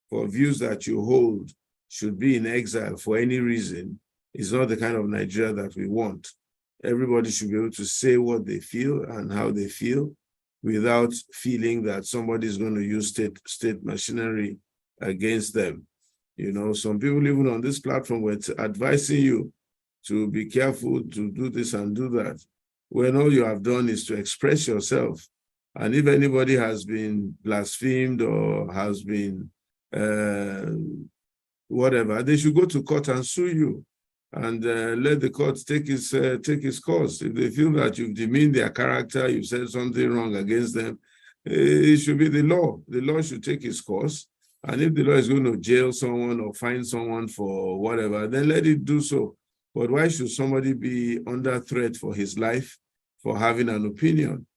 for views that you hold, should be in exile for any reason, is not the kind of Nigeria that we want. Everybody should be able to say what they feel and how they feel without feeling that somebody is going to use state machinery against them. You know, some people even on this platform were advising you to be careful to do this and do that, when all you have done is to express yourself. And if anybody has been blasphemed or has been whatever, they should go to court and sue you and let the court take its course. If they feel that you've demeaned their character, you've said something wrong against them, it should be the law. The law should take its course. And if the law is going to jail someone or fine someone for whatever, then let it do so. But why should somebody be under threat for his life for having an opinion?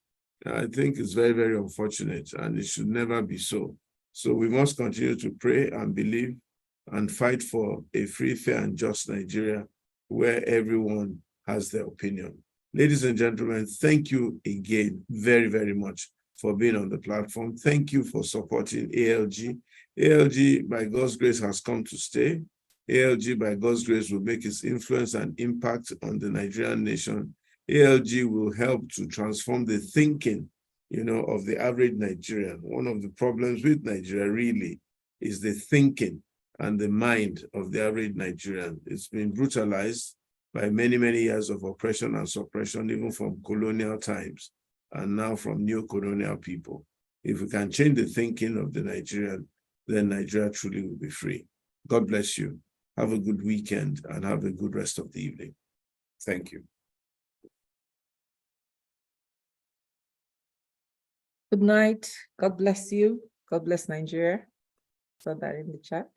I think it's very, very unfortunate, and it should never be so. So we must continue to pray and believe and fight for a free, fair, and just Nigeria where everyone has their opinion. Ladies and gentlemen, thank you again very, very much for being on the platform. Thank you for supporting ALG. ALG, by God's grace, has come to stay. ALG, by God's grace, will make its influence and impact on the Nigerian nation. ALG will help to transform the thinking, of the average Nigerian. One of the problems with Nigeria really is the thinking and the mind of the average Nigerian. It's been brutalized by many, many years of oppression and suppression, even from colonial times, and now from neo-colonial people. If we can change the thinking of the Nigerian, then Nigeria truly will be free. God bless you. Have a good weekend and have a good rest of the evening. Thank you. Good night. God bless you. God bless Nigeria. Saw that in the chat.